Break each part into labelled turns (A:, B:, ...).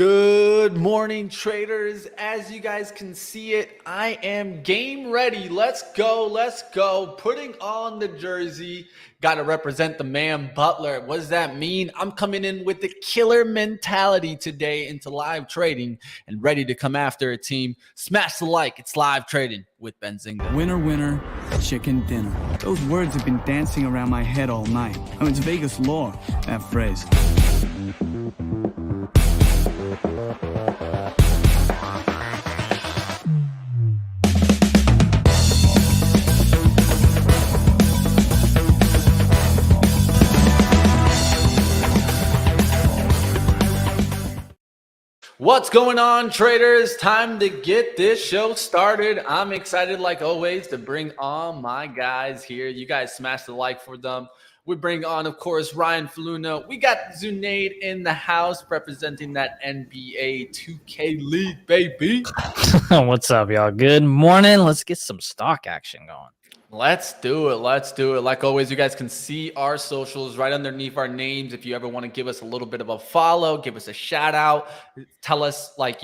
A: Good morning, traders. As you guys can see it, I am game ready. Let's go. Let's go. Putting on the jersey. Got to represent the man Butler. What does that mean? I'm coming in with the killer mentality today into live trading and ready to come after a team. Smash the like. It's live trading with Benzinga.
B: Winner, winner, chicken dinner. Those words have been dancing around my head all night. I mean, it's Vegas lore, that phrase.
A: What's going on, traders? Time to get this show started. I'm excited, like always, to bring on my guys here. You guys smash the like for them. We bring on, of course, Ryan Faluna. We got Zunaid in the house representing that NBA 2K League, baby.
C: What's up, y'all? Good morning. Let's get some stock action going.
A: Let's do it. Let's do it. Like always, you guys can see our socials right underneath our names. If you ever want to give us a little bit of a follow, give us a shout out, tell us, like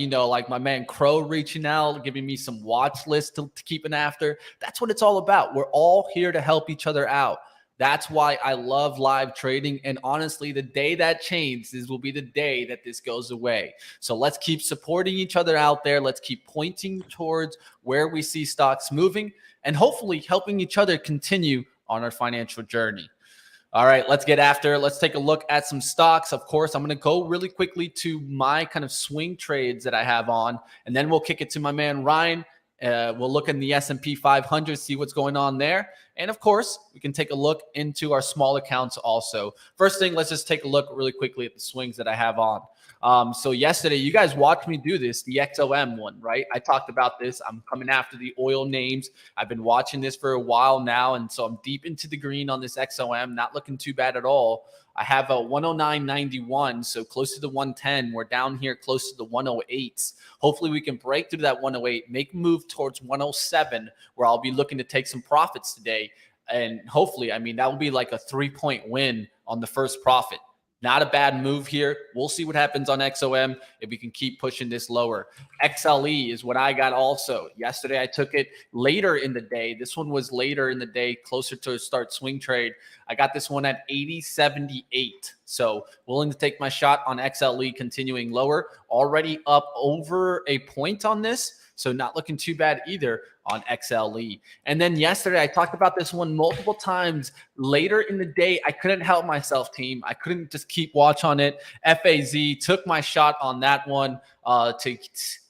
A: my man Crow reaching out, giving me some watch lists to keep an after. That's what it's all about. We're all here to help each other out. That's why I love live trading. And honestly, the day that changes will be the day that this goes away. So let's keep supporting each other out there. Let's keep pointing towards where we see stocks moving and hopefully helping each other continue on our financial journey. All right, let's get after it. Let's take a look at some stocks. Of course, I'm going to go really quickly to my kind of swing trades that I have on, and then we'll kick it to my man Ryan. We'll look in the S&P 500, see what's going on there. And of course, we can take a look into our small accounts also. First thing, let's just take a look really quickly at the swings that I have on. So yesterday, you guys watched me do this, the XOM one, right? I talked about this. I'm coming after the oil names. I've been watching this for a while now, and so I'm deep into the green on this XOM, not looking too bad at all. I have a 109.91, so close to the 110. We're down here close to the 108s. Hopefully we can break through that 108, make a move towards 107, where I'll be looking to take some profits today. And hopefully, I mean, that will be like a 3-point win on the first profit. Not a bad move here. We'll see what happens on XOM if we can keep pushing this lower. XLE is what I got also. Yesterday, I took it later in the day. This one was later in the day, closer to a start swing trade. I got this one at 80.78. So willing to take my shot on XLE continuing lower. Already up over a point on this. So not looking too bad either on XLE. And then yesterday, I talked about this one multiple times. Later in the day, I couldn't help myself, team. I couldn't just keep watch on it. FAZ took my shot on that one to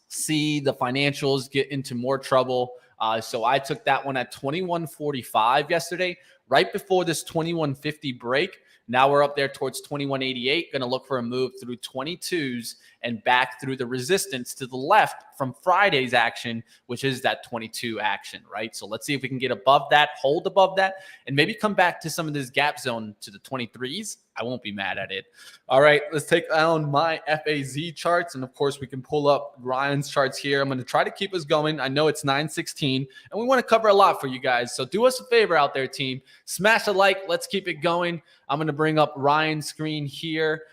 A: see the financials get into more trouble. So I took that one at 21.45 yesterday, right before this 21.50 break. Now we're up there towards 21.88. Going to look for a move through 22s and back through the resistance to the left from Friday's action, which is that 22 action, right? So let's see if we can get above that, hold above that, and maybe come back to some of this gap zone to the 23s. I won't be mad at it. All right, let's take down my FAZ charts. And of course, we can pull up Ryan's charts here. I'm going to try to keep us going. I know it's 9:16, and we want to cover a lot for you guys. So do us a favor out there, team. Smash a like. Let's keep it going. I'm going to bring up Ryan's screen here.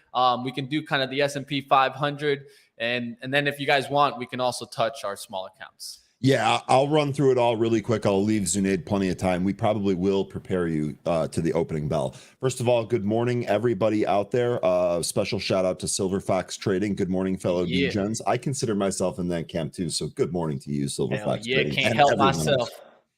A: We can do kind of the S&P 500. And then if you guys want, we can also touch our small accounts.
D: Yeah, I'll run through it all really quick. I'll leave Zunaid plenty of time. We probably will prepare you to the opening bell. First of all, good morning, everybody out there. Special shout out to Silver Fox Trading. Good morning, fellow DGens. I consider myself in that camp too. So good morning to you, Silver Fox Trading.
A: Can't help myself.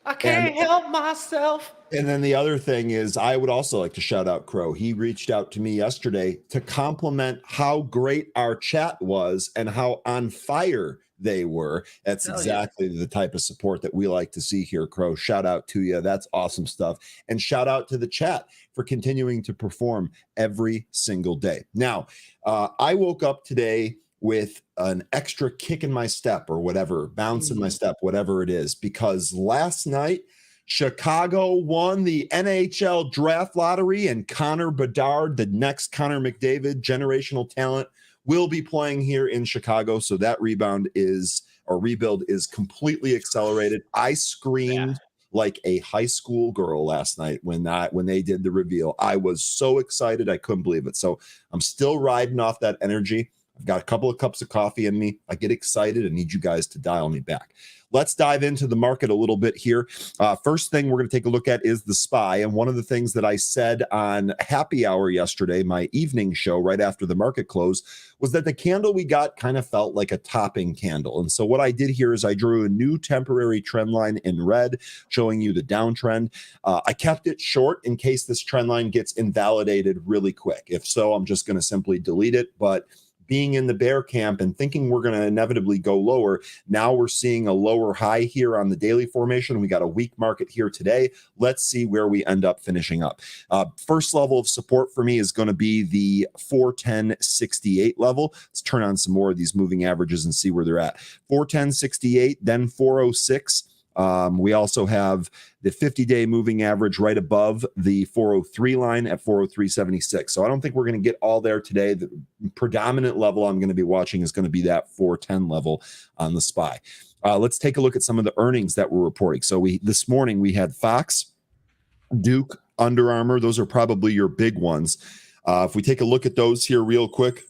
A: I can't help myself.
D: And then the other thing is, I would also like to shout out Crow. He reached out to me yesterday to compliment how great our chat was and how on fire they were. That's exactly the type of support that we like to see here, Crow. Shout out to you. That's awesome stuff. And shout out to the chat for continuing to perform every single day. Now, I woke up today with an extra kick in my step or whatever, bounce in my step, whatever it is, because last night, Chicago won the NHL draft lottery, and Connor Bedard, the next Connor McDavid, generational talent, will be playing here in Chicago. So that rebuild is completely accelerated. I screamed like a high school girl last night when they did the reveal. I was so excited. I couldn't believe it. So I'm still riding off that energy. I've got a couple of cups of coffee in me. I get excited. I need you guys to dial me back. Let's dive into the market a little bit here. First thing we're going to take a look at is the SPY. And one of the things that I said on Happy Hour yesterday, my evening show right after the market close, was that the candle we got kind of felt like a topping candle. And so what I did here is I drew a new temporary trend line in red, showing you the downtrend. I kept it short in case this trend line gets invalidated really quick. If so, I'm just going to simply delete it. But being in the bear camp and thinking we're going to inevitably go lower, now we're seeing a lower high here on the daily formation. We got a weak market here today. Let's see where we end up finishing up. First level of support for me is going to be the 410.68 level. Let's turn on some more of these moving averages and see where they're at. 410.68, then 406. We also have the 50-day moving average right above the 403 line at 403.76. So I don't think we're going to get all there today. The predominant level I'm going to be watching is going to be that 410 level on the SPY. Let's take a look at some of the earnings that we're reporting. So this morning we had Fox, Duke, Under Armour. Those are probably your big ones. If we take a look at those here real quick.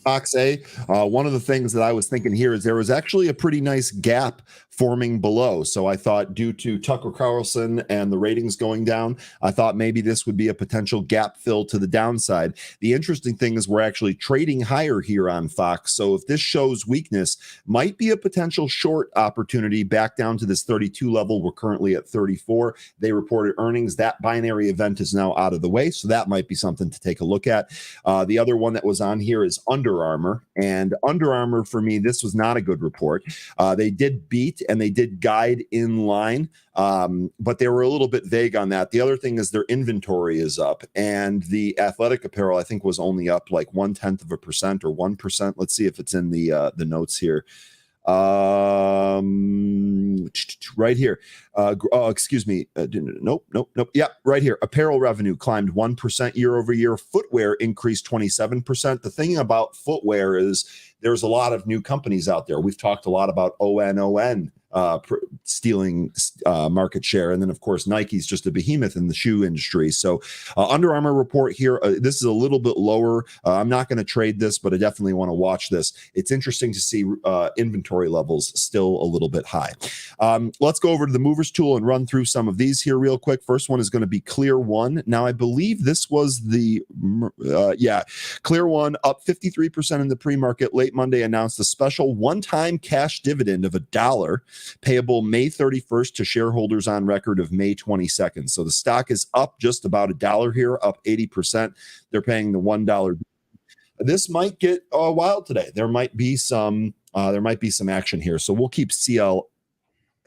D: Fox A, one of the things that I was thinking here is there was actually a pretty nice gap forming below. So I thought due to Tucker Carlson and the ratings going down, I thought maybe this would be a potential gap fill to the downside. The interesting thing is we're actually trading higher here on Fox. So if this shows weakness, might be a potential short opportunity back down to this 32 level. We're currently at 34. They reported earnings. That binary event is now out of the way. So that might be something to take a look at. The other one that was on here is Under Armour. And Under Armour, for me, this was not a good report. They did beat and they did guide in line, but they were a little bit vague on that. The other thing is their inventory is up, and the athletic apparel, I think, was only up like 0.1% or 1%. Let's see if it's in the notes here. Right here. Excuse me. Nope. Yeah, right here. Apparel revenue climbed 1% year over year. Footwear increased 27%. The thing about footwear is there's a lot of new companies out there. We've talked a lot about ONON stealing market share. And then, of course, Nike's just a behemoth in the shoe industry. So Under Armour report here, this is a little bit lower. I'm not going to trade this, but I definitely want to watch this. It's interesting to see inventory levels still a little bit high. Let's go over to the movers tool and run through some of these here real quick. First one is going to be Clear One. Now, I believe this was the, Clear One up 53% in the pre-market. Late Monday announced a special one-time cash dividend of $1 payable May 31st to shareholders on record of May 22nd. So the stock is up just about $1 here, up 80%. They're paying the $1. This might get wild today. There might be some action here. So we'll keep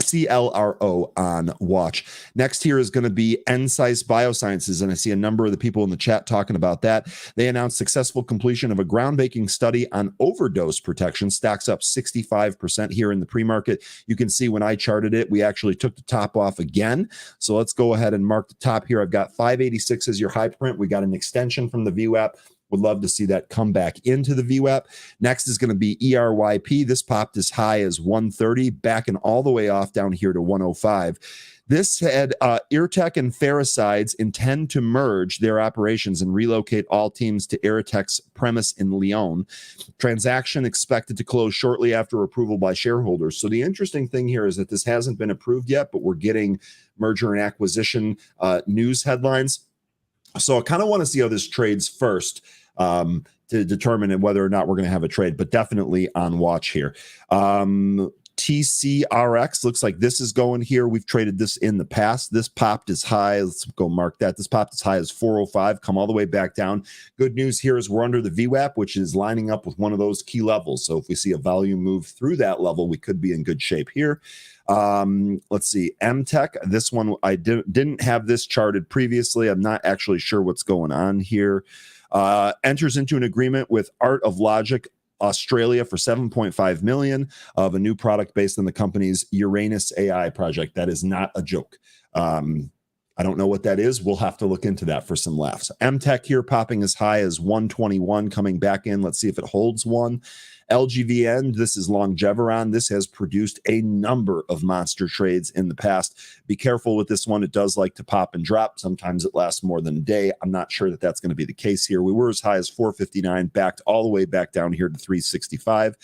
D: CLRO on watch. Next here is going to be Ensys Biosciences, and I see a number of the people in the chat talking about that. They announced successful completion of a groundbreaking study on overdose protection. Stocks up 65% here in the pre-market. You can see when I charted it, we actually took the top off again. So let's go ahead and mark the top here. I've got 586 as your high print. We got an extension from the VWAP. Would love to see that come back into the VWAP. Next is going to be ERYP. This popped as high as 130, backing all the way off down here to 105. This had Irtech and Ferricides intend to merge their operations and relocate all teams to Irtech's premise in Lyon. Transaction expected to close shortly after approval by shareholders. So the interesting thing here is that this hasn't been approved yet, but we're getting merger and acquisition news headlines. So I kind of want to see how this trades first to determine whether or not we're going to have a trade, but definitely on watch here. TCRX looks like this is going here. We've traded this in the past. This popped as high. Let's go mark that. This popped as high as 405, come all the way back down. Good news here is we're under the VWAP, which is lining up with one of those key levels. So if we see a volume move through that level, we could be in good shape here. Let's see, MTech. This one, I didn't have this charted previously. I'm not actually sure what's going on here. Enters into an agreement with Art of Logic Australia for $7.5 million of a new product based on the company's Uranus AI project. That is not a joke. I don't know what that is. We'll have to look into that for some laughs. MTech here popping as high as 121, coming back in. Let's see if it holds one. LGVN, this is Longeveron. This has produced a number of monster trades in the past. Be careful with this one. It does like to pop and drop. Sometimes it lasts more than a day. I'm not sure that that's going to be the case here. We were as high as 459, backed all the way back down here to 365.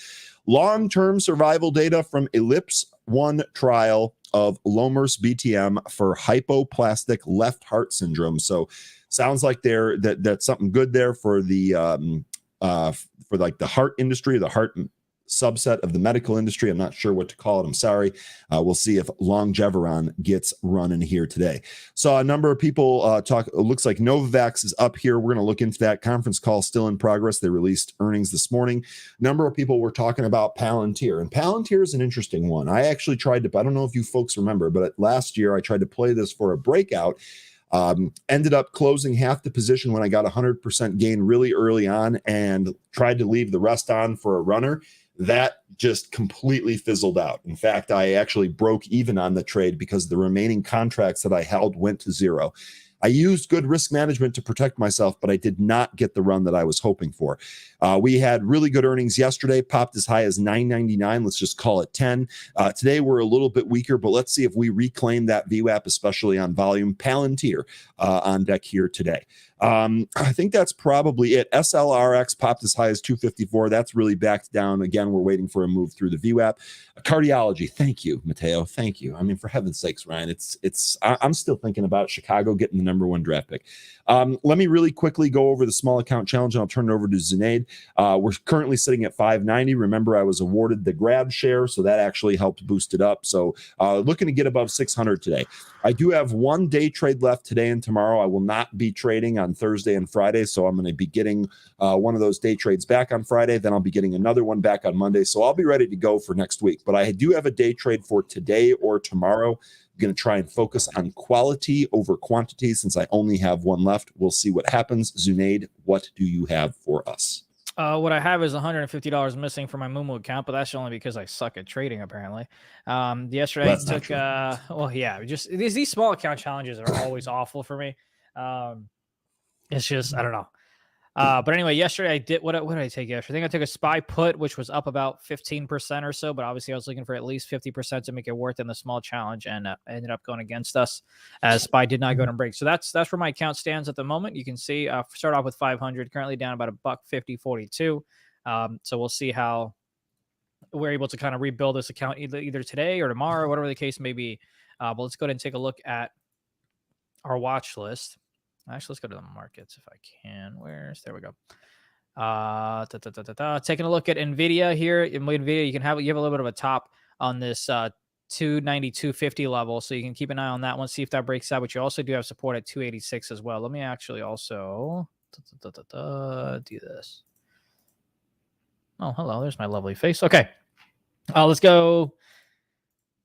D: Long-term survival data from Ellipse 1 trial of Lomers BTM for hypoplastic left heart syndrome. So sounds like that's something good there for the for like the heart industry, the heart subset of the medical industry. I'm not sure what to call it. I'm sorry. We'll see if Longeveron gets running here today. So a number of people talk. It looks like Novavax is up here. We're going to look into that. Conference call still in progress. They released earnings this morning. A number of people were talking about Palantir, and Palantir is an interesting one. I actually tried to, I don't know if you folks remember, but last year I tried to play this for a breakout. Ended up closing half the position when I got 100% gain really early on and tried to leave the rest on for a runner. That just completely fizzled out. In fact, I actually broke even on the trade because the remaining contracts that I held went to zero. I used good risk management to protect myself, but I did not get the run that I was hoping for. We had really good earnings yesterday, popped as high as $9.99. Let's just call it 10. Today, we're a little bit weaker, but let's see if we reclaim that VWAP, especially on volume. Palantir on deck here today. I think that's probably it. SLRX popped as high as 254. That's really backed down. Again, we're waiting for a move through the VWAP. Cardiology. Thank you, Mateo. Thank you. I mean, for heaven's sakes, Ryan, I'm still thinking about Chicago getting the #1 draft pick. Let me really quickly go over the small account challenge, and I'll turn it over to Zunaid. We're currently sitting at 590. Remember, I was awarded the grab share, so that actually helped boost it up. So looking to get above 600 today. I do have one day trade left today and tomorrow. I will not be trading on Thursday and Friday, so I'm going to be getting one of those day trades back on Friday. Then I'll be getting another one back on Monday, so I'll be ready to go for next week. But I do have a day trade for today or tomorrow. I'm going to try and focus on quality over quantity since I only have one left. We'll see what happens. Zunaid, what do you have for us?
C: What I have is $150 missing from my Moomoo account, but that's only because I suck at trading, apparently. Yesterday I took, well, yeah, just these small account challenges are always awful for me. It's just, I don't know. But anyway, yesterday I did, what did I take yesterday? I think I took a SPY put, which was up about 15% or so, but obviously I was looking for at least 50% to make it worth in the small challenge, and ended up going against us as SPY did not go to break. So that's where my account stands at the moment. You can see, start off with 500, currently down about $1.50.42. So we'll see how we're able to kind of rebuild this account either today or tomorrow, whatever the case may be. But let's go ahead and take a look at our watch list. Actually, let's go to the markets if I can. There we go. Taking a look at NVIDIA here. In NVIDIA, you have a little bit of a top on this 292.50 level, so you can keep an eye on that one, see if that breaks out. But you also do have support at 286 as well. Let me actually also do this. Oh, hello. There's my lovely face. Okay. Let's go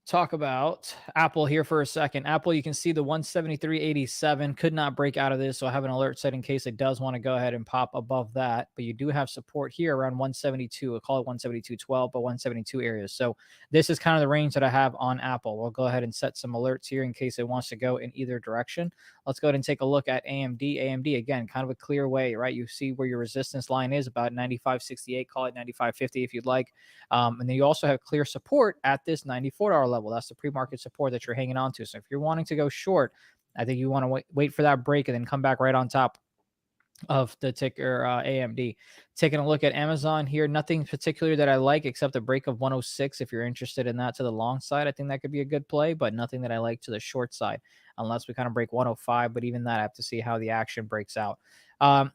C: talk about Apple here for a second. Apple, you can see the 173.87 could not break out of this, so I have an alert set in case it does want to go ahead and pop above that. But you do have support here around 172. I'll call it 172.12, but 172 areas. So this is kind of the range that I have on Apple. We'll go ahead and set some alerts here in case it wants to go in either direction. Let's go ahead and take a look at AMD. AMD, again, kind of a clear way, right? You see where your resistance line is, about 95.68, call it 95.50 if you'd like. And then you also have clear support at this $94 level. That's the pre-market support that you're hanging on to. So if you're wanting to go short, I think you want to wait for that break and then come back right on top of the ticker AMD. Taking a look at Amazon here, nothing particular that I like except the break of 106. If you're interested in that to the long side, I think that could be a good play, but nothing that I like to the short side unless we kind of break 105. But even that, I have to see how the action breaks out. I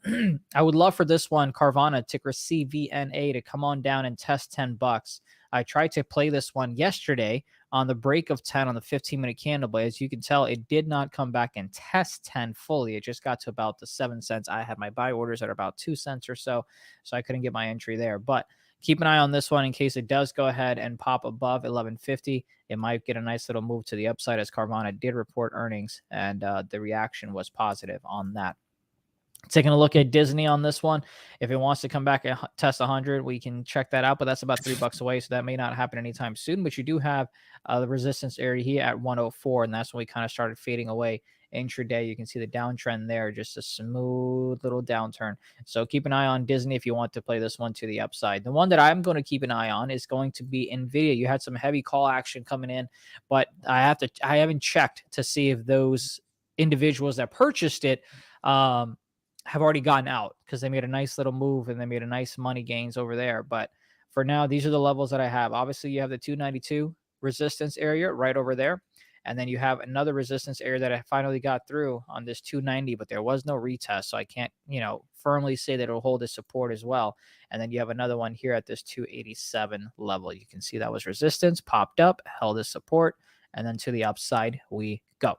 C: would love for this one, Carvana, ticker CVNA, to come on down and test $10. I tried to play this one yesterday on the break of 10 on the 15-minute candle, but as you can tell, it did not come back and test 10 fully. It just got to about the 7 cents. I had my buy orders at about 2 cents or so I couldn't get my entry there. But keep an eye on this one in case it does go ahead and pop above 1150. It might get a nice little move to the upside as Carvana did report earnings, and the reaction was positive on that. Taking a look at Disney on this one. If it wants to come back and test 100, we can check that out, but that's about $3 away, so that may not happen anytime soon. But you do have the resistance area here at 104, and that's when we kind of started fading away intraday. You can see the downtrend there, just a smooth little downturn. So keep an eye on Disney if you want to play this one to the upside. The one that I'm going to keep an eye on is going to be Nvidia. You had some heavy call action coming in, but I haven't checked to see if those individuals that purchased it have already gotten out, because they made a nice little move and they made a nice money gains over there. But for now, these are the levels that I have. Obviously, you have the 292 resistance area right over there. And then you have another resistance area that I finally got through on this 290, but there was no retest. So I can't, firmly say that it'll hold the support as well. And then you have another one here at this 287 level. You can see that was resistance, popped up, held as support, and then to the upside we go.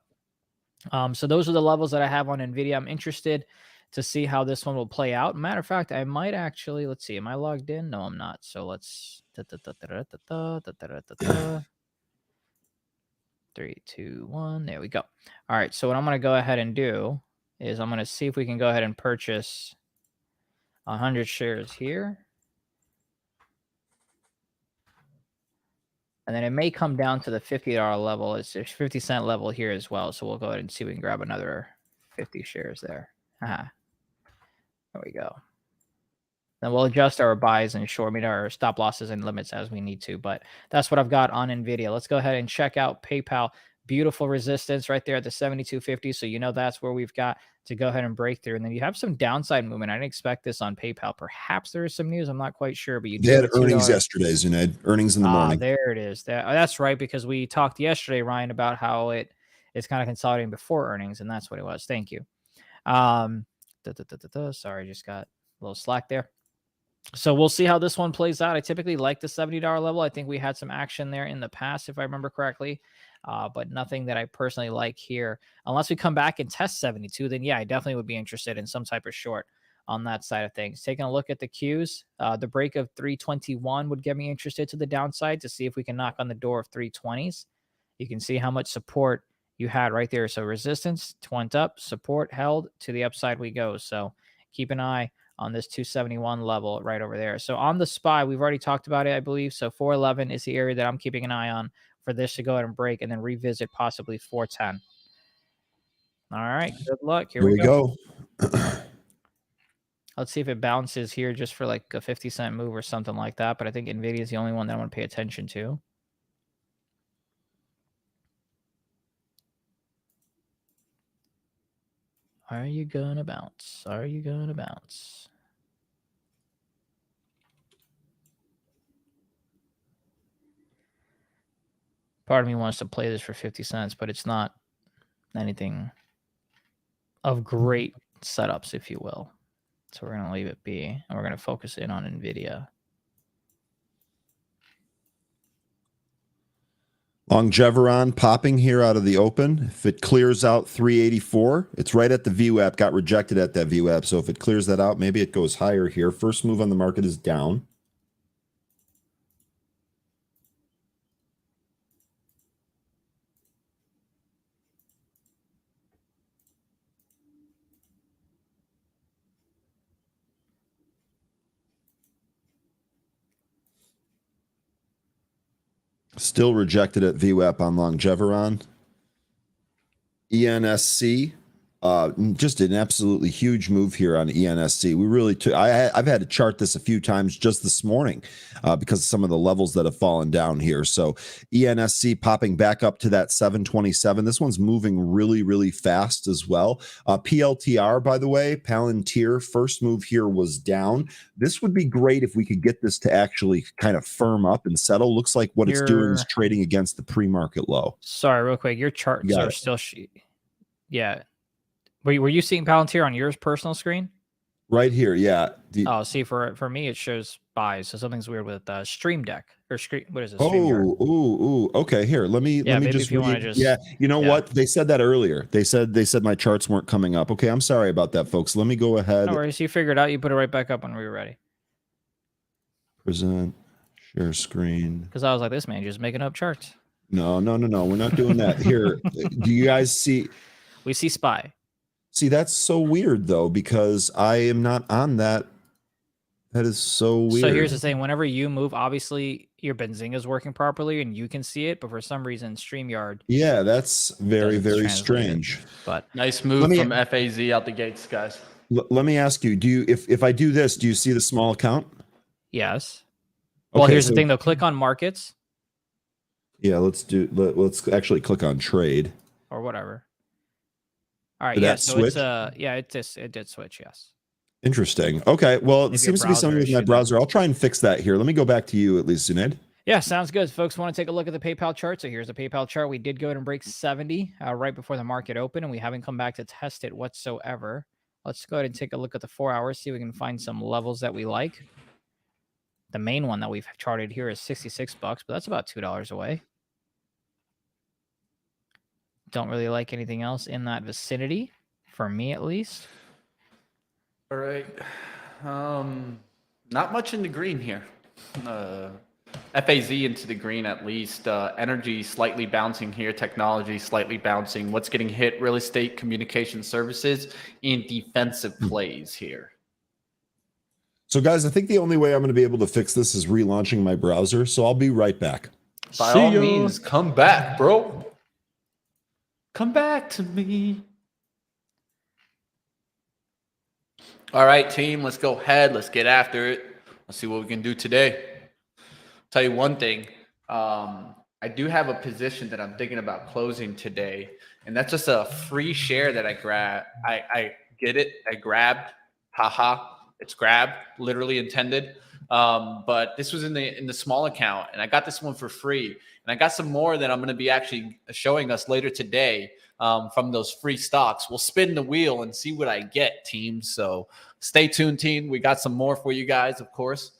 C: So those are the levels that I have on NVIDIA. I'm interested to see how this one will play out. Matter of fact, I might actually, let's see, am I logged in? No, I'm not. So let's 3, 2, 1. There we go. All right. So what I'm going to go ahead and do is I'm going to see if we can go ahead and purchase 100 shares here. And then it may come down to the $50 level. It's a 50-cent level here as well. So we'll go ahead and see if we can grab another 50 shares there. There we go. Then we'll adjust our buys and our stop losses and limits as we need to. But that's what I've got on NVIDIA. Let's go ahead and check out PayPal. Beautiful resistance right there at the 72.50. So that's where we've got to go ahead and break through. And then you have some downside movement. I didn't expect this on PayPal. Perhaps there is some news. I'm not quite sure. But
D: they had earnings yesterday, Zunaid. Earnings in the morning.
C: There it is. That's right, because we talked yesterday, Ryan, about how it's kind of consolidating before earnings, and that's what it was. Thank you. Sorry, just got a little slack there. So we'll see how this one plays out. I typically like the $70 level. I think we had some action there in the past, if I remember correctly, but nothing that I personally like here. Unless we come back and test 72, then yeah, I definitely would be interested in some type of short on that side of things. Taking a look at the Qs, the break of 321 would get me interested to the downside to see if we can knock on the door of 320s. You can see how much support you had right there. So resistance went up, support held, to the upside we go. So keep an eye on this 271 level right over there. So on the SPY, we've already talked about it, I believe. So 411 is the area that I'm keeping an eye on for this to go ahead and break and then revisit possibly 410. All right, good luck. Here we go. Let's see if it bounces here just for like a 50-cent move or something like that. But I think NVIDIA is the only one that I want to pay attention to. Are you gonna bounce? Are you gonna bounce? Part of me wants to play this for 50 cents, but it's not anything of great setups, if you will. So we're going to leave it be, and we're going to focus in on NVIDIA.
D: Longeveron popping here out of the open. If it clears out 384, it's right at the VWAP, got rejected at that VWAP. So if it clears that out, maybe it goes higher here. First move on the market is down. Still rejected at VWAP on Longeveron. ENSC, just an absolutely huge move here on ENSC. We really took, I've had to chart this a few times just this morning because of some of the levels that have fallen down here. So ENSC popping back up to that 727. This one's moving really, really fast as well. PLTR, by the way, Palantir, first move here was down. This would be great if we could get this to actually kind of firm up and settle. Looks like what it's doing is trading against the pre-market low.
C: Sorry, real quick. Your charts are still... Yeah. Were you seeing Palantir on yours personal screen?
D: Right here, yeah.
C: See, for me, it shows buys. So something's weird with Stream Deck or Stream. What is it?
D: Okay. Here, let me just. Yeah, you know what? They said that earlier. They said my charts weren't coming up. Okay, I'm sorry about that, folks. Let me go ahead.
C: No worries. You figured out. You put it right back up when we were ready.
D: Present, share screen.
C: Because I was like, this man just making up charts.
D: No. We're not doing that. Here, do you guys see?
C: We see SPY.
D: See, that's so weird though, because I am not on that. That is so weird.
C: So here's the thing. Whenever you move, obviously your Benzinga is working properly and you can see it, but for some reason StreamYard.
D: Yeah, that's very,
C: doesn't
D: very
C: translate it.
D: strange.
C: But
A: Nice move from FAZ out the gates, guys.
D: Let me ask you, if I do this, do you see the small account?
C: yes. Well,
D: Okay,
C: here's the
D: so-
C: thing though. Click on markets
D: Yeah, let's actually click on trade.
C: or whatever. All right.
D: Did
C: Yeah.
D: that
C: So
D: switch?
C: it's it did switch. Yes.
D: Interesting. Okay, well,
C: If
D: it
C: your
D: seems to be something
C: browser
D: with my
C: should-
D: browser. I'll try and fix that here. Let me go back to you at least, Zunaid.
C: Yeah, sounds good. Folks want to take a look at the PayPal chart. So here's the PayPal chart. We did go ahead and break 70 right before the market opened, and we haven't come back to test it whatsoever. Let's go ahead and take a look at the 4 hours, see if we can find some levels that we like. The main one that we've charted here is 66 bucks, but that's about $2 away. Don't really like anything else in that vicinity, for me at least.
A: All right. Not much in the green here. FAZ into the green at least. Energy slightly bouncing here. Technology slightly bouncing. What's getting hit? Real estate, communication services, and defensive plays here.
D: So, guys, I think the only way I'm going to be able to fix this is relaunching my browser. So I'll be right back.
A: By all means, come back, bro. Come back to me. All right, team, let's go ahead. Let's get after it. Let's see what we can do today. Tell you one thing. I do have a position that I'm thinking about closing today, and that's just a free share that I grab. I get it. I grabbed. Haha. It's grabbed, literally intended. But this was in the small account, and I got this one for free. And I got some more that I'm going to be actually showing us later today from those free stocks. We'll spin the wheel and see what I get, team. So stay tuned, team. We got some more for you guys, of course.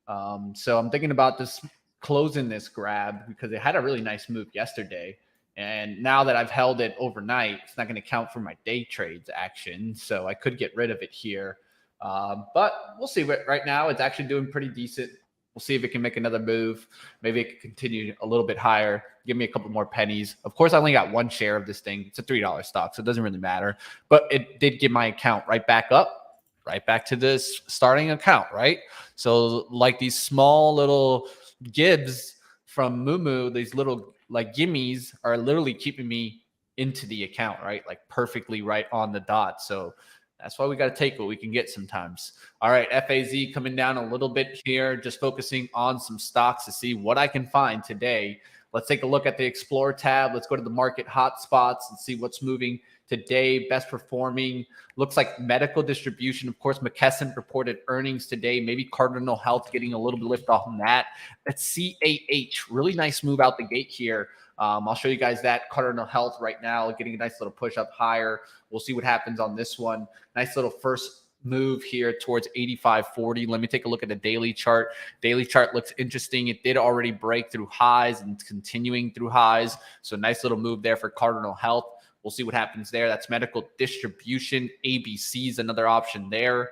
A: So I'm thinking about just closing this grab because it had a really nice move yesterday. And now that I've held it overnight, it's not going to count for my day trades action. So I could get rid of it here. But we'll see. Right now, it's actually doing pretty decent. We'll see if it can make another move. Maybe it can continue a little bit higher. Give me a couple more pennies. Of course, I only got one share of this thing. It's a $3 stock, so it doesn't really matter. But it did get my account right back up, right back to this starting account, right? So like these small little gibs from Moo, these little like gimmies are literally keeping me into the account, right? Like perfectly right on the dot. So that's why we got to take what we can get sometimes. All right, FAZ coming down a little bit here, just focusing on some stocks to see what I can find today. Let's take a look at the Explore tab. Let's go to the market hotspots and see what's moving today. Best performing looks like medical distribution. Of course, McKesson reported earnings today. Maybe Cardinal Health getting a little bit lift off on that. That's CAH. Really nice move out the gate here. I'll show you guys that. Cardinal Health right now getting a nice little push up higher. We'll see what happens on this one. Nice little first move here towards 85.40. Let me take a look at the daily chart. Daily chart looks interesting. It did already break through highs and it's continuing through highs. So nice little move there for Cardinal Health. We'll see what happens there. That's medical distribution. ABC is another option there.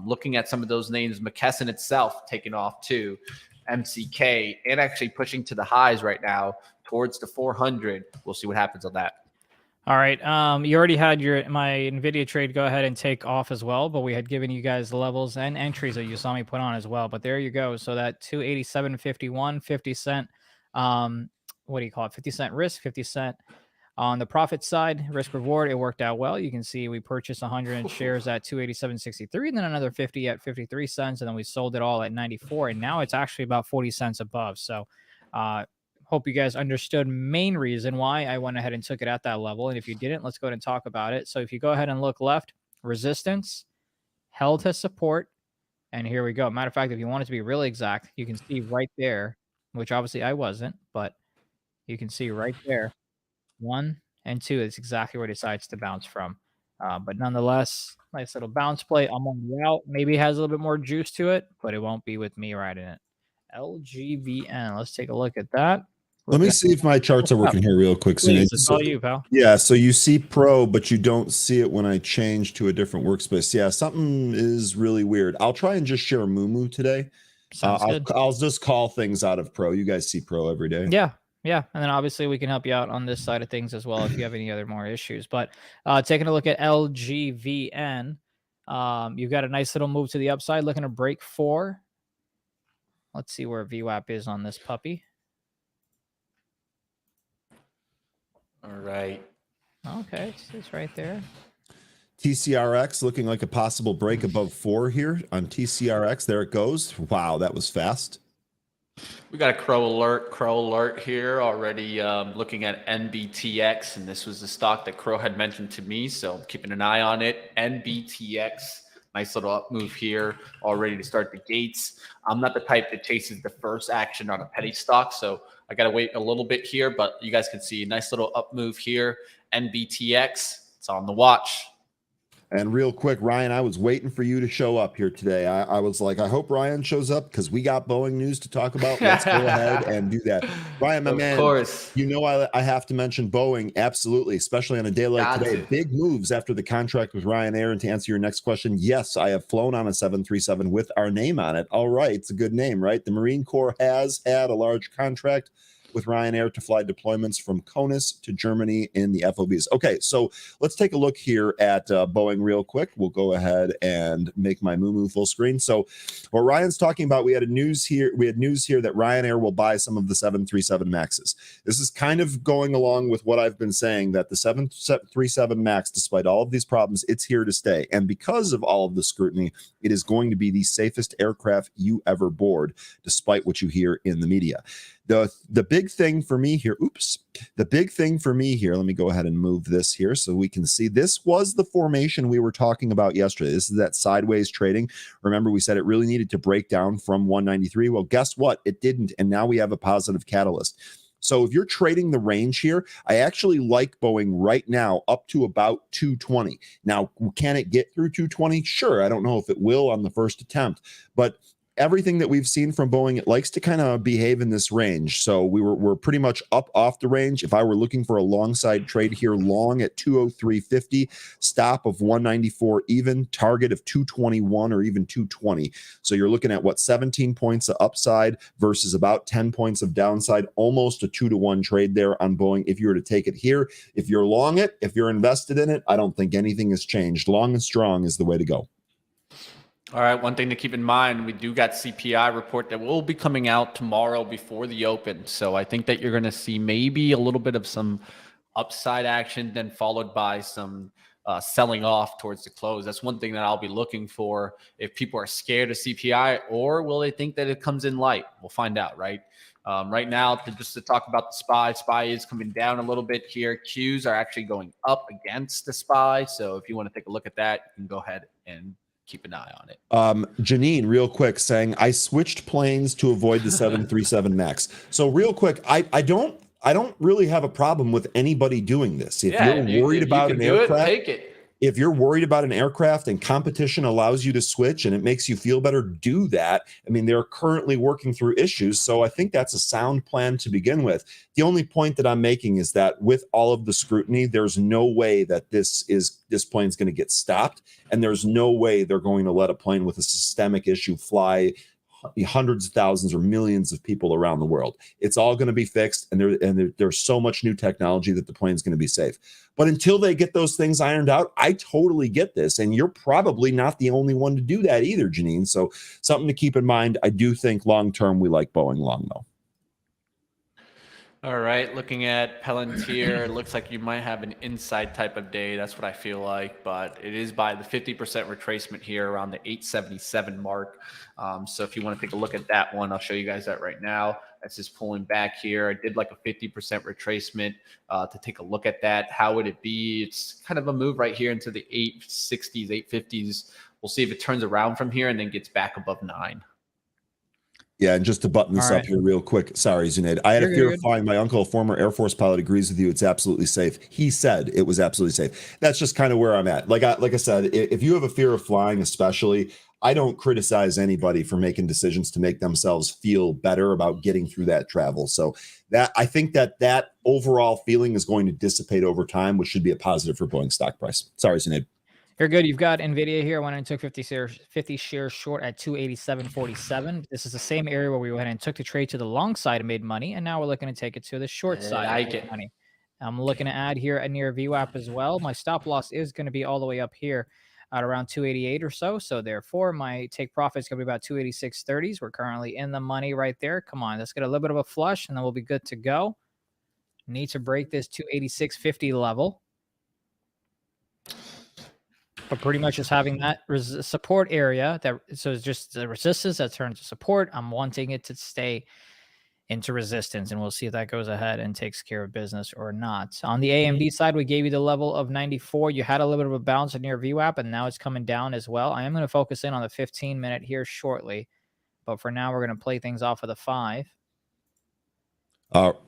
A: Looking at some of those names, McKesson itself taking off too. MCK and actually pushing to the highs right now towards the 400. We'll see what happens on that.
C: All right. You already had my NVIDIA trade go ahead and take off as well, but we had given you guys the levels and entries that you saw me put on as well. But there you go. So that 287.51, 50 cent. What do you call it? 50 cent risk, 50 cent on the profit side, risk reward. It worked out well. You can see we purchased 100 shares at 287.63, and then another 50 at 53 cents, and then we sold it all at 94. And now it's actually about 40 cents above. So, hope you guys understood main reason why I went ahead and took it at that level. And if you didn't, let's go ahead and talk about it. So if you go ahead and look left, resistance, held to support, and here we go. Matter of fact, if you want it to be really exact, you can see right there, which obviously I wasn't, but you can see right there, 1 and 2 is exactly where it decides to bounce from. But nonetheless, nice little bounce play. I'm on the out. Maybe it has a little bit more juice to it, but it won't be with me riding it. LGVN. Let's take a look at that.
D: Let me see if my charts are working here real quick.
C: Please, it's all you, pal.
D: Yeah, so you see pro, but you don't see it when I change to a different workspace. Yeah, something is really weird. I'll try and just share Moo today.
C: Sounds good.
D: I'll just call things out of pro. You guys see pro every day.
C: Yeah. Yeah, and then obviously we can help you out on this side of things as well if you have any other more issues. But taking a look at LGVN, you've got a nice little move to the upside, looking to break 4. Let's see where VWAP is on this puppy.
A: All right.
C: Okay, it's right there.
D: TCRX looking like a possible break above 4 here on TCRX. There it goes. Wow, that was fast.
A: We got a crow alert here already, looking at NBTX, and this was the stock that Crow had mentioned to me, so I'm keeping an eye on it. NBTX, nice little up move here, all ready to start the gates. I'm not the type that chases the first action on a penny stock, so I got to wait a little bit here, but you guys can see a nice little up move here. NBTX, it's on the watch.
D: And real quick, Ryan, I was waiting for you to show up here today. I was like, I hope Ryan shows up because we got Boeing news to talk about. Let's go ahead and do that. Ryan, my man,
A: of course.
D: You know I have to mention Boeing, absolutely, especially on a day like today. Big moves after the contract with Ryanair. And to answer your next question, yes, I have flown on a 737 with our name on it. All right, it's a good name, right? The Marine Corps has had a large contract with Ryanair to fly deployments from Konus to Germany in the FOBs. Okay, so let's take a look here at Boeing real quick. We'll go ahead and make my moo full screen. So what Ryan's talking about, we had news here that Ryanair will buy some of the 737 Maxes. This is kind of going along with what I've been saying, that the 737 Max, despite all of these problems, it's here to stay. And because of all of the scrutiny, it is going to be the safest aircraft you ever board, despite what you hear in the media. The big thing for me here, let me go ahead and move this here so we can see. This was the formation we were talking about yesterday. This is that sideways trading. Remember, we said it really needed to break down from 193. Well, guess what? It didn't, and now we have a positive catalyst. So if you're trading the range here, I actually like Boeing right now up to about 220. Now, can it get through 220? Sure. I don't know if it will on the first attempt, but everything that we've seen from Boeing, it likes to kind of behave in this range. So we're pretty much up off the range. If I were looking for a long side trade here, long at 203.50, stop of 194 even, target of 221 or even 220. So you're looking at 17 points of upside versus about 10 points of downside, almost a 2-to-1 trade there on Boeing if you were to take it here. If you're long it, if you're invested in it, I don't think anything has changed. Long and strong is the way to go.
A: All right, one thing to keep in mind, we do got CPI report that will be coming out tomorrow before the open. So I think that you're going to see maybe a little bit of some upside action, then followed by some selling off towards the close. That's one thing that I'll be looking for if people are scared of CPI, or will they think that it comes in light? We'll find out, right? Right now, just to talk about the SPY is coming down a little bit here. Qs are actually going up against the SPY. So if you want to take a look at that, you can go ahead and keep an eye on it.
D: Janine, real quick, saying I switched planes to avoid the 737 Max. So real quick, I don't really have a problem with anybody doing this. If you're worried about an aircraft,
A: take it.
D: If you're worried about an aircraft and competition allows you to switch and it makes you feel better, do that. I mean, they're currently working through issues, so I think that's a sound plan to begin with. The only point that I'm making is that with all of the scrutiny, there's no way that this plane's going to get stopped, and there's no way they're going to let a plane with a systemic issue fly hundreds of thousands or millions of people around the world. It's all going to be fixed, and there's so much new technology that the plane's going to be safe. But until they get those things ironed out, I totally get this, and you're probably not the only one to do that either, Janine. So something to keep in mind. I do think long term we like Boeing long though.
A: All right, looking at Palantir, it looks like you might have an inside type of day. That's what I feel like, but it is by the 50% retracement here around the 877 mark. So if you want to take a look at that one, I'll show you guys that right now. That's just pulling back here. I did like a 50% retracement to take a look at that. How would it be? It's kind of a move right here into the 860s, 850s. We'll see if it turns around from here and then gets back above 9.
D: Yeah, and just to button this up here real quick. Sorry, Zunaid. I had a fear of flying. My uncle, a former Air Force pilot, agrees with you. It's absolutely safe. He said it was absolutely safe. That's just kind of where I'm at. Like I said, if you have a fear of flying, especially, I don't criticize anybody for making decisions to make themselves feel better about getting through that travel. So that I think that overall feeling is going to dissipate over time, which should be a positive for Boeing stock price. Sorry, Zunaid.
C: You're good. You've got NVIDIA here. I went and took 50 shares short at 287.47. This is the same area where we went and took the trade to the long side and made money. And now we're looking to take it to the short side.
A: I
C: and
A: like
C: make
A: it.
C: money. I'm looking to add here a near VWAP as well. My stop loss is going to be all the way up here at around 288 or so. So therefore, my take profit is going to be about 286.30s. We're currently in the money right there. Come on, let's get a little bit of a flush, and then we'll be good to go. Need to break this 286.50 level. But pretty much just having that support area, so it's just the resistance that turns to support. I'm wanting it to stay into resistance, and we'll see if that goes ahead and takes care of business or not. On the AMD side, we gave you the level of 94. You had a little bit of a bounce near VWAP, and now it's coming down as well. I am going to focus in on the 15-minute here shortly, but for now, we're going to play things off of the 5.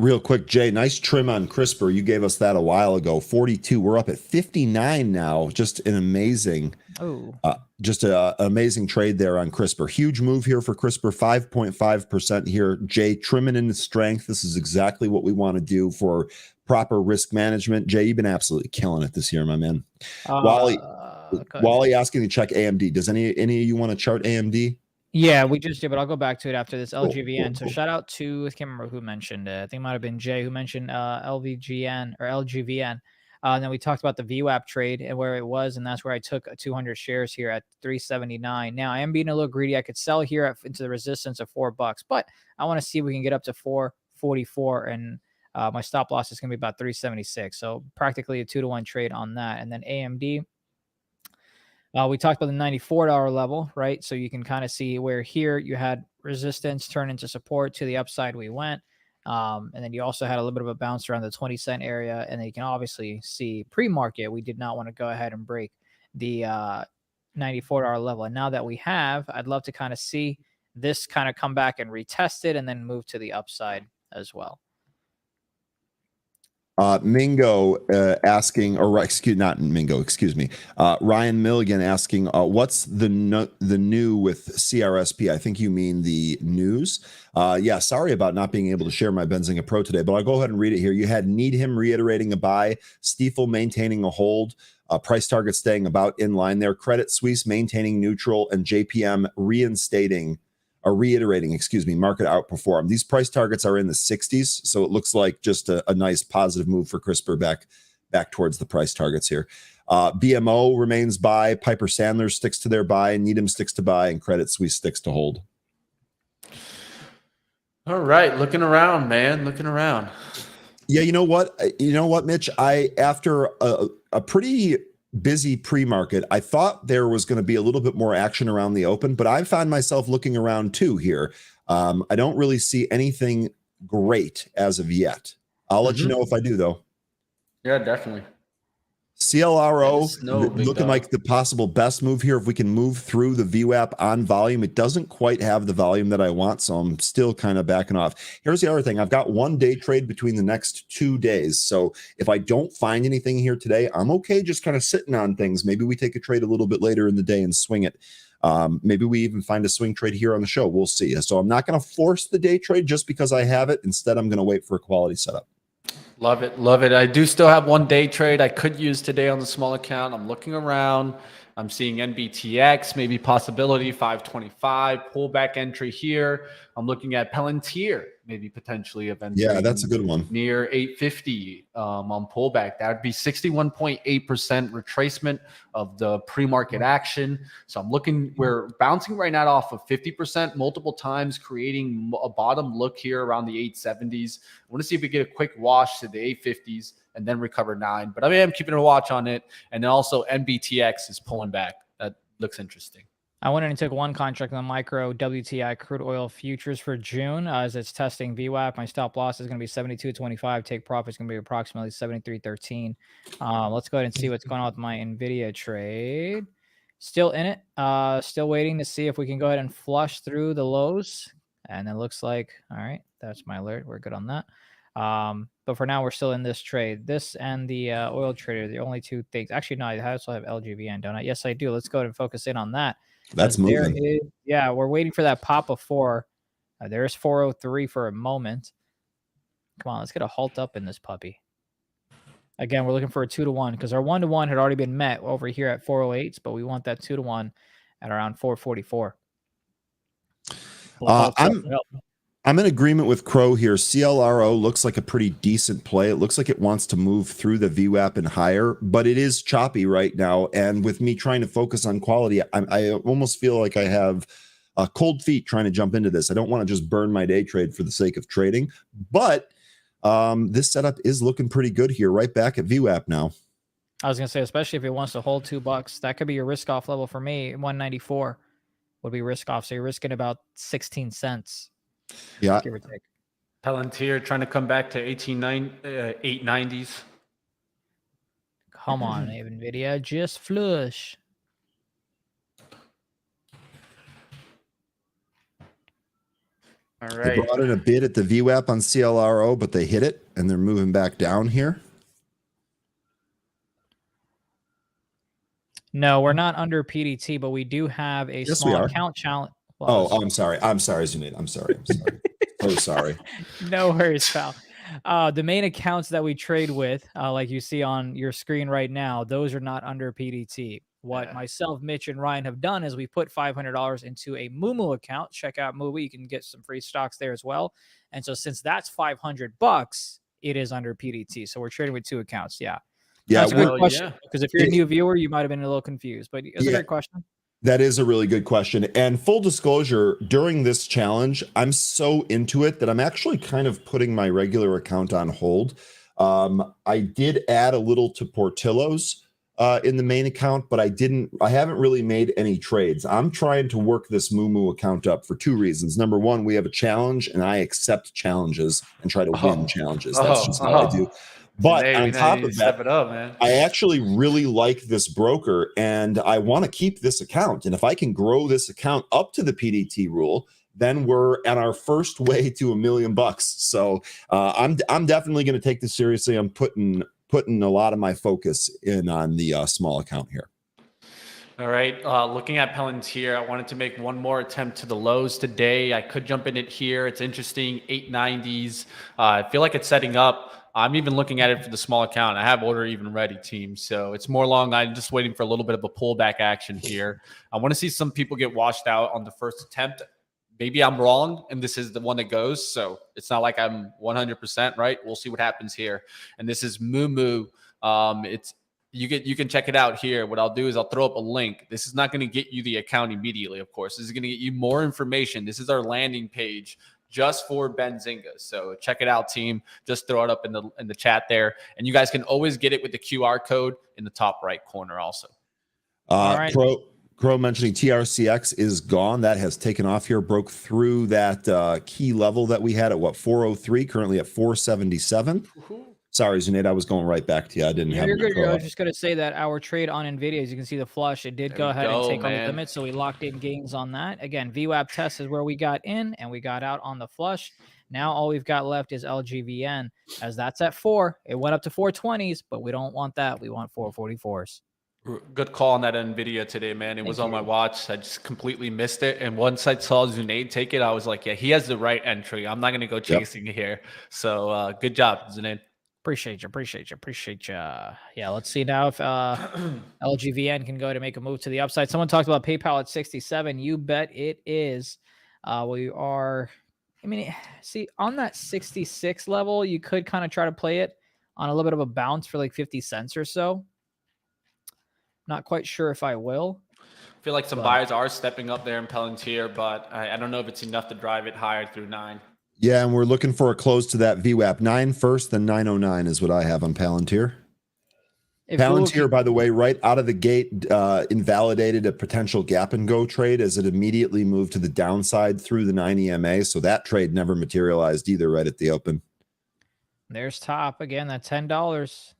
D: Real quick, Jay, nice trim on CRISPR. You gave us that a while ago. 42. We're up at 59 now. Just an amazing, amazing trade there on CRISPR. Huge move here for CRISPR. 5.5% here. Jay, trimming into strength. This is exactly what we want to do for proper risk management. Jay, you've been absolutely killing it this year, my man. Wally asking to check AMD. Does any of you want to chart AMD?
C: Yeah, we just did, but I'll go back to it after this LGVN. So shout out to, I can't remember who mentioned it. I think it might have been Jay who mentioned LVGN or LGVN. And then we talked about the VWAP trade and where it was, and that's where I took 200 shares here at 379. Now I am being a little greedy. I could sell here into the resistance of $4, but I want to see if we can get up to 444, and my stop loss is going to be about 376. So practically a 2-to-1 trade on that. And then AMD. We talked about the $94 level, right? So you can kind of see where here you had resistance turn into support. To the upside we went. And then you also had a little bit of a bounce around the 20-cent area. And then you can obviously see pre-market, we did not want to go ahead and break the $94 level. And now that we have, I'd love to kind of see this kind of come back and retest it and then move to the upside as well.
D: Mingo asking, or not Mingo, excuse me. Ryan Milligan asking, what's the new with CRSP? I think you mean the news. Yeah, sorry about not being able to share my Benzinga Pro today, but I'll go ahead and read it here. You had Needham reiterating a buy, Stiefel maintaining a hold, price target staying about in line there, Credit Suisse maintaining neutral, and JPM reiterating, market outperform. These price targets are in the 60s, so it looks like just a nice positive move for CRISPR back towards the price targets here. BMO remains buy, Piper Sandler sticks to their buy, Needham sticks to buy, and Credit Suisse sticks to hold.
A: All right, looking around, man, looking around.
D: Yeah, you know what, Mitch? After a pretty busy pre-market, I thought there was going to be a little bit more action around the open, but I found myself looking around too here. I don't really see anything great as of yet. I'll let you know if I do, though.
A: Yeah, definitely.
D: CLRO looking like the possible best move here. If we can move through the VWAP on volume, it doesn't quite have the volume that I want, so I'm still kind of backing off. Here's the other thing. I've got 1 day trade between the next 2 days. So if I don't find anything here today, I'm okay just kind of sitting on things. Maybe we take a trade a little bit later in the day and swing it. Maybe we even find a swing trade here on the show. We'll see. So I'm not going to force the day trade just because I have it. Instead, I'm going to wait for a quality setup.
A: Love it. Love it. I do still have 1 day trade I could use today on the small account. I'm looking around. I'm seeing NBTX, maybe possibility 525, pullback entry here. I'm looking at Palantir, maybe potentially eventually.
D: Yeah, that's a good one.
A: Near 850 on pullback. That would be 61.8% retracement of the pre-market action. So I'm looking, we're bouncing right now off of 50% multiple times, creating a bottom look here around the 870s. I want to see if we get a quick wash to the 850s and then recover 9. But I am keeping a watch on it. And then also NBTX is pulling back. That looks interesting.
C: I went in and took 1 contract on the micro WTI crude oil futures for June as it's testing VWAP. My stop loss is going to be 72.25. Take profit is going to be approximately 73.13. Let's go ahead and see what's going on with my NVIDIA trade. Still in it. Still waiting to see if we can go ahead and flush through the lows. And it looks like, all right, that's my alert. We're good on that. But for now, we're still in this trade. This and the oil trader, the only 2 things. Actually, no, I also have LGVN, don't I? Yes, I do. Let's go ahead and focus in on that.
D: That's moving.
C: Yeah, we're waiting for that pop of 4. There's 403 for a moment. Come on, let's get a halt up in this puppy. Again, we're looking for a 2-to-1 because our 1-to-1 had already been met over here at 408s, but we want that 2-to-1 at around 444.
D: I'm in agreement with Crow here. CLRO looks like a pretty decent play. It looks like it wants to move through the VWAP and higher, but it is choppy right now. And with me trying to focus on quality, I almost feel like I have cold feet trying to jump into this. I don't want to just burn my day trade for the sake of trading, but this setup is looking pretty good here, right back at VWAP now.
C: I was going to say, especially if it wants to hold $2, that could be your risk off level for me. 194 would be risk off. So you're risking about 16 cents.
D: Yeah.
C: Give or take.
A: Palantir trying to come back to 890s.
C: Come on, NVIDIA, just flush.
A: All
D: They
A: right.
D: brought in a bid at the VWAP on CLRO, but they hit it, and they're moving back down here.
C: No, we're not under PDT, but we do have a small account challenge.
D: Well, I'm sorry. I'm sorry, Zunid. I'm sorry. So sorry.
C: No worries, pal. The main accounts that we trade with, like you see on your screen right now, those are not under PDT. What myself, Mitch, and Ryan have done is we put $500 into a Moomoo account. Check out Moomoo. You can get some free stocks there as well. And so since that's $500, it is under PDT. So we're trading with two accounts. Yeah.
D: Yeah.
C: That's a good question. Because if you're a new viewer, you might have been a little confused, but it's a great question.
D: That is a really good question. And full disclosure, during this challenge, I'm so into it that I'm actually kind of putting my regular account on hold. I did add a little to Portillo's in the main account, but I haven't really made any trades. I'm trying to work this Moomoo account up for two reasons. Number one, we have a challenge and I accept challenges and try to win challenges. That's just how I do. But on top of that, I actually really like this broker and I want to keep this account. And if I can grow this account up to the PDT rule, then we're at our first way to $1 million. So I'm definitely going to take this seriously. I'm putting a lot of my focus in on the small account here.
A: All right, looking at Palantir, I wanted to make one more attempt to the lows today. I could jump in it here. It's interesting, 890s. I feel like it's setting up. I'm even looking at it for the small account. I have order even ready, team. So it's more long. I'm just waiting for a little bit of a pullback action here. I want to see some people get washed out on the first attempt. Maybe I'm wrong, and this is the one that goes. So it's not like I'm 100% right. We'll see what happens here. And this is Moomoo. You can check it out here. What I'll do is I'll throw up a link. This is not going to get you the account immediately, of course. This is going to get you more information. This is our landing page just for Benzinga. So check it out, team. Just throw it up in the chat there. And you guys can always get it with the QR code in the top right corner also.
C: All right.
D: Crow mentioning TRCX is gone. That has taken off here, broke through that key level that we had at 403, currently at 477. Sorry, Zunid, I was going right back to you. I didn't have
C: You're good. I was just going to say that our trade on NVIDIA, as you can see the flush, it did go ahead and take on the limit. So we locked in gains on that. Again, VWAP test is where we got in and we got out on the flush. Now all we've got left is LGVN, as that's at 4. It went up to 420s, but we don't want that. We want 444s.
A: Good call on that NVIDIA today, man. It was on my watch. I just completely missed it. And once I saw Zunaid take it, I was like, yeah, he has the right entry. I'm not going to go chasing it here. So good job, Zunaid.
C: Appreciate you. Yeah, let's see now if LGVN can go to make a move to the upside. Someone talked about PayPal at 67. You bet it is. We are, see, on that 66 level, you could kind of try to play it on a little bit of a bounce for like 50 cents or so. Not quite sure if I will.
A: I feel like some buyers are stepping up there in Palantir, but I don't know if it's enough to drive it higher through 9.
D: Yeah, and we're looking for a close to that VWAP. 9 first, then 909 is what I have on Palantir. Palantir, by the way, right out of the gate, invalidated a potential gap and go trade as it immediately moved to the downside through the 9 EMA. So that trade never materialized either right at the open.
C: There's top again. That $10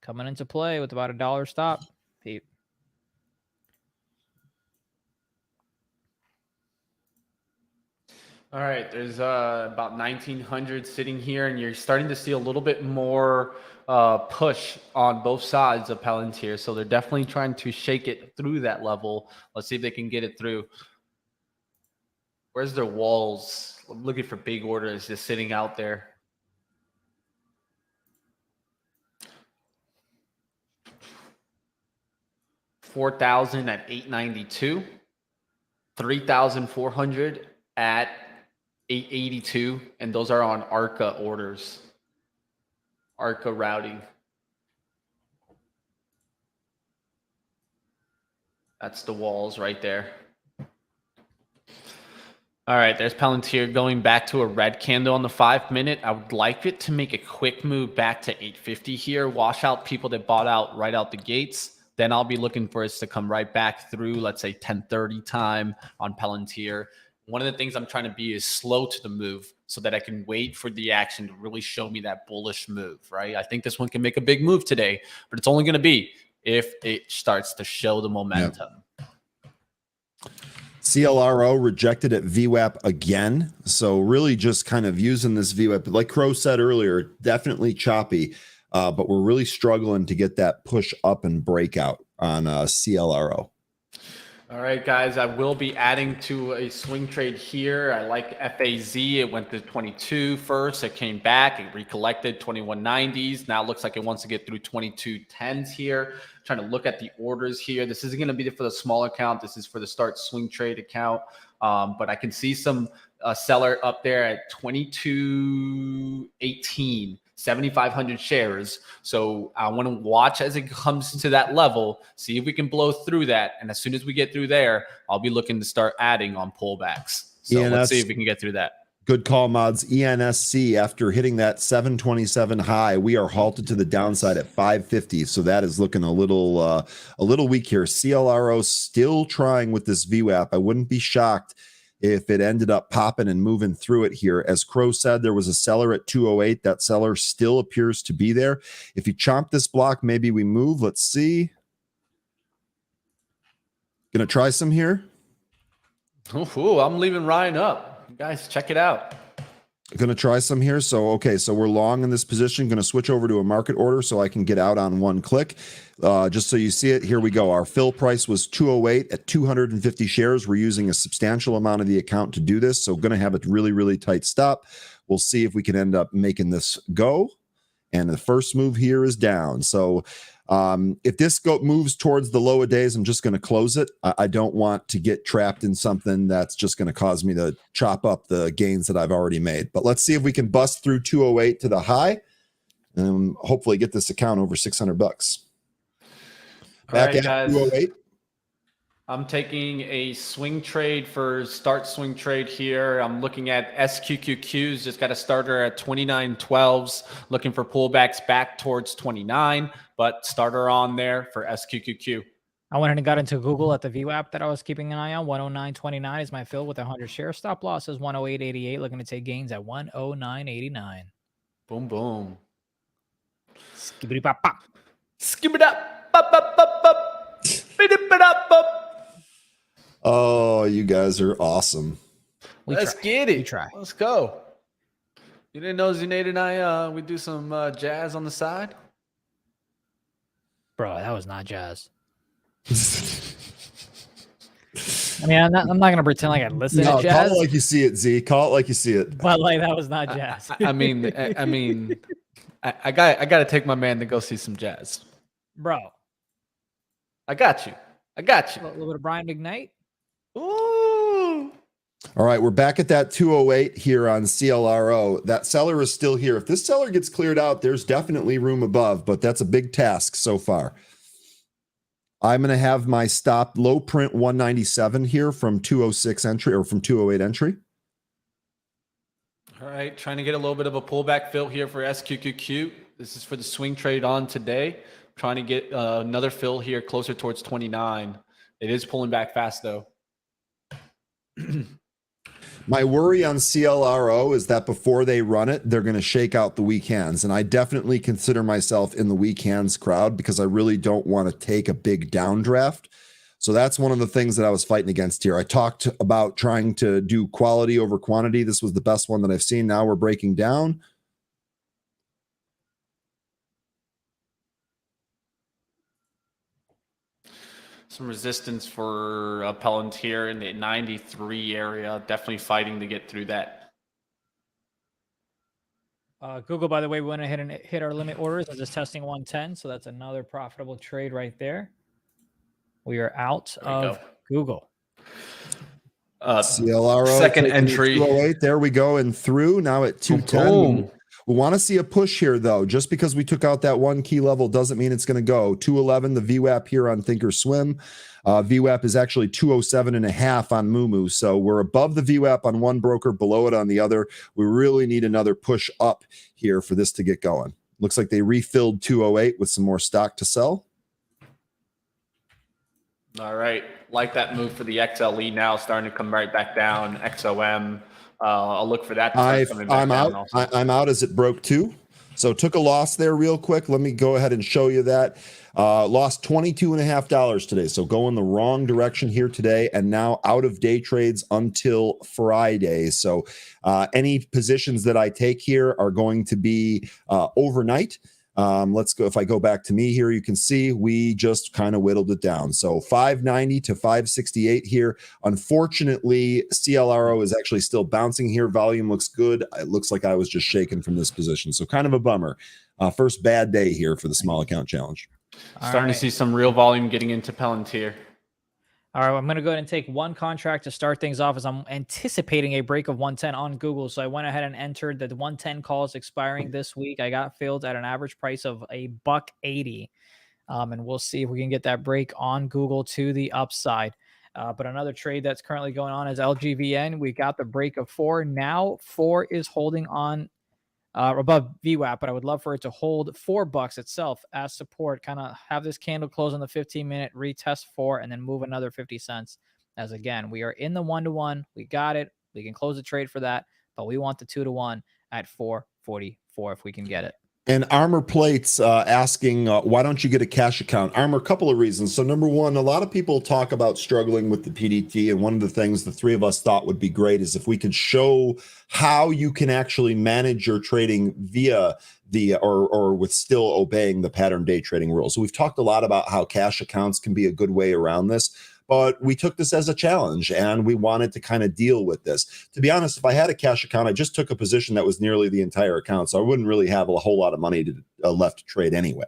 C: coming into play with about $1 stop. Pete.
A: All right, there's about 1,900 sitting here, and you're starting to see a little bit more push on both sides of Palantir. So they're definitely trying to shake it through that level. Let's see if they can get it through. Where's their walls? I'm looking for big orders just sitting out there. 4,000 at 892, 3,400 at 882, and those are on ARCA orders, ARCA routing. That's the walls right there. All right, there's Palantir going back to a red candle on the 5-minute. I would like it to make a quick move back to 850 here, wash out people that bought out right out the gates. Then I'll be looking for us to come right back through, let's say 10:30 time on Palantir. One of the things I'm trying to be is slow to the move so that I can wait for the action to really show me that bullish move, right? I think this one can make a big move today, but it's only going to be if it starts to show the momentum.
D: Yep. CLRO rejected at VWAP again. So really just kind of using this VWAP, like Crow said earlier, definitely choppy, but we're really struggling to get that push up and breakout on CLRO.
A: All right, guys, I will be adding to a swing trade here. I like FAZ. It went to 22 first. It came back. It recollected 2190s. Now it looks like it wants to get through 2210s here. Trying to look at the orders here. This isn't going to be for the small account. This is for the start swing trade account. But I can see some seller up there at 2218. 7,500 shares. So I want to watch as it comes to that level, see if we can blow through that. And as soon as we get through there, I'll be looking to start adding on pullbacks. So let's see if we can get through that. Good call, mods. ENSC, after hitting that 727 high, we are halted to the downside at 550. So that is looking a little weak here. CLRO still trying with this VWAP. I wouldn't be shocked if it ended up popping and moving through it here. As Crow said, there was a seller at 208. That seller still appears to be there. If you chomp this block, maybe we move. Let's see. Gonna try some here. Ooh, I'm leaving Ryan up. You guys, check it out.
D: Gonna try some here. So, okay, so we're long in this position. Gonna switch over to a market order so I can get out on one click. Just so you see it, here we go. Our fill price was 208 at 250 shares. We're using a substantial amount of the account to do this. So gonna have a really, really tight stop. We'll see if we can end up making this go. And the first move here is down. So if this moves towards the low of days, I'm just going to close it. I don't want to get trapped in something that's just going to cause me to chop up the gains that I've already made. But let's see if we can bust through 208 to the high and hopefully get this account over 600 bucks. Back at 208.
A: I'm taking a swing trade for start swing trade here. I'm looking at SQQQs, just got a starter at 29.12s, looking for pullbacks back towards 29, but starter on there for SQQQ.
C: I went ahead and got into Google at the VWAP that I was keeping an eye on. 109.29 is my fill with 100 shares. Stop losses 108.88, looking to take gains at 109.89.
A: Boom, boom.
C: Skibbity pop pop.
A: Skip up, pop, pop, pop, pop. Up, up.
D: Oh, you guys are awesome.
A: Let's get it.
C: We try.
A: Let's go. You didn't know Zunaid and I, we do some jazz on the side?
C: Bro, that was not jazz. I mean, I'm not going to pretend like I listen to jazz.
D: Call it like you see it, Z. Call it like you see it.
C: But like, that was not jazz.
A: I mean, I got to take my man to go see some jazz.
C: Bro.
A: I got you. I got you.
C: A little bit of Brian McKnight.
A: Ooh.
D: All right, we're back at that 208 here on CLRO. That seller is still here. If this seller gets cleared out, there's definitely room above, but that's a big task so far. I'm going to have my stop low print 197 here from 206 entry or from 208 entry.
A: All right, trying to get a little bit of a pullback fill here for SQQQ. This is for the swing trade on today. Trying to get another fill here closer towards 29. It is pulling back fast though.
D: My worry on CLRO is that before they run it, they're going to shake out the weak hands. And I definitely consider myself in the weak hands crowd because I really don't want to take a big downdraft. So that's one of the things that I was fighting against here. I talked about trying to do quality over quantity. This was the best one that I've seen. Now we're breaking down.
A: Some resistance for Palantir in the 93 area. Definitely fighting to get through that.
C: Google, by the way, we went ahead and hit our limit orders. I was just testing 110, so that's another profitable trade right there. We are out
A: There we
C: of
A: go.
C: Google.
D: CLRO
A: Second
D: taking the
A: entry.
D: 208. There we go, and through now at 210.
A: Boom.
D: We want to see a push here, though. Just because we took out that one key level doesn't mean it's going to go. 211, the VWAP here on Thinkorswim. VWAP is actually 207.5 on Moomoo. So we're above the VWAP on one broker, below it on the other. We really need another push up here for this to get going. Looks like they refilled 208 with some more stock to sell.
A: All right. Like that move for the XLE now, starting to come right back down. XOM. I'll look for that to start coming back down also.
D: I'm out as it broke too. So took a loss there real quick. Let me go ahead and show you that. Lost $22.50 today. So going the wrong direction here today, and now out of day trades until Friday. So any positions that I take here are going to be overnight. Let's go. If I go back to me here, you can see we just kind of whittled it down. So 590 to 568 here. Unfortunately, CLRO is actually still bouncing here. Volume looks good. It looks like I was just shaken from this position. So kind of a bummer. First bad day here for the small account challenge.
A: Starting to see some real volume getting into Palantir.
C: All right, I'm going to go ahead and take one contract to start things off as I'm anticipating a break of 110 on Google. So I went ahead and entered the 110 calls expiring this week. I got filled at an average price of $1.80. And we'll see if we can get that break on Google to the upside. But another trade that's currently going on is LGVN. We got the break of 4. Now 4 is holding on above VWAP, but I would love for it to hold $4 itself as support. Kind of have this candle close on the 15-minute, retest 4, and then move another 50 cents. As again, we are in the 1-to-1. We got it. We can close the trade for that, but we want the 2-to-1 at 444 if we can get it.
D: And Armor Plates asking, why don't you get a cash account? Armor, a couple of reasons. So number one, a lot of people talk about struggling with the PDT. And one of the things the three of us thought would be great is if we could show how you can actually manage your trading via the or with still obeying the pattern day trading rules. So we've talked a lot about how cash accounts can be a good way around this. But we took this as a challenge and we wanted to kind of deal with this. To be honest, if I had a cash account, I just took a position that was nearly the entire account. So I wouldn't really have a whole lot of money left to trade anyway.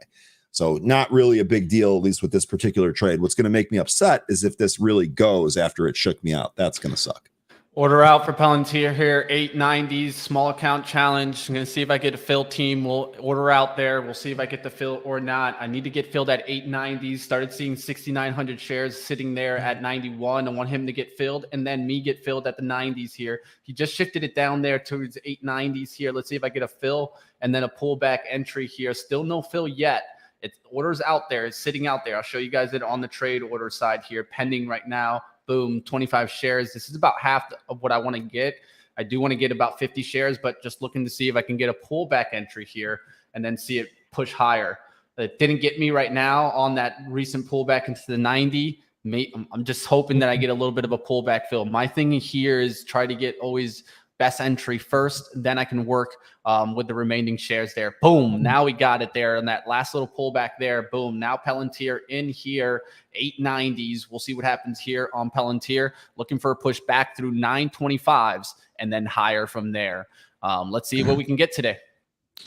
D: So not really a big deal, at least with this particular trade. What's going to make me upset is if this really goes after it shook me out. That's going to suck.
A: Order out for Palantir here, 890s, small account challenge. I'm going to see if I get a fill team. We'll order out there. We'll see if I get the fill or not. I need to get filled at 890s. Started seeing 6,900 shares sitting there at 91. I want him to get filled and then me get filled at the 90s here. He just shifted it down there towards 890s here. Let's see if I get a fill and then a pullback entry here. Still no fill yet. It's orders out there. It's sitting out there. I'll show you guys it on the trade order side here, pending right now. Boom, 25 shares. This is about half of what I want to get. I do want to get about 50 shares, but just looking to see if I can get a pullback entry here and then see it push higher. It didn't get me right now on that recent pullback into the 90. I'm just hoping that I get a little bit of a pullback fill. My thing here is try to get always best entry first, then I can work with the remaining shares there. Boom, now we got it there on that last little pullback there. Boom, now Palantir in here, 890s. We'll see what happens here on Palantir. Looking for a push back through 925s and then higher from there. Let's see what we can get today.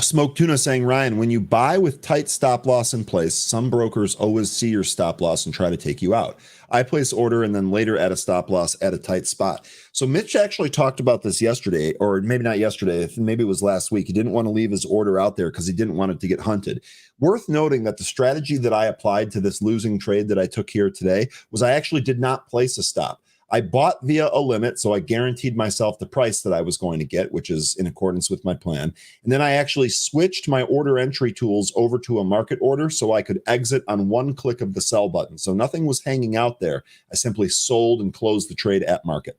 D: Smoke Tuna saying, Ryan, when you buy with tight stop loss in place, some brokers always see your stop loss and try to take you out. I place order and then later add a stop loss at a tight spot. So Mitch actually talked about this yesterday, or maybe not yesterday, maybe it was last week. He didn't want to leave his order out there because he didn't want it to get hunted. Worth noting that the strategy that I applied to this losing trade that I took here today was I actually did not place a stop. I bought via a limit, so I guaranteed myself the price that I was going to get, which is in accordance with my plan. And then I actually switched my order entry tools over to a market order so I could exit on one click of the sell button. So nothing was hanging out there. I simply sold and closed the trade at market.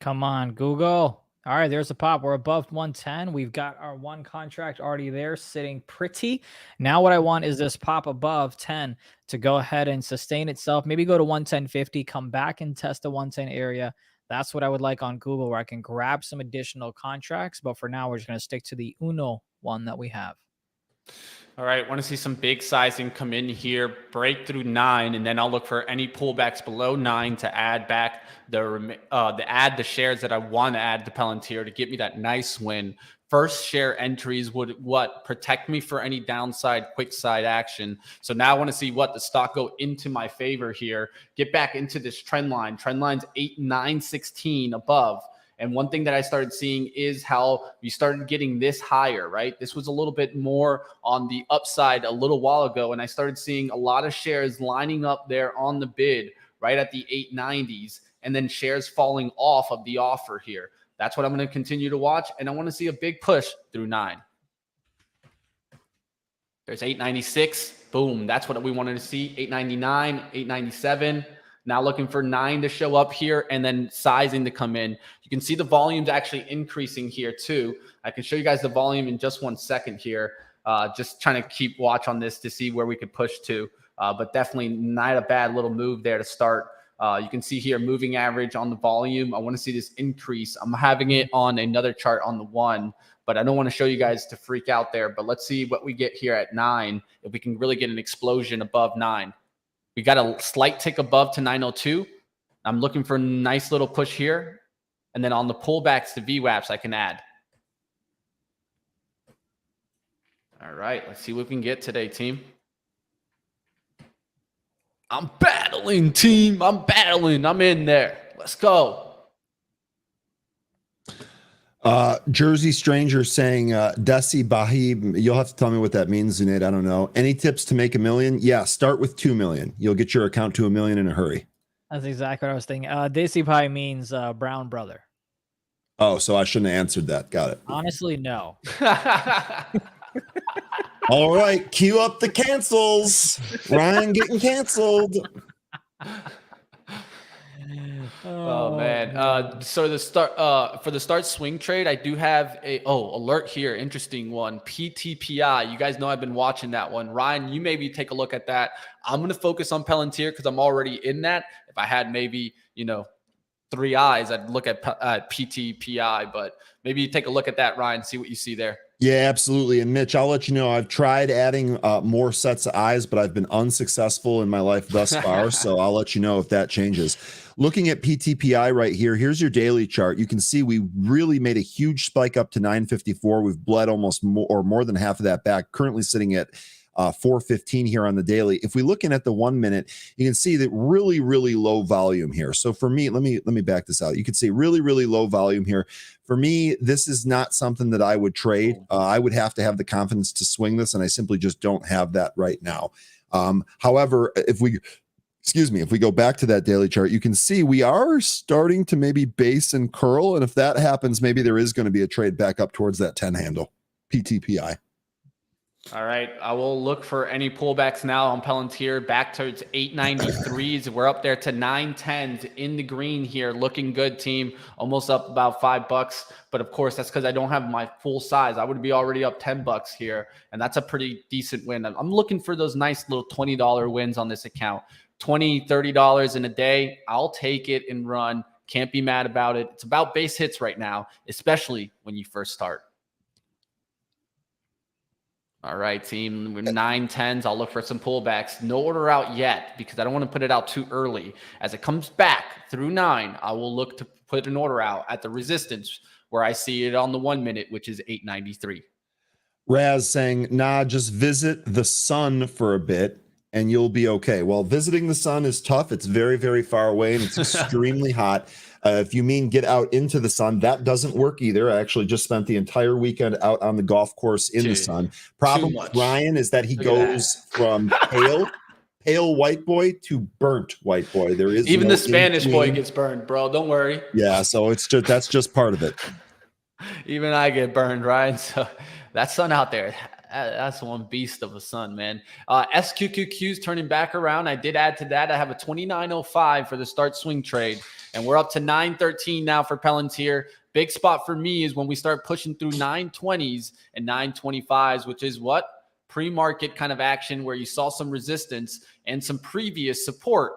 C: Come on, Google. All right, there's a pop. We're above 110. We've got our one contract already there sitting pretty. Now what I want is this pop above 10 to go ahead and sustain itself. Maybe go to 110.50, come back and test the 110 area. That's what I would like on Google, where I can grab some additional contracts. But for now, we're just going to stick to the Uno one that we have.
A: All right, want to see some big sizing come in here, break through 9, and then I'll look for any pullbacks below 9 to add back the shares that I want to add to Palantir to get me that nice win. First share entries would protect me for any downside quick side action. So now I want to see the stock go into my favor here, get back into this trend line. Trend line's 8,916 above. And one thing that I started seeing is how we started getting this higher, right? This was a little bit more on the upside a little while ago. And I started seeing a lot of shares lining up there on the bid right at the 890s, and then shares falling off of the offer here. That's what I'm going to continue to watch. And I want to see a big push through 9. There's 896. Boom. That's what we wanted to see. 899, 897. Now looking for 9 to show up here and then sizing to come in. You can see the volume's actually increasing here too. I can show you guys the volume in just 1 second here. Just trying to keep watch on this to see where we could push to. But definitely not a bad little move there to start. You can see here moving average on the volume. I want to see this increase. I'm having it on another chart on the 1, but I don't want to show you guys to freak out there. But let's see what we get here at 9, if we can really get an explosion above 9. We got a slight tick above to 902. I'm looking for a nice little push here. And then on the pullbacks to VWAPs, I can add. All right, let's see what we can get today, team. I'm battling, team. I'm battling. I'm in there. Let's go.
D: Jersey Stranger saying, Desi Bahib, you'll have to tell me what that means, Zunaid. I don't know. Any tips to make $1 million? Yeah, start with 2 million. You'll get your account to $1 million in a hurry.
C: That's exactly what I was thinking. Desi Pie means brown brother.
D: Oh, so I shouldn't have answered that. Got it.
C: Honestly, no.
D: All right, cue up the cancels. Ryan getting canceled.
A: Oh man. So the start for the start swing trade, I do have a alert here. Interesting one. PTPI. You guys know I've been watching that one. Ryan, you maybe take a look at that. I'm going to focus on Palantir because I'm already in that. If I had maybe, 3 eyes, I'd look at PTPI, but maybe you take a look at that, Ryan, see what you see there.
D: Yeah, absolutely. And Mitch, I'll let you know, I've tried adding more sets of eyes, but I've been unsuccessful in my life thus far. So I'll let you know if that changes. Looking at PTPI right here, here's your daily chart. You can see we really made a huge spike up to 954. We've bled almost more than half of that back, currently sitting at 415 here on the daily. If we look in at the 1 minute, you can see that really, really low volume here. So for me, let me back this out. You can see really, really low volume here. For me, this is not something that I would trade. I would have to have the confidence to swing this, and I simply just don't have that right now. However, if we go back to that daily chart, you can see we are starting to maybe base and curl. And if that happens, maybe there is going to be a trade back up towards that 10 handle, PTPI.
A: All right, I will look for any pullbacks now on Palantir back towards 893s. We're up there to 910s in the green here, looking good, team. Almost up about $5, but of course that's because I don't have my full size. I would be already up $10 here, and that's a pretty decent win. I'm looking for those nice little $20 wins on this account. $20, $30 in a day. I'll take it and run. Can't be mad about it. It's about base hits right now, especially when you first start. All right, team, 910s. I'll look for some pullbacks. No order out yet because I don't want to put it out too early. As it comes back through 9, I will look to put an order out at the resistance where I see it on the 1 minute, which is 893.
D: Raz saying, nah, just visit the sun for a bit and you'll be okay. Well, visiting the sun is tough. It's very, very far away and it's extremely hot. If you mean get out into the sun, that doesn't work either. I actually just spent the entire weekend out on the golf course in the sun. Problem with Ryan is that he goes from pale white boy to burnt white boy. There is
A: even the Spanish boy gets burned, bro. Don't worry.
D: Yeah, so that's just part of it.
A: Even I get burned, Ryan. So that sun out there, that's one beast of a sun, man. SQQQ's turning back around. I did add to that. I have a 29.05 for the start swing trade, and we're up to 913 now for Palantir. Big spot for me is when we start pushing through 920s and 925s, which is what? Pre-market kind of action where you saw some resistance and some previous support.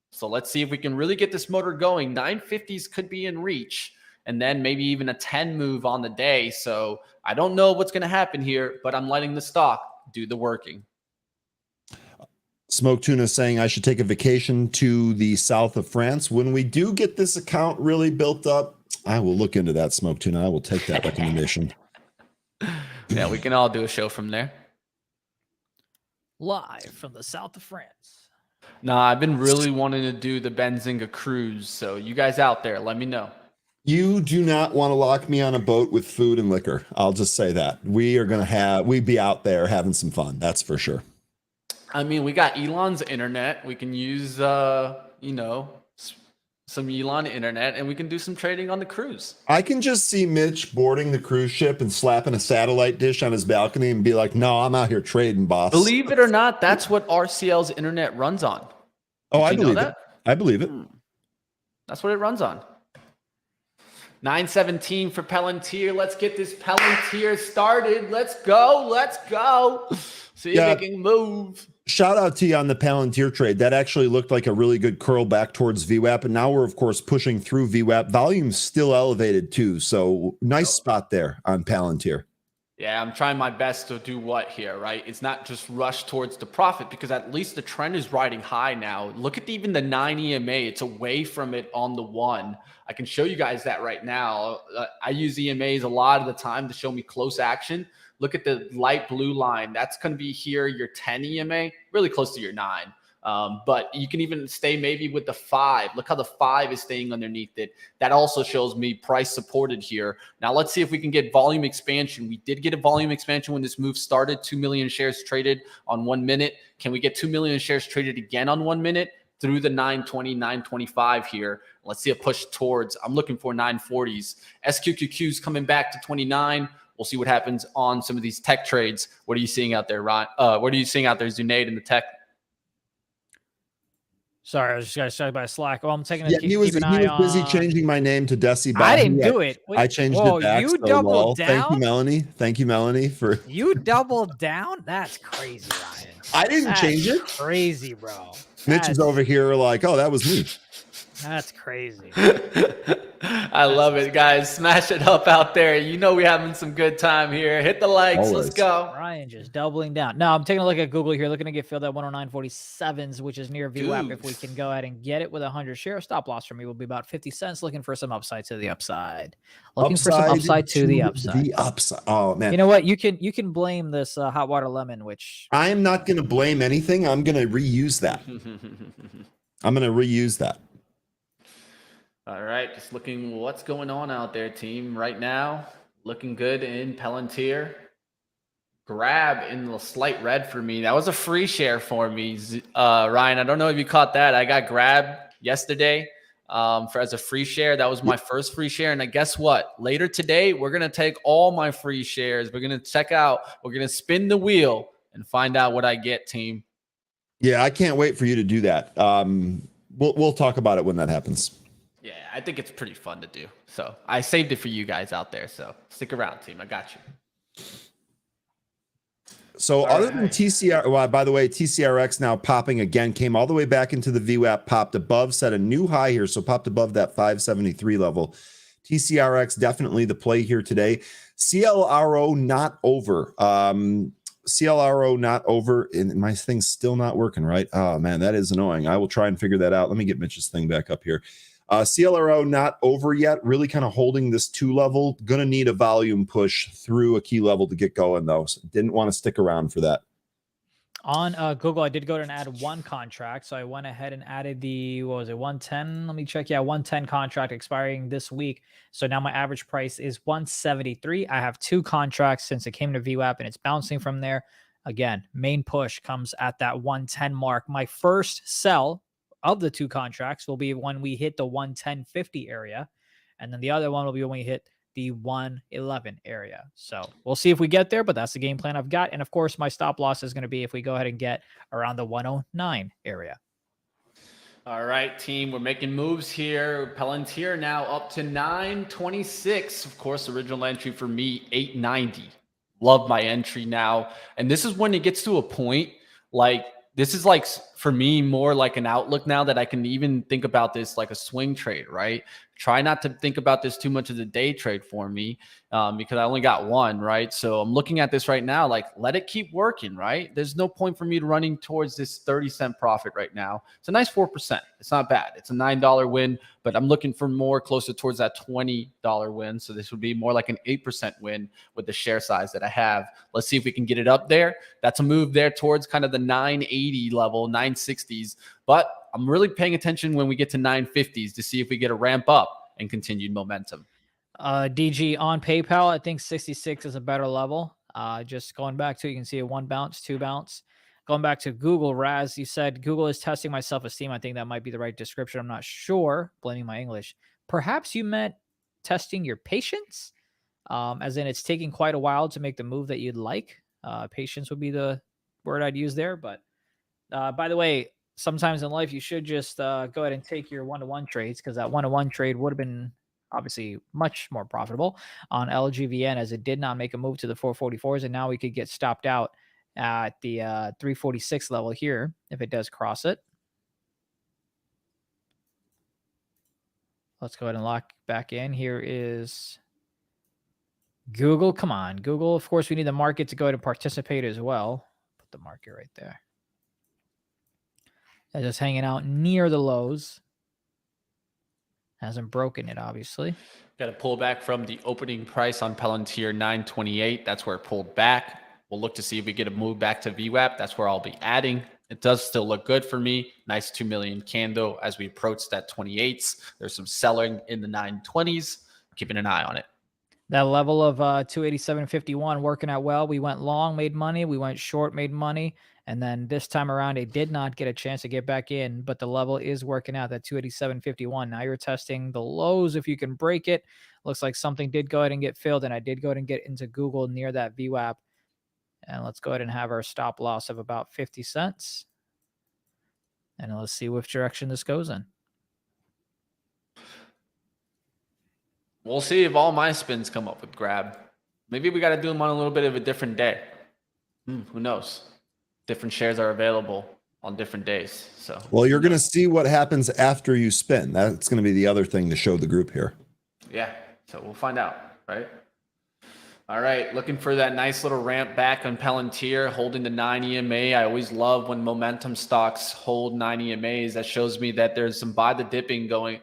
A: So let's see if we can really get this motor going. 950s could be in reach. and then maybe even a 10 move on the day. So I don't know what's going to happen here, but I'm letting the stock do the working.
D: Smoke Tuna saying I should take a vacation to the south of France. When we do get this account really built up, I will look into that, Smoke Tuna. I will take that recommendation.
A: Yeah, we can all do a show from there.
C: Live from the south of France.
A: Nah, I've been really wanting to do the Benzinga cruise. So you guys out there, let me know.
D: You do not want to lock me on a boat with food and liquor. I'll just say that. We'd be out there having some fun. That's for sure.
A: I mean, we got Elon's internet. We can use, some Elon internet, and we can do some trading on the cruise.
D: I can just see Mitch boarding the cruise ship and slapping a satellite dish on his balcony and be like, no, I'm out here trading, boss.
A: Believe it or not, that's what RCL's internet runs on.
D: Oh, I believe it. I believe it.
A: That's what it runs on. 917 for Palantir. Let's get this Palantir started. Let's go. Let's go. See you making a move.
D: Shout out to you on the Palantir trade. That actually looked like a really good curl back towards VWAP. And now we're, of course, pushing through VWAP. Volume's still elevated, too. So nice spot there on Palantir.
A: Yeah, I'm trying my best to do what here, right? It's not just rush towards the profit, because at least the trend is riding high now. Look at even the 9 EMA. It's away from it on the 1. I can show you guys that right now. I use EMAs a lot of the time to show me close action. Look at the light blue line. That's going to be here, your 10 EMA, really close to your 9. But you can even stay maybe with the 5. Look how the 5 is staying underneath it. That also shows me price supported here. Now let's see if we can get volume expansion. We did get a volume expansion when this move started. 2 million shares traded on 1 minute. Can we get 2 million shares traded again on 1 minute through the 920, 925 here? Let's see a push towards, I'm looking for 940s. SQQQ's coming back to 29. We'll see what happens on some of these tech trades. What are you seeing out there, Ron? What are you seeing out there, Zunaid, in the tech?
C: Sorry, I was just got started by Slack. Well, I'm taking
D: he was busy changing my name to Desi.
C: I didn't do it.
D: I changed it back.
C: You doubled down?
D: Thank you, Melanie. Thank you, Melanie, for
C: you doubled down. That's crazy, Ryan.
D: I didn't change it.
C: Crazy, bro.
D: Mitch is over here like, oh, that was me.
C: That's crazy.
A: I love it, guys. Smash it up out there. You know we're having some good time here. Hit the likes.
D: Always.
A: Let's go.
C: Ryan just doubling down. No, I'm taking a look at Google here, looking to get filled at 109.47s, which is near VWAP. If we can go ahead and get it with 100 shares, stop loss for me will be about 50 cents. Looking for some upside to the upside. Looking for some upside to the upside.
D: The upside. Oh man.
C: You know what? You can blame this hot water lemon, which
D: I am not going to blame anything. I'm going to reuse that. I'm going to reuse that.
A: All right, just looking what's going on out there, team. Right now, looking good in Palantir. Grab in the slight red for me. That was a free share for me, Ryan. I don't know if you caught that. I got Grab yesterday as a free share. That was my first free share. And guess what? Later today, we're going to take all my free shares. We're going to check out. We're going to spin the wheel and find out what I get, team.
D: Yeah, I can't wait for you to do that. We'll talk about it when that happens.
A: Yeah, I think it's pretty fun to do. So I saved it for you guys out there. So stick around, team. I got you.
D: So other than TCR, well, by the way, TCRX now popping again, came all the way back into the VWAP, popped above, set a new high here. So popped above that 573 level. TCRX definitely the play here today. CLRO not over. CLRO not over. And my thing's still not working, right? Oh, man, that is annoying. I will try and figure that out. Let me get Mitch's thing back up here. CLRO not over yet, really kind of holding this 2 level. Gonna need a volume push through a key level to get going though. So didn't want to stick around for that.
C: On Google, I did go and add 1 contract. So I went ahead and added the, what was it, 110? Let me check. Yeah, 110 contract expiring this week. So now my average price is 173. I have 2 contracts since it came to VWAP and it's bouncing from there. Again, main push comes at that 110 mark. My first sell of the 2 contracts will be when we hit the 110.50 area. And then the other one will be when we hit the 111 area. So we'll see if we get there, but that's the game plan I've got. And of course, my stop loss is going to be if we go ahead and get around the 109 area.
A: All right, team, we're making moves here. Palantir now up to 926. Of course, original entry for me, 890. Love my entry now. And this is when it gets to a point like, this is like for me more like an outlook now that I can even think about this like a swing trade, right? Try not to think about this too much as a day trade for me, because I only got one, right? So I'm looking at this right now, like let it keep working, right? There's no point for me to running towards this 30-cent profit right now. It's a nice 4%. It's not bad. It's a $9 win, but I'm looking for more closer towards that $20 win. So this would be more like an 8% win with the share size that I have. Let's see if we can get it up there. That's a move there towards kind of the 980 level, 960s. But I'm really paying attention when we get to 950s to see if we get a ramp up and continued momentum.
C: DG on PayPal, I think 66 is a better level. Just going back to, you can see a 1 bounce, 2 bounce. Going back to Google, Raz, you said Google is testing my self-esteem. I think that might be the right description. I'm not sure. Blaming my English. Perhaps you meant testing your patience, as in it's taking quite a while to make the move that you'd like. Patience would be the word I'd use there. But by the way, sometimes in life, you should just go ahead and take your one-to-one trades, because that one-to-one trade would have been obviously much more profitable on LGVN, as it did not make a move to the 444s. And now we could get stopped out at the 346 level here if it does cross it. Let's go ahead and lock back in. Here is Google. Come on, Google. Of course, we need the market to go ahead and participate as well. Put the market right there. And just hanging out near the lows. Hasn't broken it, obviously.
A: Got to pull back from the opening price on Palantir 928. That's where it pulled back. We'll look to see if we get a move back to VWAP. That's where I'll be adding. It does still look good for me. Nice 2 million candle as we approach that 28s. There's some selling in the 920s. Keeping an eye on it.
C: That level of 287.51 working out well. We went long, made money. We went short, made money. And then this time around, it did not get a chance to get back in, but the level is working out, that 287.51. Now you're testing the lows if you can break it. Looks like something did go ahead and get filled, and I did go ahead and get into Google near that VWAP. And let's go ahead and have our stop loss of about 50 cents. And let's see which direction this goes in.
A: We'll see if all my spins come up with grab. Maybe we got to do them on a little bit of a different day. Who knows? Different shares are available on different days. So,
D: well, you're going to see what happens after you spin. That's going to be the other thing to show the group here.
A: Yeah. So we'll find out, right? All right. Looking for that nice little ramp back on Palantir, holding the 9 EMA. I always love when momentum stocks hold 9 EMAs. That shows me that there's some buy the dipping going,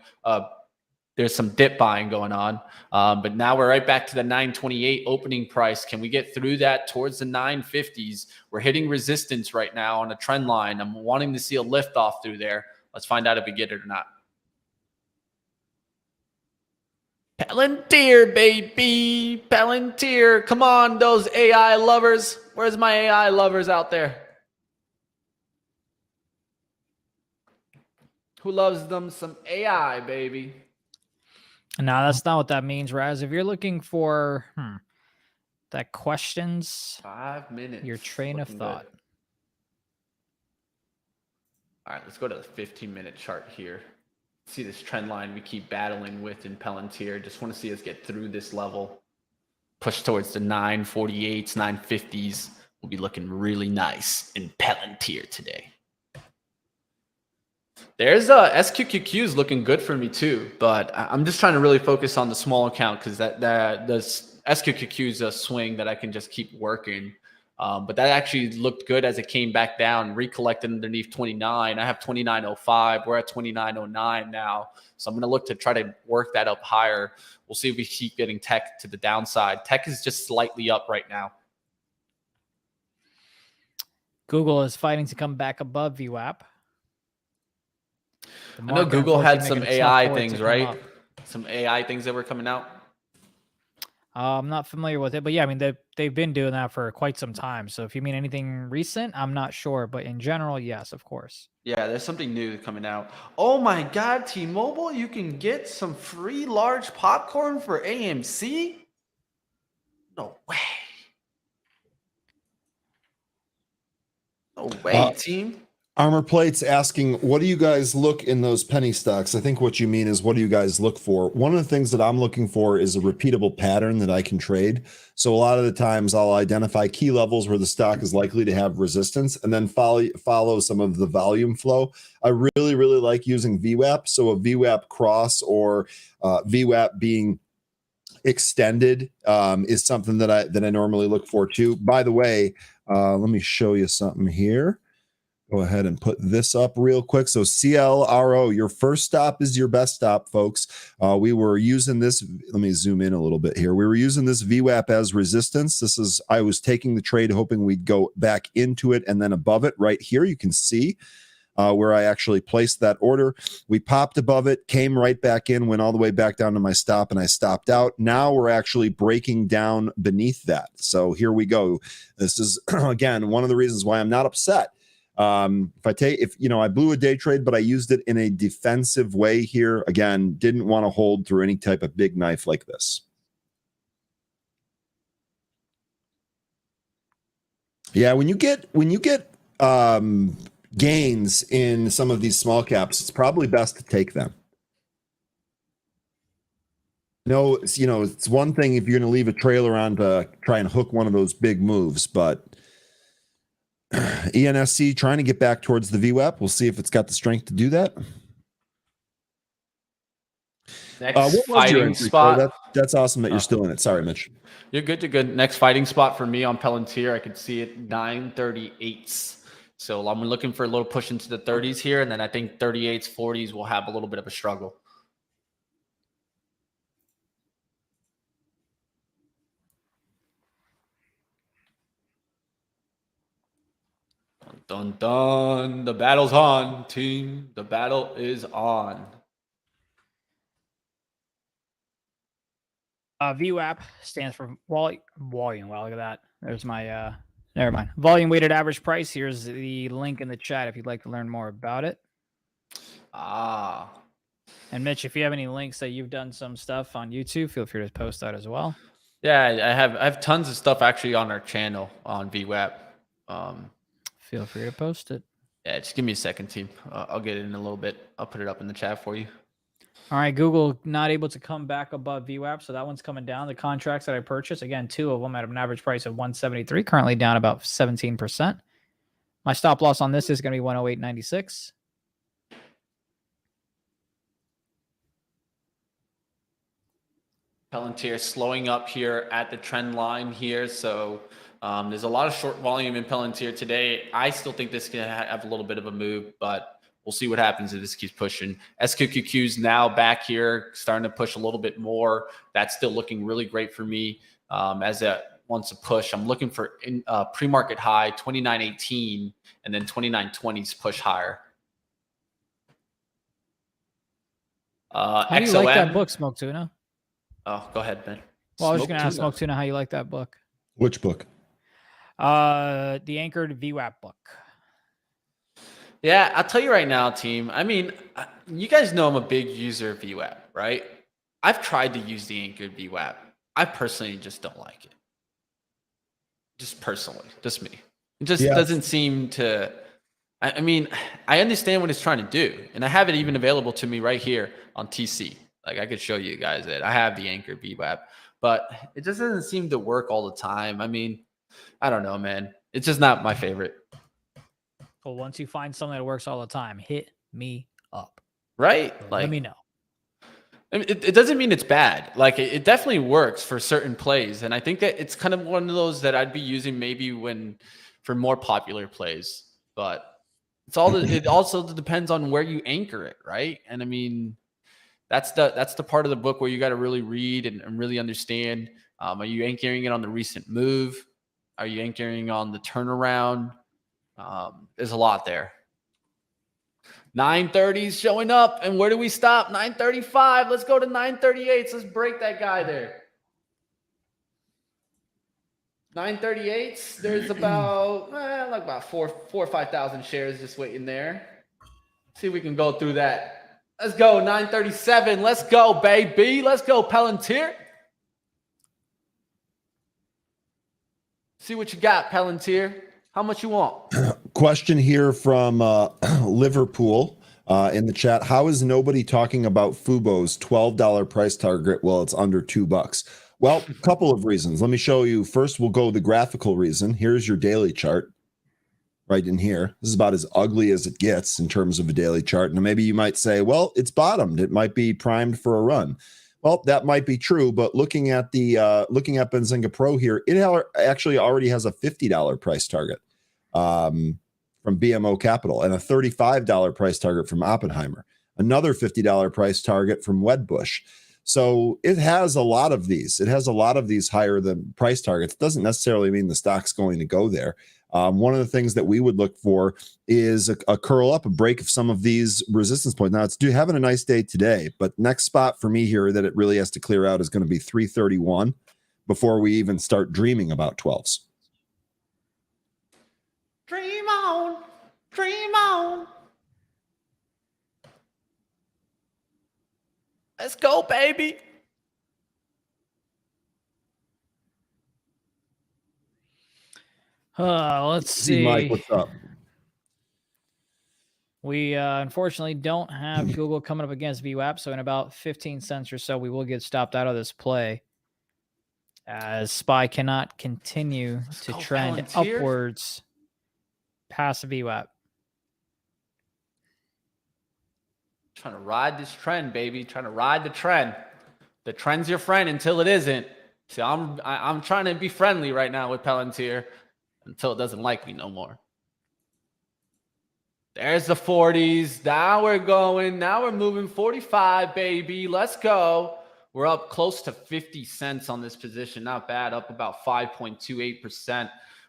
A: there's some dip buying going on. But now we're right back to the 928 opening price. Can we get through that towards the 950s? We're hitting resistance right now on a trend line. I'm wanting to see a lift off through there. Let's find out if we get it or not. Palantir, baby. Palantir. Come on, those AI lovers. Where's my AI lovers out there? Who loves them some AI, baby?
C: No, that's not what that means, Raz. If you're looking for that questions
A: 5 minutes,
C: your train of thought.
A: Good. All right, let's go to the 15-minute chart here. See this trend line we keep battling with in Palantir. Just want to see us get through this level. Push towards the 948s, 950s. We'll be looking really nice in Palantir today. There's SQQQ is looking good for me too, but I'm just trying to really focus on the small account because the SQQQ is a swing that I can just keep working. But that actually looked good as it came back down, recollected underneath 29. I have 29.05. We're at 29.09 now. So I'm going to look to try to work that up higher. We'll see if we keep getting tech to the downside. Tech is just slightly up right now.
C: Google is fighting to come back above VWAP.
A: I know Google had some AI things, right? Some AI things that were coming out.
C: I'm not familiar with it, but yeah, I mean, they've been doing that for quite some time. So if you mean anything recent, I'm not sure. But in general, yes, of course.
A: Yeah, there's something new coming out. Oh my God, T-Mobile, you can get some free large popcorn for AMC? No way. No way, team.
D: Armor Plate's asking, what do you guys look in those penny stocks? I think what you mean is, what do you guys look for? One of the things that I'm looking for is a repeatable pattern that I can trade. So a lot of the times I'll identify key levels where the stock is likely to have resistance and then follow some of the volume flow. I really, really like using VWAP. So a VWAP cross or VWAP being extended is something that I normally look for too. By the way, let me show you something here. Go ahead and put this up real quick. So CLRO, your first stop is your best stop, folks. We were using this. Let me zoom in a little bit here. We were using this VWAP as resistance. I was taking the trade hoping we'd go back into it and then above it right here. You can see where I actually placed that order. We popped above it, came right back in, went all the way back down to my stop, and I stopped out. Now we're actually breaking down beneath that. So here we go. This is, again, one of the reasons why I'm not upset. I blew a day trade, but I used it in a defensive way here. Again, didn't want to hold through any type of big knife like this. Yeah, when you get gains in some of these small caps, it's probably best to take them. It's one thing if you're going to leave a trailer on to try and hook one of those big moves, but ENSC trying to get back towards the VWAP. We'll see if it's got the strength to do that.
A: Next fighting spot.
D: That's awesome that you're still in it. Sorry, Mitch.
A: You're good. You're good. Next fighting spot for me on Palantir, I could see it 938s. So I'm looking for a little push into the 30s here, and then I think 38s, 40s will have a little bit of a struggle. Dun, dun. The battle's on, team. The battle is on.
C: VWAP stands for volume. Well, look at that. There's my, never mind. Volume weighted average price. Here's the link in the chat if you'd like to learn more about it. And Mitch, if you have any links that you've done some stuff on YouTube, feel free to post that as well.
A: Yeah, I have tons of stuff actually on our channel on VWAP.
C: Feel free to post it.
A: Yeah, just give me a second, team. I'll get it in a little bit. I'll put it up in the chat for you.
C: All right, Google not able to come back above VWAP, so that one's coming down. The contracts that I purchased, again, 2 of them at an average price of 173, currently down about 17%. My stop loss on this is going to be 108.96.
A: Palantir slowing up here at the trend line here, so there's a lot of short volume in Palantir today. I still think this can have a little bit of a move, but we'll see what happens if this keeps pushing. SQQQ's now back here, starting to push a little bit more. That's still looking really great for me as it wants to push. I'm looking for pre-market high 29.18 and then 29.20s push higher.
C: How do you like that book, Smoke Tuna?
A: Oh, go ahead, Ben.
C: Well, I was just going to ask Smoke Tuna how you like that book.
D: Which book?
C: The Anchored VWAP book.
A: Yeah, I'll tell you right now, team. I mean, you guys know I'm a big user of VWAP, right? I've tried to use the Anchored VWAP. I personally just don't like it. Just personally, just me. It just doesn't seem to. I mean, I understand what it's trying to do, and I have it even available to me right here on TC. Like I could show you guys it. I have the Anchored VWAP, but it just doesn't seem to work all the time. I mean, I don't know, man. It's just not my favorite.
C: Well, once you find something that works all the time, hit me up.
A: Right? Like,
C: let me know.
A: I mean, it doesn't mean it's bad. Like it definitely works for certain plays. And I think that it's kind of one of those that I'd be using maybe for more popular plays, but it also depends on where you anchor it. Right. And I mean, that's the part of the book where you got to really read and really understand. Are you anchoring it on the recent move? Are you anchoring on the turnaround? There's a lot there. 930s showing up, and where do we stop? 935. Let's go to 938s. Let's break that guy there. 938s. There's about like about 4 or 5,000 shares just waiting there. See if we can go through that. Let's go 937. Let's go, baby. Let's go, Palantir. See what you got, Palantir. How much you want?
D: Question here from Liverpool in the chat. How is nobody talking about Fubo's $12 price target while it's under $2? Well, a couple of reasons. Let me show you. First, we'll go the graphical reason. Here's your daily chart right in here. This is about as ugly as it gets in terms of a daily chart. And maybe you might say, well, it's bottomed. It might be primed for a run. Well, that might be true, but looking at Benzinga Pro here, it actually already has a $50 price target from BMO Capital and a $35 price target from Oppenheimer, another $50 price target from Wedbush. So it has a lot of these. It has a lot of these higher than price targets. It doesn't necessarily mean the stock's going to go there. One of the things that we would look for is a curl up, a break of some of these resistance points. Now, it's having a nice day today, but next spot for me here that it really has to clear out is going to be 331 before we even start dreaming about 12s.
A: Dream on, dream on. Let's go, baby.
C: Let's see.
D: Mike, what's up?
C: We unfortunately don't have Google coming up against VWAP, so in about 15 cents or so, we will get stopped out of this play as SPY cannot continue to trend
A: Palantir
C: upwards past VWAP.
A: Trying to ride this trend, baby. Trying to ride the trend. The trend's your friend until it isn't. See, I'm trying to be friendly right now with Palantir until it doesn't like me no more. There's the 40s. Now we're going. Now we're moving 45, baby. Let's go. We're up close to 50 cents on this position. Not bad. Up about 5.28%.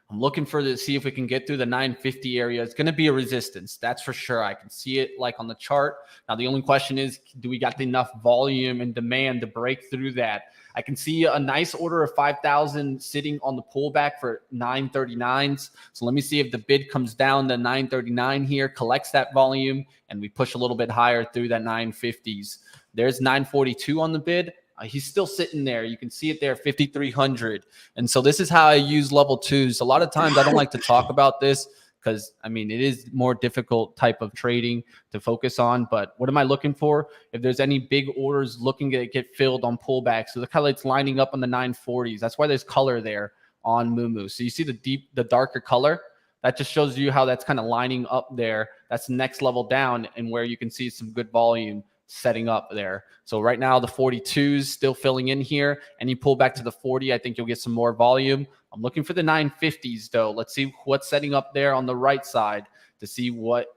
A: I'm looking for to see if we can get through the 950 area. It's going to be a resistance. That's for sure. I can see it like on the chart. Now, the only question is, do we got enough volume and demand to break through that? I can see a nice order of 5,000 sitting on the pullback for 939s. So let me see if the bid comes down to 939 here, collects that volume, and we push a little bit higher through that 950s. There's 942 on the bid. He's still sitting there. You can see it there, 5,300. And so this is how I use level twos. A lot of times I don't like to talk about this because, I mean, it is more difficult type of trading to focus on. But what am I looking for? If there's any big orders looking to get filled on pullbacks. So the color it's lining up on the 940s. That's why there's color there on Mumu. So you see the darker color? That just shows you how that's kind of lining up there. That's the next level down and where you can see some good volume setting up there. So right now the 42s still filling in here, and you pull back to the 40, I think you'll get some more volume. I'm looking for the 950s though. Let's see what's setting up there on the right side to see what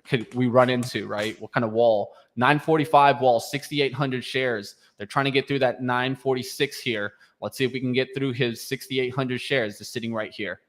A: could we run into, right? What kind of wall? 945 wall, 6,800 shares. They're trying to get through that 946 here. Let's see if we can get through his 6,800 shares just sitting right here.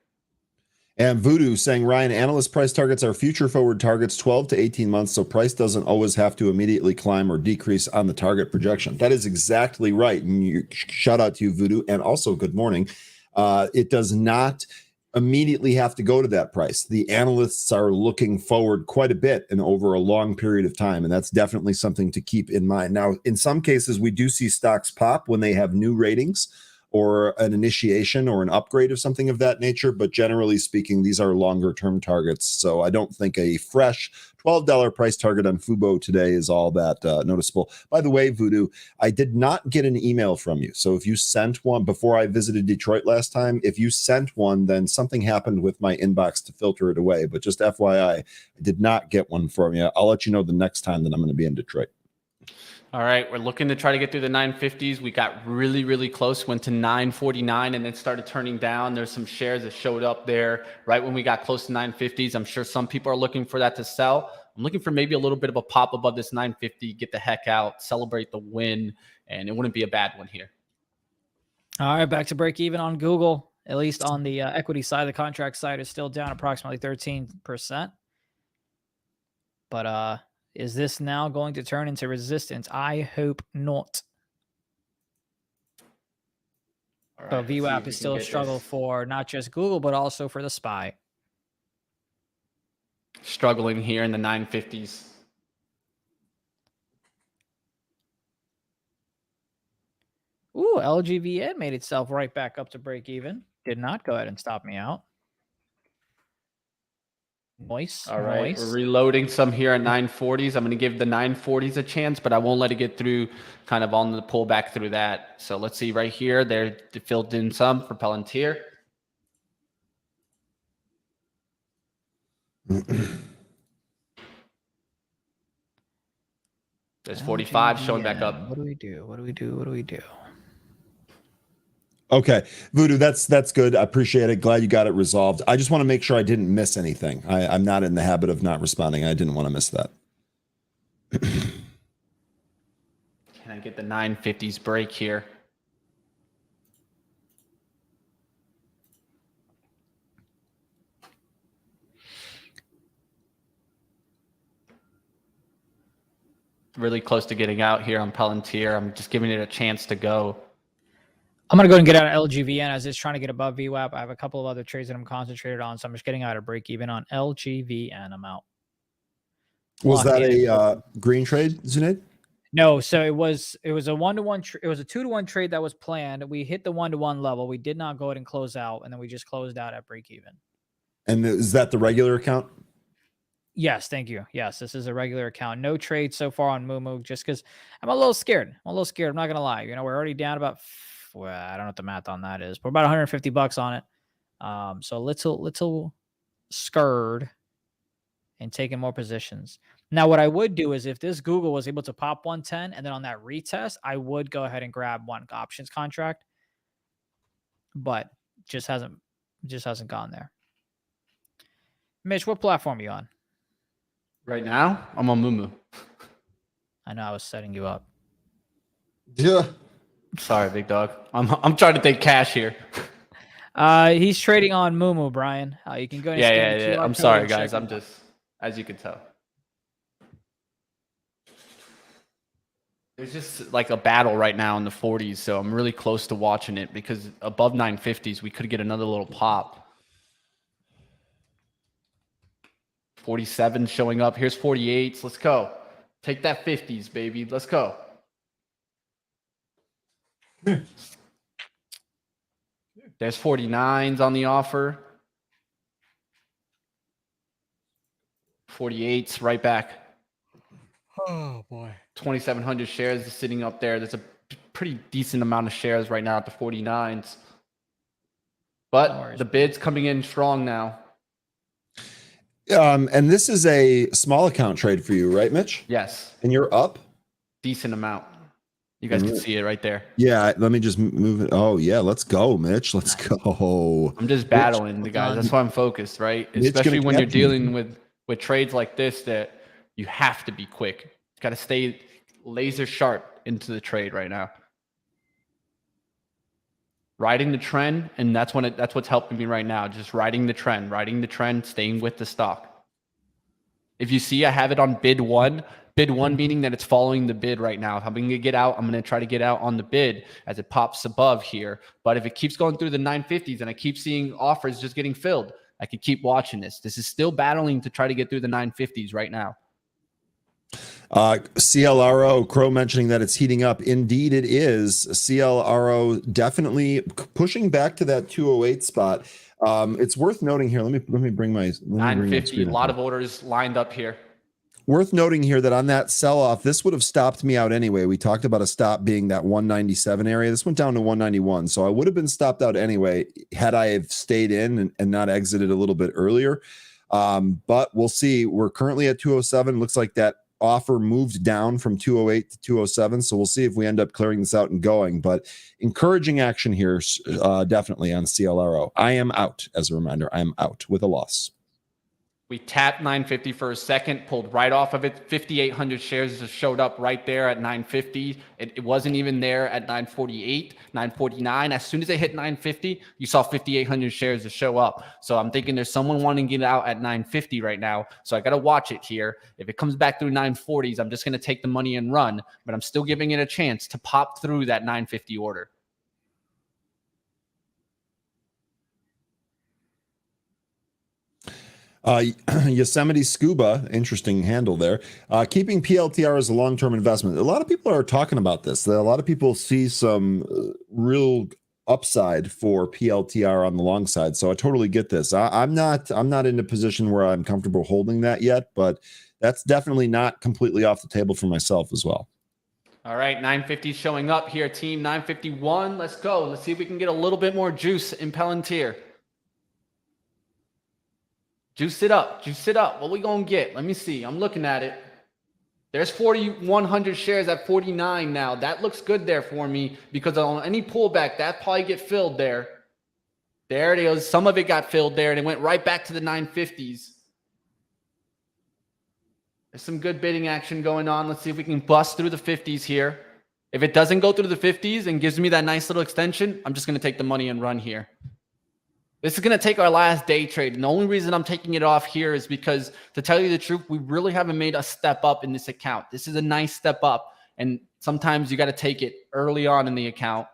D: And Voodoo saying, Ryan, analyst price targets are future forward targets 12 to 18 months, so price doesn't always have to immediately climb or decrease on the target projection. That is exactly right. And shout out to you, Voodoo, and also good morning. It does not immediately have to go to that price. The analysts are looking forward quite a bit and over a long period of time, and that's definitely something to keep in mind. Now, in some cases, we do see stocks pop when they have new ratings or an initiation or an upgrade of something of that nature. But generally speaking, these are longer term targets. So I don't think a fresh $12 price target on Fubo today is all that noticeable. By the way, Voodoo, I did not get an email from you. So if you sent one before I visited Detroit last time, if you sent one, then something happened with my inbox to filter it away. But just FYI, I did not get one from you. I'll let you know the next time that I'm going to be in Detroit.
A: All right, we're looking to try to get through the 950s. We got really, really close, went to 949 and then started turning down. There's some shares that showed up there right when we got close to 950s. I'm sure some people are looking for that to sell. I'm looking for maybe a little bit of a pop above this 950, get the heck out, celebrate the win, and it wouldn't be a bad one here.
C: All right, back to break even on Google, at least on the equity side. The contract side is still down approximately 13%. But is this now going to turn into resistance? I hope not. Right, so VWAP is still a struggle for not just Google, but also for the SPY.
A: Struggling here in the 950s.
C: Ooh, LGVN made itself right back up to break even. Did not go ahead and stop me out. Noise.
A: All right,
C: Noise.
A: we're reloading some here at 940s. I'm going to give the 940s a chance, but I won't let it get through kind of on the pullback through that. So let's see right here. They're filled in some for Palantir. There's 45 showing back up.
C: What do we do? What do we do? What do we do?
D: Okay, Voodoo, that's good. I appreciate it. Glad you got it resolved. I just want to make sure I didn't miss anything. I'm not in the habit of not responding. I didn't want to miss that.
A: Can I get the 950s break here? Really close to getting out here on Palantir. I'm just giving it a chance to go.
C: I'm going to go and get out of LGVN as it's trying to get above VWAP. I have a couple of other trades that I'm concentrated on, so I'm just getting out of break even on LGVN. I'm out.
D: Was that a green trade, Zunaid?
C: No, so it was a 1-to-1. It was a 2-to-1 trade that was planned. We hit the 1-to-1 level. We did not go ahead and close out, and then we just closed out at break even. And
D: is that the regular account?
C: Yes, thank you. Yes, this is a regular account. No trade so far on Moomoo, just because I'm a little scared. I'm not going to lie. You know, we're already down about, well, I don't know what the math on that is. We're about $150 on it. So a little scared and taking more positions. Now, what I would do is if this Google was able to pop 110 and then on that retest, I would go ahead and grab one options contract, but just hasn't gone there. Mitch, what platform are you on?
A: Right now, I'm on Moomoo.
C: I know I was setting you up.
D: Yeah.
A: Sorry, big dog. I'm trying to take cash here.
C: He's trading on Moomoo, Brian. You can go.
A: Yeah. I'm sorry, guys. I'm just, as you can tell, there's just like a battle right now in the 40s. So I'm really close to watching it because above 950s, we could get another little pop. 47 showing up. Here's 48s. Let's go. Take that 50s, baby. Let's go. There's 49s on the offer. 48s right back.
C: Oh, boy.
A: 2,700 shares is sitting up there. There's a pretty decent amount of shares right now at the 49s. But the bid's coming in strong now.
D: And this is a small account trade for you, right, Mitch?
A: Yes.
D: And you're up?
A: Decent amount. You guys can see it right there.
D: Yeah, let me just move it. Oh, yeah, let's go, Mitch. Let's go.
A: I'm just battling the guys. That's why I'm focused, right? Especially when you're dealing with trades like this that you have to be quick. You got to stay laser sharp into the trade right now. Riding the trend, and that's what's helping me right now. Just riding the trend, staying with the stock. If you see, I have it on bid one meaning that it's following the bid right now. If I'm going to get out, I'm going to try to get out on the bid as it pops above here. But if it keeps going through the 950s and I keep seeing offers just getting filled, I could keep watching this. This is still battling to try to get through the 950s right now.
D: CLRO, Crow mentioning that it's heating up. Indeed, it is. CLRO definitely pushing back to that 208 spot. It's worth noting here. Let me bring my
A: 950. A lot of orders lined up here.
D: Worth noting here that on that sell-off, this would have stopped me out anyway. We talked about a stop being that 197 area. This went down to 191, so I would have been stopped out anyway had I have stayed in and not exited a little bit earlier. But we'll see. We're currently at 207. Looks like that offer moved down from 208 to 207, so we'll see if we end up clearing this out and going. But encouraging action here, definitely on CLRO. I am out. As a reminder, I am out with a loss.
A: We tapped 950 for a second, pulled right off of it. 5,800 shares just showed up right there at 950. It wasn't even there at 948, 949. As soon as they hit 950, you saw 5,800 shares just show up. So I'm thinking there's someone wanting to get out at 950 right now. So I got to watch it here. If it comes back through 940s, I'm just going to take the money and run. But I'm still giving it a chance to pop through that 950 order.
D: Yosemite Scuba, interesting handle there. Keeping PLTR as a long-term investment. A lot of people are talking about this. A lot of people see some real upside for PLTR on the long side. So I totally get this. I'm not in a position where I'm comfortable holding that yet, but that's definitely not completely off the table for myself as well.
A: All right, 950 showing up here, team. 951. Let's go. Let's see if we can get a little bit more juice in Palantir. Juice it up. Juice it up. What we going to get? Let me see. I'm looking at it. There's 4,100 shares at 49 now. That looks good there for me because on any pullback, that probably get filled there. There it is. Some of it got filled there, and it went right back to the 950s. There's some good bidding action going on. Let's see if we can bust through the 50s here. If it doesn't go through the 50s and gives me that nice little extension, I'm just going to take the money and run here. This is going to take our last day trade. And the only reason I'm taking it off here is because, to tell you the truth, we really haven't made a step up in this account. This is a nice step up. And sometimes you got to take it early on in the account.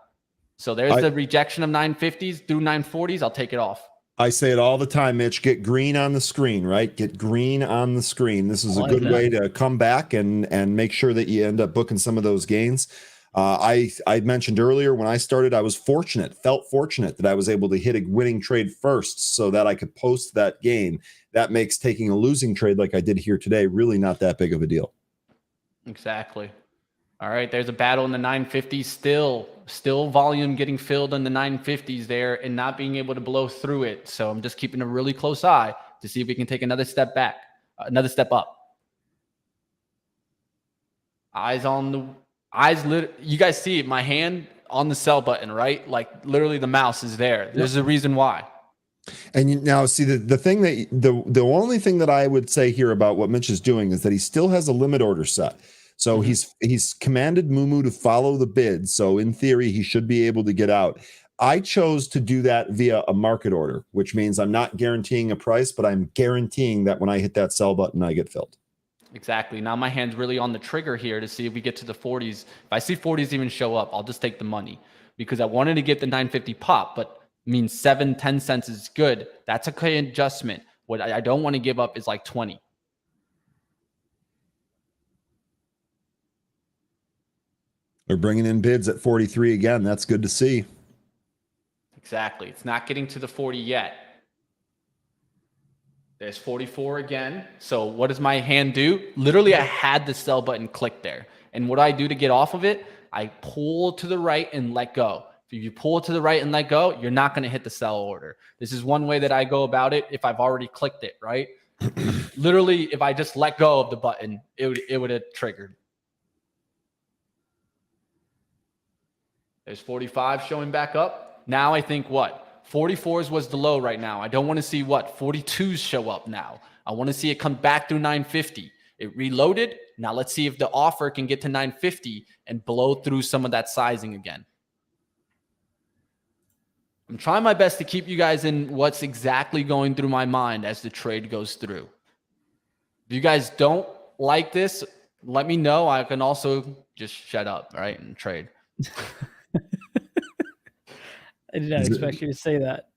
A: So there's the rejection of 950s through 940s. I'll take it off.
D: I say it all the time, Mitch. Get green on the screen, right? Get green on the screen. This is a good way to come back and make sure that you end up booking some of those gains. I mentioned earlier when I started, I was felt fortunate that I was able to hit a winning trade first so that I could post that gain. That makes taking a losing trade like I did here today really not that big of a deal.
A: Exactly. All right, there's a battle in the 950s still volume getting filled in the 950s there and not being able to blow through it. So I'm just keeping a really close eye to see if we can take another step back, another step up. You guys see my hand on the sell button, right? Like literally the mouse is there. There's a reason why. And
D: now see the thing that the only thing that I would say here about what Mitch is doing is that he still has a limit order set. So he's commanded Mumu to follow the bid. So in theory, he should be able to get out. I chose to do that via a market order, which means I'm not guaranteeing a price, but I'm guaranteeing that when I hit that sell button, I get filled.
A: Exactly. Now my hand's really on the trigger here to see if we get to the 40s. If I see 40s even show up, I'll just take the money because I wanted to get the 950 pop, but means 7-10 cents is good. That's a okay adjustment. What I don't want to give up is like 20.
D: They're bringing in bids at 43 again. That's good to see.
A: Exactly. It's not getting to the 40 yet. There's 44 again. So what does my hand do? Literally, I had the sell button clicked there. And what I do to get off of it, I pull to the right and let go. If you pull to the right and let go, you're not going to hit the sell order. This is one way that I go about it if I've already clicked it, right? Literally, if I just let go of the button, it would have triggered. There's 45 showing back up. Now I think what? 44s was the low right now. I don't want to see what? 42s show up now. I want to see it come back through 950. It reloaded. Now let's see if the offer can get to 950 and blow through some of that sizing again. I'm trying my best to keep you guys in what's exactly going through my mind as the trade goes through. If you guys don't like this, let me know. I can also just shut up, right, and trade.
C: I did not expect you to say that.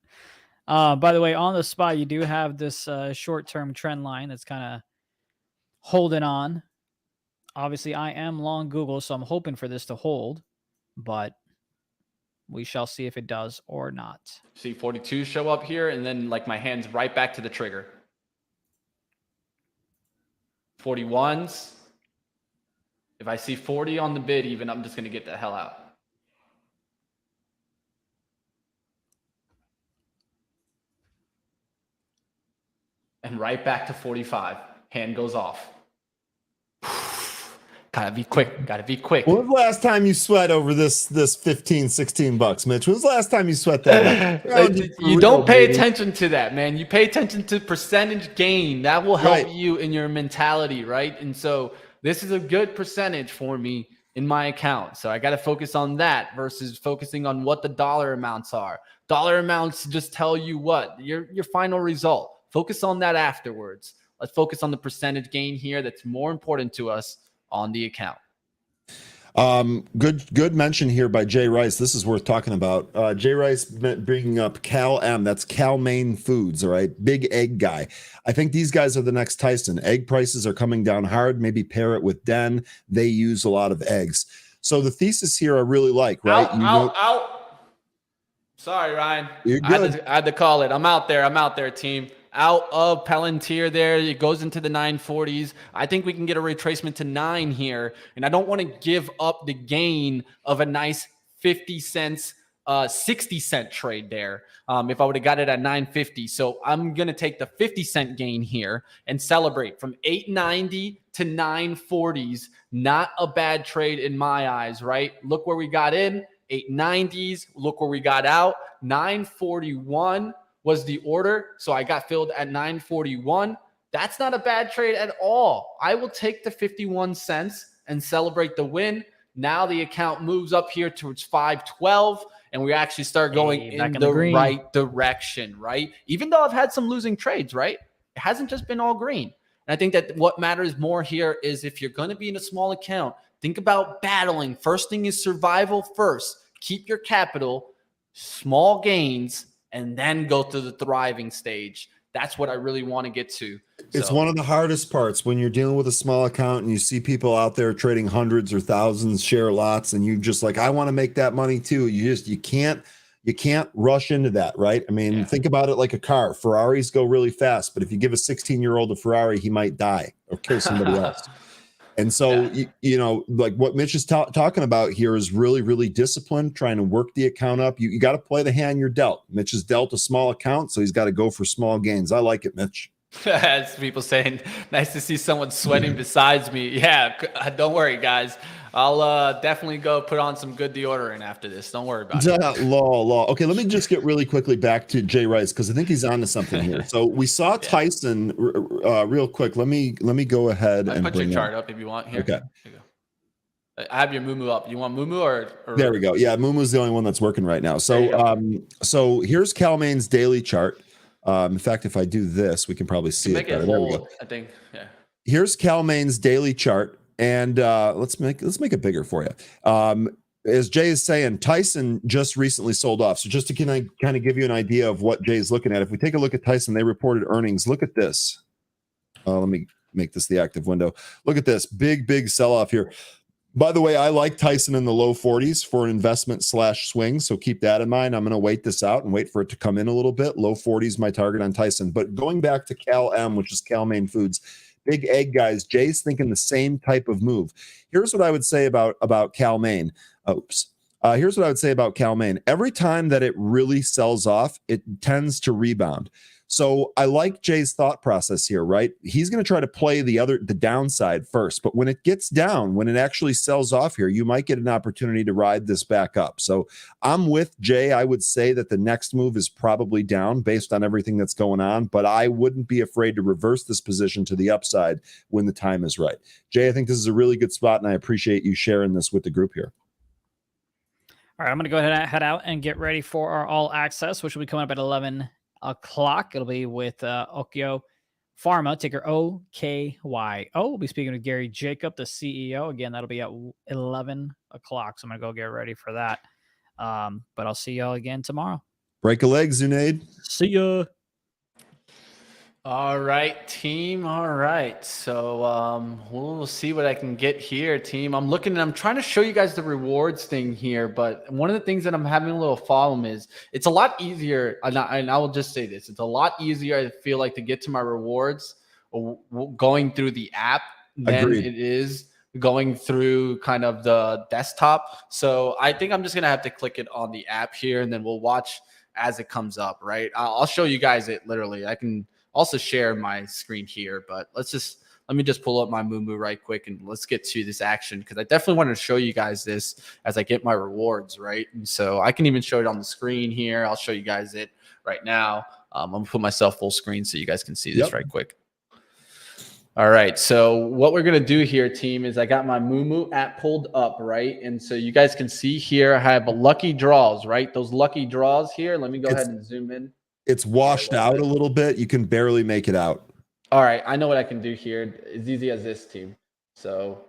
C: By the way, on the spot, you do have this short-term trend line that's kind of holding on. Obviously, I am long Google, so I'm hoping for this to hold, but we shall see if it does or not.
A: See 42 show up here, and then like my hand's right back to the trigger. 41s. If I see 40 on the bid even, I'm just going to get the hell out. And right back to 45. Hand goes off. Gotta be quick. Gotta be quick.
D: When was the last time you sweat over this 15, 16 bucks, Mitch? When was the last time you sweat that?
A: You don't pay attention to that, man. You pay attention to percentage gain. That will help you in your mentality, right? And so this is a good percentage for me in my account. So I got to focus on that versus focusing on what the dollar amounts are. Dollar amounts just tell you what? Your final result. Focus on that afterwards. Let's focus on the percentage gain here. That's more important to us on the account.
D: Good mention here by Jay Rice. This is worth talking about. Jay Rice bringing up Cal M. That's Cal Maine Foods. All right. Big egg guy. I think these guys are the next Tyson. Egg prices are coming down hard. Maybe pair it with Den. They use a lot of eggs. So the thesis here I really like, right?
A: Out. Sorry, Ryan.
D: You're good.
A: I had to call it. I'm out there, team. Out of Palantir there. It goes into the 940s. I think we can get a retracement to 9 here. And I don't want to give up the gain of a nice 50 cents, 60 cent trade there if I would have got it at 950. So I'm going to take the 50 cent gain here and celebrate from 890 to 940s. Not a bad trade in my eyes, right? Look where we got in. 890s. Look where we got out. 941 was the order. So I got filled at 941. That's not a bad trade at all. I will take the 51 cents and celebrate the win. Now the account moves up here towards 512 and we actually start going in the right direction, right? Even though I've had some losing trades, right? It hasn't just been all green. And I think that what matters more here is if you're going to be in a small account, think about battling. First thing is survival first. Keep your capital, small gains, and then go to the thriving stage. That's what I really want to get to.
D: It's one of the hardest parts when you're dealing with a small account and you see people out there trading hundreds or thousands share lots and you just like, I want to make that money too. You can't rush into that, right? I mean, think about it like a car. Ferraris go really fast, but if you give a 16-year-old a Ferrari, he might die or kill somebody else. And so, you know, like what Mitch is talking about here is really, really disciplined, trying to work the account up. You got to play the hand you're dealt. Mitch is dealt a small account, so he's got to go for small gains. I like it, Mitch.
A: As people saying, nice to see someone sweating besides me. Yeah, don't worry, guys. I'll definitely go put on some good deodorant after this. Don't worry about it.
D: Law. Okay, let me just get really quickly back to Jay Rice because I think he's on to something here. So we saw Tyson real quick. Let me go ahead and
A: put your chart up if you want here.
D: Okay.
A: Here you go. I have your Mumu up. You want Mumu or
D: there we go. Yeah, Mumu's the only one that's working right now. So so here's Cal-Main's daily chart. In fact, if I do this, we can probably see it better. There we go.
A: I think, yeah.
D: Here's Cal-Main's daily chart, and let's make it bigger for you. As Jay is saying, Tyson just recently sold off. So just to kind of give you an idea of what Jay's looking at, if we take a look at Tyson, they reported earnings. Look at this. Let me make this the active window. Look at this big sell-off here. By the way, I like Tyson in the low 40s for an investment / swing. So keep that in mind. I'm going to wait this out and wait for it to come in a little bit. Low 40s, my target on Tyson. But going back to Cal-M, which is Cal-Main Foods, big egg guys, Jay's thinking the same type of move. Here's what I would say about Cal-Main. Here's what I would say about Cal-Main. Every time that it really sells off, it tends to rebound. So I like Jay's thought process here, right? He's going to try to play the downside first, but when it gets down, when it actually sells off here, you might get an opportunity to ride this back up. So I'm with Jay. I would say that the next move is probably down based on everything that's going on, but I wouldn't be afraid to reverse this position to the upside when the time is right. Jay, I think this is a really good spot, and I appreciate you sharing this with the group here.
C: All right, I'm going to go ahead and head out and get ready for our all access, which will be coming up at 11 o'clock. It'll be with OKYO Pharma, ticker OKYO. We'll be speaking with Gary Jacob, the CEO. Again, that'll be at 11 o'clock. So I'm going to go get ready for that. But I'll see y'all again tomorrow.
D: Break a leg, Zunaid.
C: See ya.
A: All right, team. All right. So we'll see what I can get here, team. I'm looking and I'm trying to show you guys the rewards thing here. But one of the things that I'm having a little problem is it's a lot easier. And I will just say this. It's a lot easier, I feel like, to get to my rewards going through the app than it is going through kind of the desktop. So I think I'm just going to have to click it on the app here and then we'll watch as it comes up, right? I'll show you guys it literally. I can also share my screen here, but let me just pull up my Mumu right quick and let's get to this action because I definitely want to show you guys this as I get my rewards, right? And so I can even show it on the screen here. I'll show you guys it right now. I'm gonna put myself full screen so you guys can see this right quick. All right, so what we're gonna do here, team, is I got my Mumu app pulled up, right? And so you guys can see here I have lucky draws, right? Those lucky draws here. Let me go ahead and zoom in.
D: It's washed out a little bit. You can barely make it out.
A: All right. I know what I can do here. As easy as this, team. So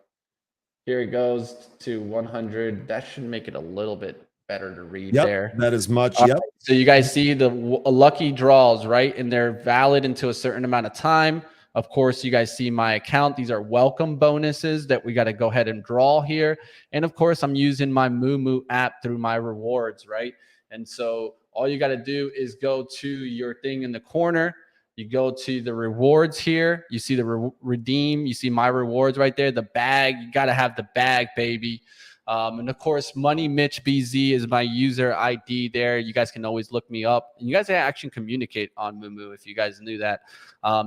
A: here it goes to 100. That should make it a little bit better to read there.
D: That is much.
A: Right. So you guys see the lucky draws, right? And they're valid into a certain amount of time. Of course, you guys see my account. These are welcome bonuses that we got to go ahead and draw here. And of course, I'm using my Moo app through my rewards, right? And so all you got to do is go to your thing in the corner. You go to the rewards here. You see the redeem. You see my rewards right there. The bag. You got to have the bag, baby. And of course, Money Mitch BZ is my user ID there. You guys can always look me up. And you guys can actually communicate on Moo if you guys knew that.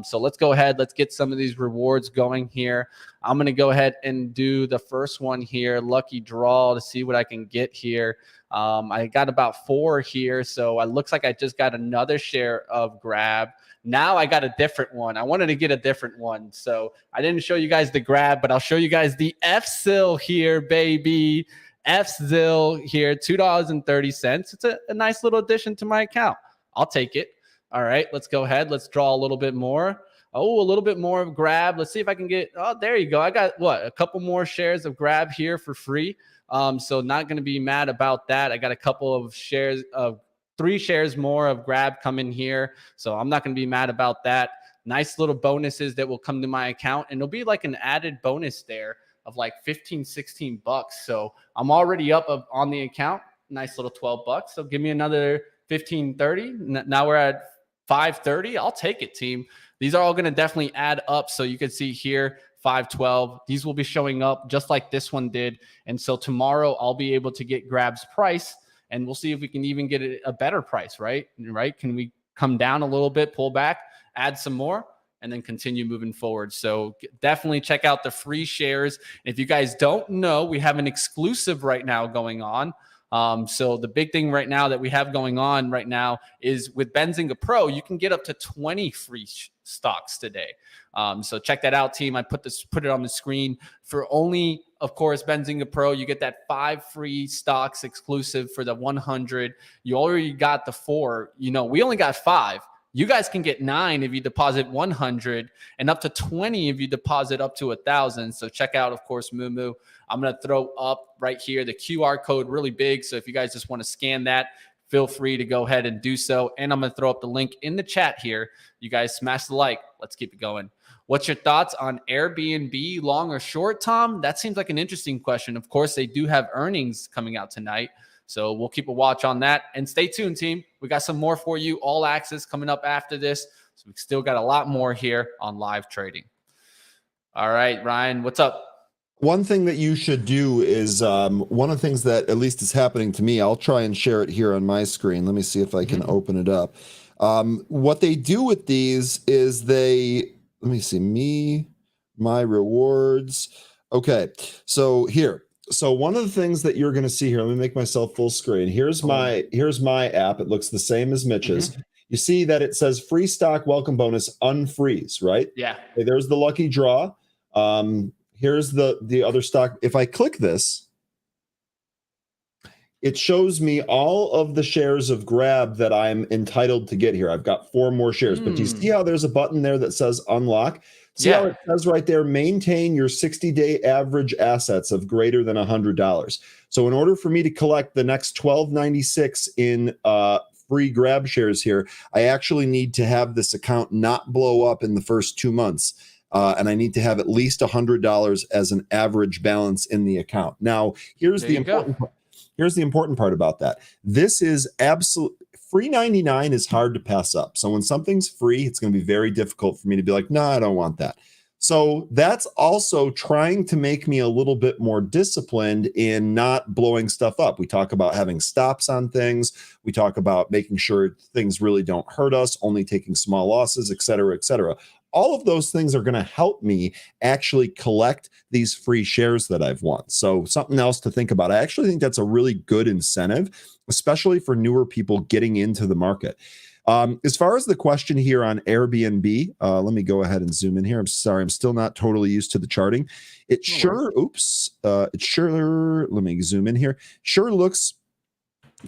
A: So let's go ahead. Let's get some of these rewards going here. I'm going to go ahead and do the first one here, lucky draw, to see what I can get here. I got about 4 here. So it looks like I just got another share of Grab. Now I got a different one. I wanted to get a different one. So I didn't show you guys the Grab, but I'll show you guys the FZIL here, baby. FZIL here, $2.30. It's a nice little addition to my account. I'll take it. All right, let's go ahead. Let's draw a little bit more. Oh, a little bit more of Grab. Let's see if I can get, oh, there you go. I got a couple more shares of Grab here for free. So not going to be mad about that. I got a couple of shares of 3 shares more of Grab coming here. So I'm not going to be mad about that. Nice little bonuses that will come to my account. And it'll be like an added bonus there of like 15, 16 bucks. So I'm already up on the account. Nice little 12 bucks. So give me another 15, 30. Now we're at 530. I'll take it, team. These are all going to definitely add up. So you can see here, 512. These will be showing up just like this one did. And so tomorrow I'll be able to get Grab's price. And we'll see if we can even get it a better price, right? Right? Can we come down a little bit, pull back, add some more, and then continue moving forward? So definitely check out the free shares. If you guys don't know, we have an exclusive right now going on. So the big thing right now that we have going on right now is with Benzinga Pro, you can get up to 20 free stocks today. So check that out, team. I put it on the screen. For only, of course, Benzinga Pro, you get that 5 free stocks exclusive for the 100. You already got the 4. You know, we only got 5. You guys can get 9 if you deposit 100 and up to 20 if you deposit up to 1,000. So check out, of course, Moo. I'm going to throw up right here the QR code really big. So if you guys just want to scan that, feel free to go ahead and do so. And I'm going to throw up the link in the chat here. You guys smash the like. Let's keep it going. What's your thoughts on Airbnb, long or short, Tom? That seems like an interesting question. Of course, they do have earnings coming out tonight. So we'll keep a watch on that. And stay tuned, team. We got some more for you. All access coming up after this. So we still got a lot more here on live trading. All right, Ryan, what's up?
D: One thing that you should do is one of the things that at least is happening to me. I'll try and share it here on my screen. Let me see if I can open it up. What they do with these is let me see, my rewards. Okay, so here. So one of the things that you're going to see here, let me make myself full screen. Here's my app. It looks the same as Mitch's. You see that it says free stock welcome bonus unfreeze, right?
A: Yeah.
D: Okay, there's the lucky draw. Here's the other stock. If I click this, it shows me all of the shares of Grab that I'm entitled to get here. I've got 4 more shares, but do you see how there's a button there that says unlock? See how it says right there, maintain your 60-day average assets of greater than $100. So in order for me to collect the next $12.96 in free Grab shares here, I actually need to have this account not blow up in the first 2 months. And I need to have at least $100 as an average balance in the account. Now, here's the important part about that. This is absolute free 99 is hard to pass up. So when something's free, it's going to be very difficult for me to be like, no, I don't want that. So that's also trying to make me a little bit more disciplined in not blowing stuff up. We talk about having stops on things. We talk about making sure things really don't hurt us, only taking small losses, et cetera, et cetera. All of those things are going to help me actually collect these free shares that I've won. So something else to think about. I actually think that's a really good incentive, especially for newer people getting into the market. As far as the question here on Airbnb, let me go ahead and zoom in here. I'm sorry, I'm still not totally used to the charting. Let me zoom in here. Sure looks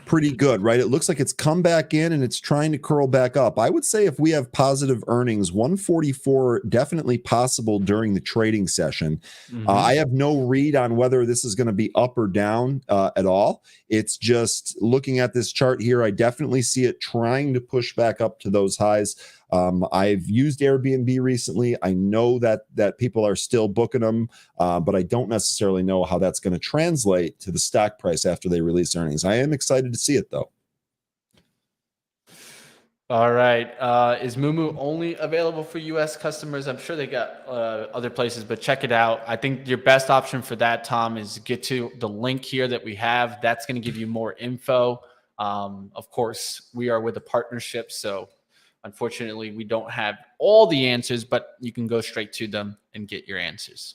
D: pretty good, right? It looks like it's come back in and it's trying to curl back up. I would say if we have positive earnings, 144 definitely possible during the trading session. I have no read on whether this is going to be up or down at all. It's just looking at this chart here, I definitely see it trying to push back up to those highs. I've used Airbnb recently. I know that people are still booking them, but I don't necessarily know how that's going to translate to the stock price after they release earnings. I am excited to see it, though.
A: All right. Is Moomoo only available for U.S. customers? I'm sure they got other places, but check it out. I think your best option for that, Tom, is get to the link here that we have. That's going to give you more info. Of course, we are with a partnership, so unfortunately, we don't have all the answers, but you can go straight to them and get your answers.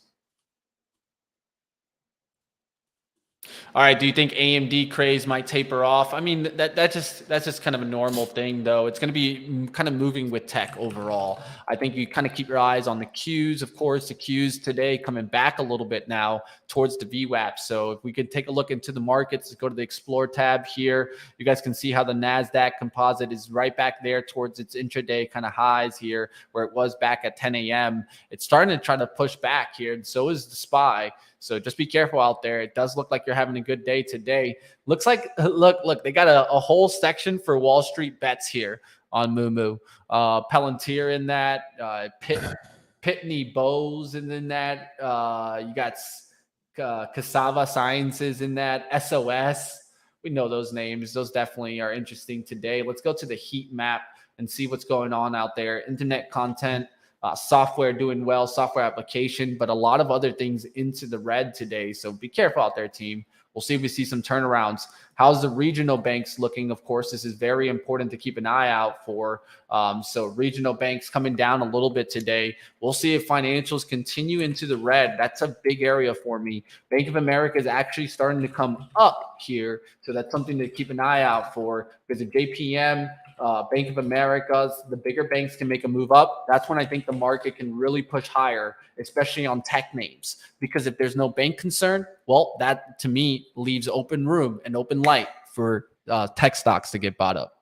A: All right. Do you think AMD craze might taper off? I mean, that's just kind of a normal thing, though. It's going to be kind of moving with tech overall. I think you kind of keep your eyes on the Qs. Of course, the Qs today coming back a little bit now towards the VWAP. So if we could take a look into the markets, go to the Explore tab here. You guys can see how the NASDAQ composite is right back there towards its intraday kind of highs here, where it was back at 10 a.m. It's starting to try to push back here, and so is the SPY. So just be careful out there. It does look like you're having a good day today. Looks like, look, they got a whole section for Wall Street bets here on Moomoo. Palantir in that, Pitney Bowes in that. You got Cassava Sciences in that, SOS. We know those names. Those definitely are interesting today. Let's go to the heat map and see what's going on out there. Internet content. Software doing well, software application, but a lot of other things into the red today. So be careful out there, team. We'll see if we see some turnarounds. How's the regional banks looking? Of course, this is very important to keep an eye out for. So regional banks coming down a little bit today. We'll see if financials continue into the red. That's a big area for me. Bank of America is actually starting to come up here. So that's something to keep an eye out for, because the JPM, Bank of America, the bigger banks can make a move up. That's when I think the market can really push higher, especially on tech names. Because if there's no bank concern, well, that to me leaves open room and open light for tech stocks to get bought up.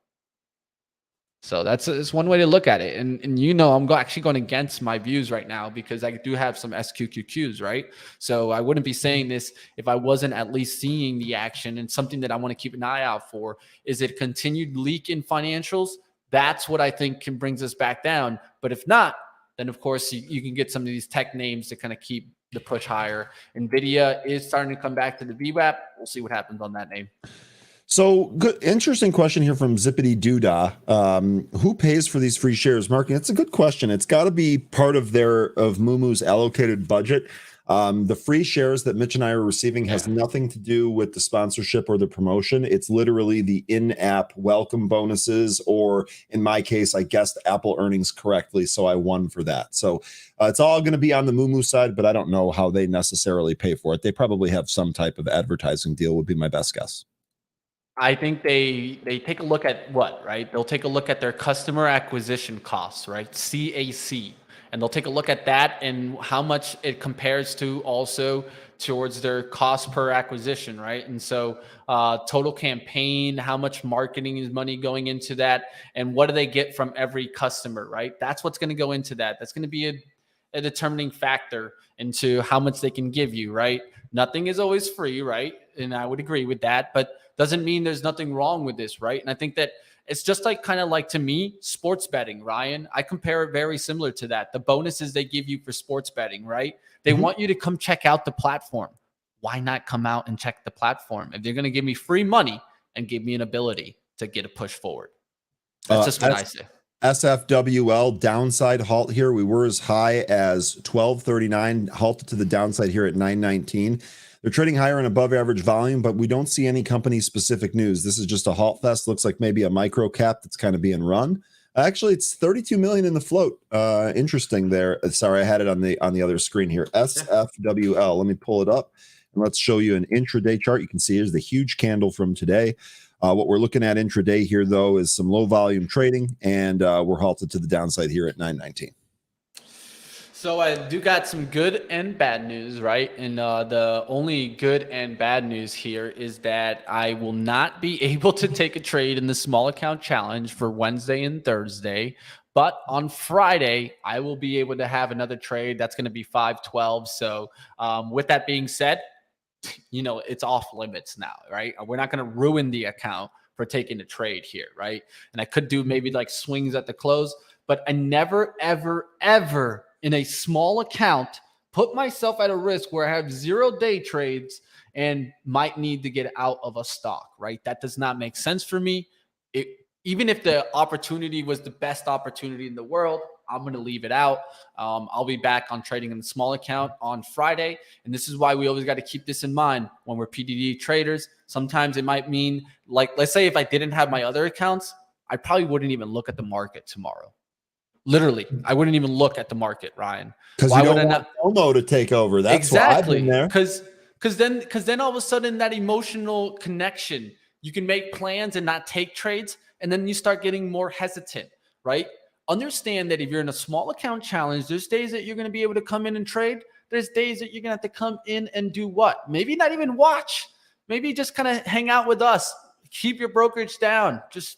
A: So that's one way to look at it. And you know, I'm actually going against my views right now because I do have some SQQQs, right? So I wouldn't be saying this if I wasn't at least seeing the action. And something that I want to keep an eye out for is it continued leak in financials. That's what I think can brings us back down. But if not, then of course you can get some of these tech names to kind of keep the push higher. NVIDIA is starting to come back to the VWAP. We'll see what happens on that name.
D: So good, interesting question here from Zippity Doodah. Who pays for these free shares, Mark? It's a good question. It's got to be part of Moomoo's allocated budget. The free shares that Mitch and I are receiving has nothing to do with the sponsorship or the promotion. It's literally the in-app welcome bonuses, or in my case, I guessed Apple earnings correctly, so I won for that. So it's all going to be on the Moomoo side, but I don't know how they necessarily pay for it. They probably have some type of advertising deal, would be my best guess.
A: I think they take a look at what, right? They'll take a look at their customer acquisition costs, right? CAC. And they'll take a look at that and how much it compares to also towards their cost per acquisition, right? And so total campaign, how much marketing is money going into that, and what do they get from every customer, right? That's what's going to go into that. That's going to be a determining factor into how much they can give you, right? Nothing is always free, right? And I would agree with that, but doesn't mean there's nothing wrong with this, right? And I think that it's just like kind of like, to me, sports betting, Ryan. I compare it very similar to that. The bonuses they give you for sports betting, right? They want you to come check out the platform. Why not come out and check the platform? If they're going to give me free money and give me an ability to get a push forward. That's just what I say.
D: SFWL downside halt here. We were as high as 1239, halted to the downside here at 919. They're trading higher and above average volume, but we don't see any company specific news. This is just a halt fest. Looks like maybe a micro cap that's kind of being run. Actually, it's 32 million in the float. Interesting there. Sorry, I had it on the other screen here. SFWL. Let me pull it up and let's show you an intraday chart. You can see here's the huge candle from today. What we're looking at intraday here, though, is some low volume trading, and we're halted to the downside here at 919.
A: So I do got some good and bad news, right? And the only good and bad news here is that I will not be able to take a trade in the small account challenge for Wednesday and Thursday. But on Friday, I will be able to have another trade. That's going to be 512. So with that being said, you know, it's off limits now, right? We're not going to ruin the account for taking a trade here, right? And I could do maybe like swings at the close. but I never, ever, ever in a small account put myself at a risk where I have 0 day trades and might need to get out of a stock, right? That does not make sense for me. Even if the opportunity was the best opportunity in the world, I'm going to leave it out. I'll be back on trading in the small account on Friday. And this is why we always got to keep this in mind when we're PDD traders. Sometimes it might mean, like, let's say if I didn't have my other accounts, I probably wouldn't even look at the market tomorrow. Literally, I wouldn't even look at the market, Ryan.
D: Because you don't want FOMO to take over. That's
A: exactly.
D: why I've been there.
A: Because then all of a sudden that emotional connection, you can make plans and not take trades, and then you start getting more hesitant, right? Understand that if you're in a small account challenge, there's days that you're going to be able to come in and trade. There's days that you're going to have to come in and do what? Maybe not even watch. Maybe just kind of hang out with us. Keep your brokerage down. Just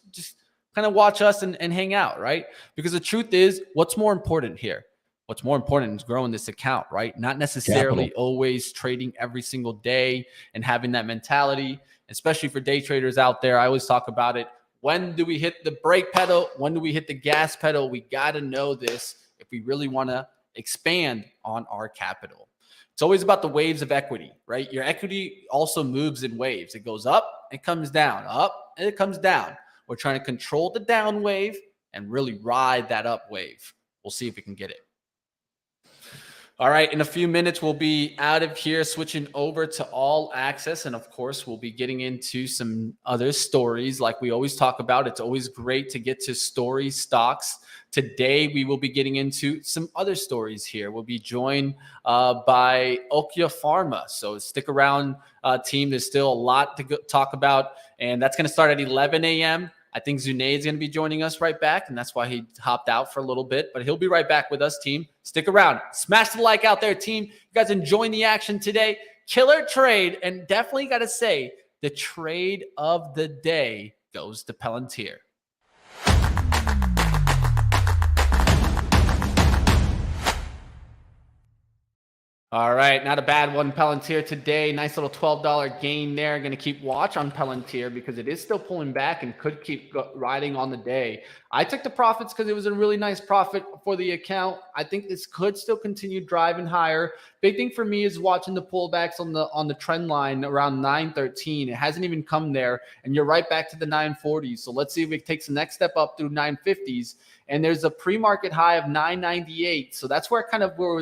A: kind of watch us and hang out, right? Because the truth is, what's more important here? What's more important is growing this account, right? Not necessarily always trading every single day and having that mentality, especially for day traders out there. I always talk about it. When do we hit the brake pedal? When do we hit the gas pedal? We got to know this if we really want to expand on our capital. It's always about the waves of equity, right? Your equity also moves in waves. It goes up, it comes down, up, and it comes down. We're trying to control the down wave and really ride that up wave. We'll see if we can get it. All right, in a few minutes, we'll be out of here, switching over to All Access. And of course, we'll be getting into some other stories like we always talk about. It's always great to get to story stocks. Today, we will be getting into some other stories here. We'll be joined by OKYO Pharma. So stick around, team. There's still a lot to talk about. And that's going to start at 11 a.m. I think Zunay is going to be joining us right back, and that's why he hopped out for a little bit. But he'll be right back with us, team. Stick around. Smash the like out there, team. You guys enjoying the action today. Killer trade, and definitely got to say, the trade of the day goes to Palantir. All right, not a bad one, Palantir today. Nice little $12 gain there. Going to keep watch on Palantir because it is still pulling back and could keep riding on the day. I took the profits because it was a really nice profit for the account. I think this could still continue driving higher. Big thing for me is watching the pullbacks on the trend line around 913. It hasn't even come there, and you're right back to the 940s. So let's see if it takes the next step up through 950s. And there's a pre-market high of 998. So that's where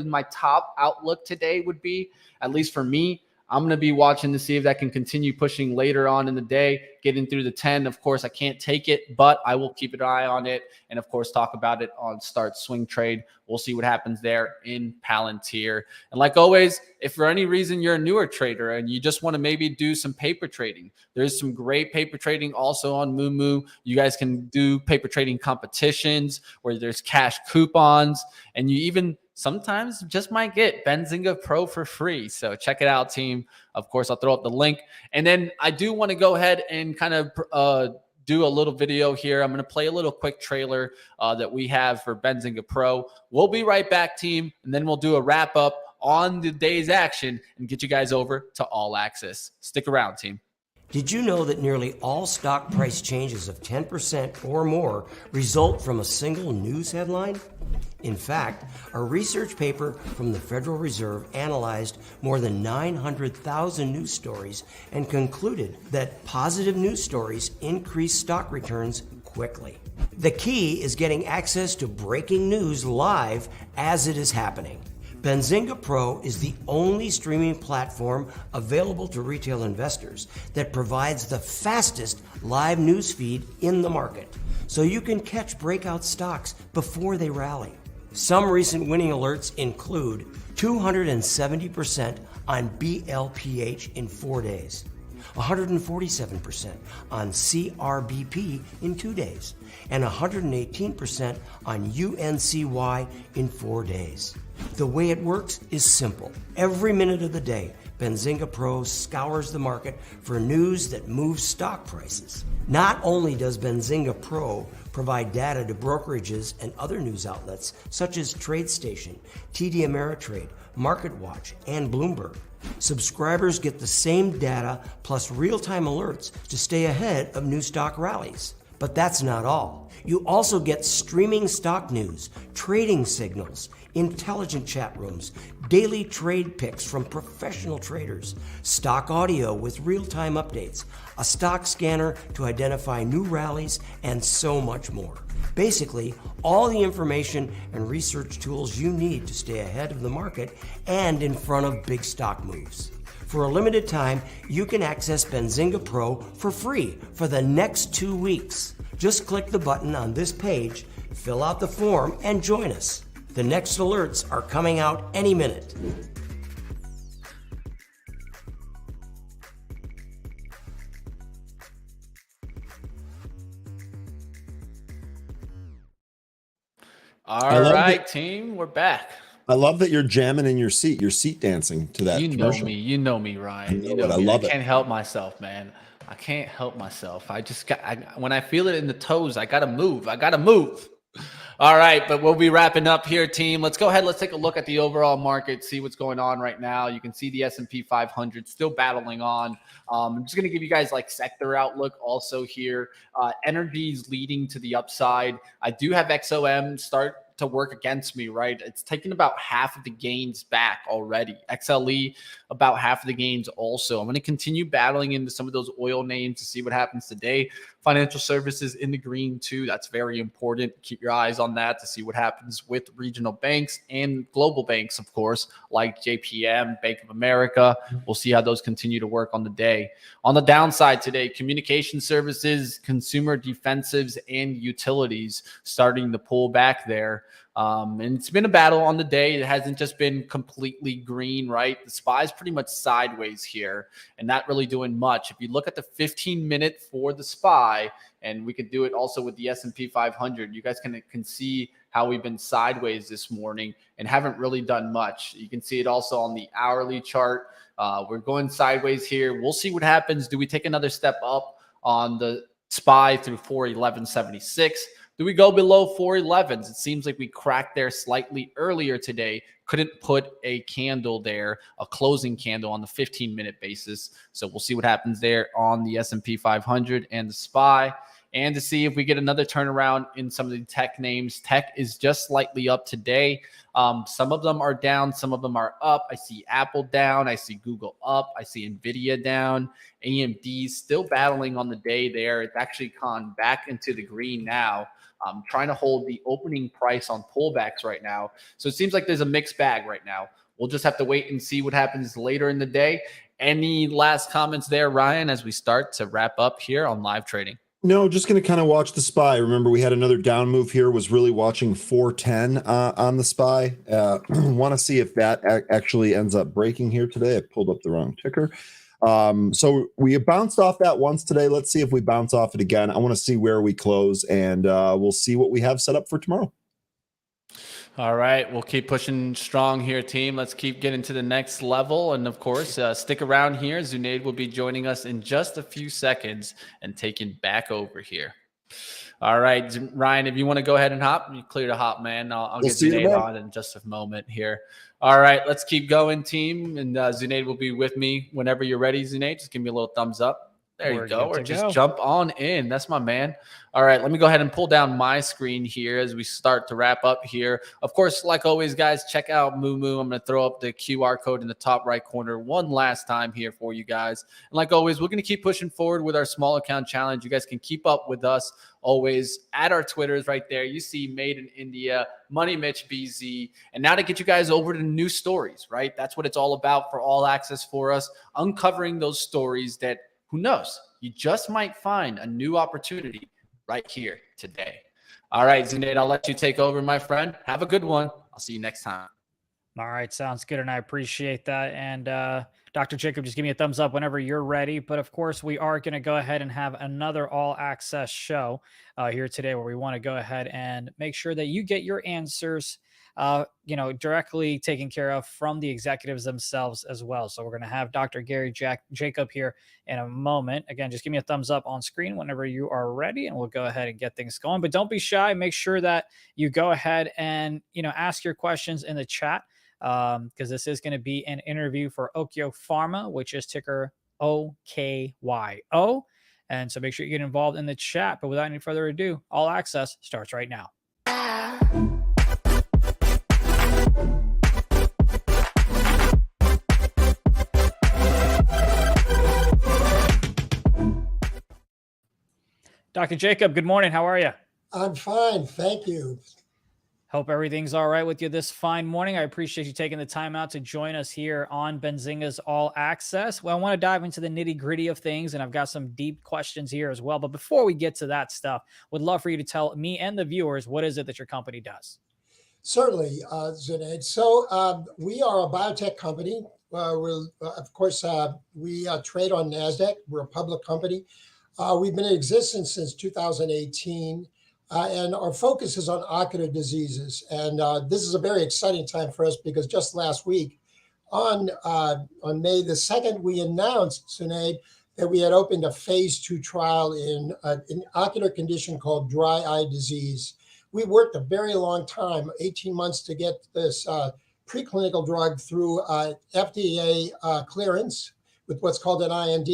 A: my top outlook today would be, at least for me. I'm going to be watching to see if that can continue pushing later on in the day, getting through the 10. Of course, I can't take it, but I will keep an eye on it and, of course, talk about it on Start Swing Trade. We'll see what happens there in Palantir. And like always, if for any reason you're a newer trader and you just want to maybe do some paper trading, there's some great paper trading also on Moomoo. You guys can do paper trading competitions where there's cash coupons, and you even sometimes just might get Benzinga Pro for free. So check it out, team. Of course, I'll throw up the link. And then I do want to go ahead and kind of do a little video here. I'm going to play a little quick trailer that we have for Benzinga Pro. We'll be right back, team. And then we'll do a wrap up on the day's action and get you guys over to All Access. Stick around, team.
E: Did you know that nearly all stock price changes of 10% or more result from a single news headline? In fact, a research paper from the Federal Reserve analyzed more than 900,000 news stories and concluded that positive news stories increase stock returns quickly. The key is getting access to breaking news live as it is happening. Benzinga Pro is the only streaming platform available to retail investors that provides the fastest live news feed in the market, so you can catch breakout stocks before they rally. Some recent winning alerts include 270% on BLPH in 4 days, 147% on CRBP in 2 days, and 118% on UNCY in 4 days. The way it works is simple. Every minute of the day, Benzinga Pro scours the market for news that moves stock prices. Not only does Benzinga Pro provide data to brokerages and other news outlets such as TradeStation, TD Ameritrade, MarketWatch, and Bloomberg, subscribers get the same data plus real-time alerts to stay ahead of new stock rallies. But that's not all. You also get streaming stock news, trading signals, intelligent chat rooms, daily trade picks from professional traders, stock audio with real-time updates, a stock scanner to identify new rallies, and so much more. Basically, all the information and research tools you need to stay ahead of the market and in front of big stock moves. For a limited time, you can access Benzinga Pro for free for the next 2 weeks. Just click the button on this page, fill out the form, and join us. The next alerts are coming out any minute.
A: All right, team, we're back.
D: I love that you're jamming in your seat dancing to that commercial.
A: You know me, Ryan. You know
D: I
A: me.
D: love
A: I
D: it.
A: can't help myself, man. I can't help myself. When I feel it in the toes, I gotta move. All right, but we'll be wrapping up here, team. Let's go ahead. Let's take a look at the overall market, see what's going on right now. You can see the S&P 500 still battling on. I'm just going to give you guys like sector outlook also here. Energy's leading to the upside. I do have XOM start to work against me, right? It's taken about half of the gains back already. XLE, about half of the gains also. I'm going to continue battling into some of those oil names to see what happens today. Financial services in the green too. That's very important. Keep your eyes on that to see what happens with regional banks and global banks, of course, like JPM, Bank of America. We'll see how those continue to work on the day. On the downside today, communication services, consumer defensives, and utilities starting to pull back there. And it's been a battle on the day. It hasn't just been completely green, right? The SPY's pretty much sideways here and not really doing much. If you look at the 15-minute for the SPY, and we could do it also with the S&P 500, you guys can see how we've been sideways this morning and haven't really done much. You can see it also on the hourly chart. We're going sideways here. We'll see what happens. Do we take another step up on the SPY through 411.76? Do we go below 411s? It seems like we cracked there slightly earlier today. Couldn't put a candle there, a closing candle on the 15-minute basis. So we'll see what happens there on the S&P 500 and the SPY. And to see if we get another turnaround in some of the tech names. Tech is just slightly up today. Some of them are down. Some of them are up. I see Apple down. I see Google up. I see NVIDIA down. AMD still battling on the day there. It's actually gone back into the green now. Trying to hold the opening price on pullbacks right now. So it seems like there's a mixed bag right now. We'll just have to wait and see what happens later in the day. Any last comments there, Ryan, as we start to wrap up here on live trading?
D: No, just going to kind of watch the SPY. Remember, we had another down move here, was really watching 410 on the SPY. Want to see if that actually ends up breaking here today. I pulled up the wrong ticker. So we bounced off that once today. Let's see if we bounce off it again. I want to see where we close, and we'll see what we have set up for tomorrow.
A: All right, we'll keep pushing strong here, team. Let's keep getting to the next level. And of course, stick around here. Zunaid will be joining us in just a few seconds and taking back over here. All right, Ryan, if you want to go ahead and hop, you clear to hop, man. I'll get Zunaid on in just a moment here. All right, let's keep going, team. And Zunaid will be with me whenever you're ready, Zunaid. Just give me a little thumbs up. There you go. Or just jump on in. That's my man. All right, let me go ahead and pull down my screen here as we start to wrap up here. Of course, like always, guys, check out Moo. I'm going to throw up the QR code in the top right corner one last time here for you guys. And like always, we're going to keep pushing forward with our small account challenge. You guys can keep up with us always at our Twitters right there. You see Made in India, Money Mitch BZ. And now to get you guys over to new stories, right? That's what it's all about for All Access for us, uncovering those stories that, who knows, you just might find a new opportunity right here today. All right, Zunaid, I'll let you take over, my friend. Have a good one. I'll see you next time.
C: All right, sounds good, and I appreciate that. And Dr. Jacob, just give me a thumbs up whenever you're ready. But of course, we are going to go ahead and have another All Access show here today where we want to go ahead and make sure that you get your answers directly taken care of from the executives themselves as well. So we're going to have Dr. Gary Jacob here in a moment. Again, just give me a thumbs up on screen whenever you are ready, and we'll go ahead and get things going. But don't be shy. Make sure that you go ahead and, ask your questions in the chat, because this is going to be an interview for OKYO Pharma, which is ticker OKYO. And so make sure you get involved in the chat. But without any further ado, All Access starts right now. Dr. Jacob, good morning. How are you?
F: I'm fine. Thank you.
C: Hope everything's all right with you this fine morning. I appreciate you taking the time out to join us here on Benzinga's All Access. Well, I want to dive into the nitty gritty of things, and I've got some deep questions here as well. But before we get to that stuff, would love for you to tell me and the viewers, what is it that your company does?
F: Certainly, Zunaid. So we are a biotech company. Of course, we trade on NASDAQ. We're a public company. We've been in existence since 2018, and our focus is on ocular diseases. And this is a very exciting time for us because just last week, on May the 2nd, we announced, Zunaid, that we had opened a phase 2 trial in an ocular condition called dry eye disease. We worked a very long time, 18 months, to get this preclinical drug through FDA clearance with what's called an IND.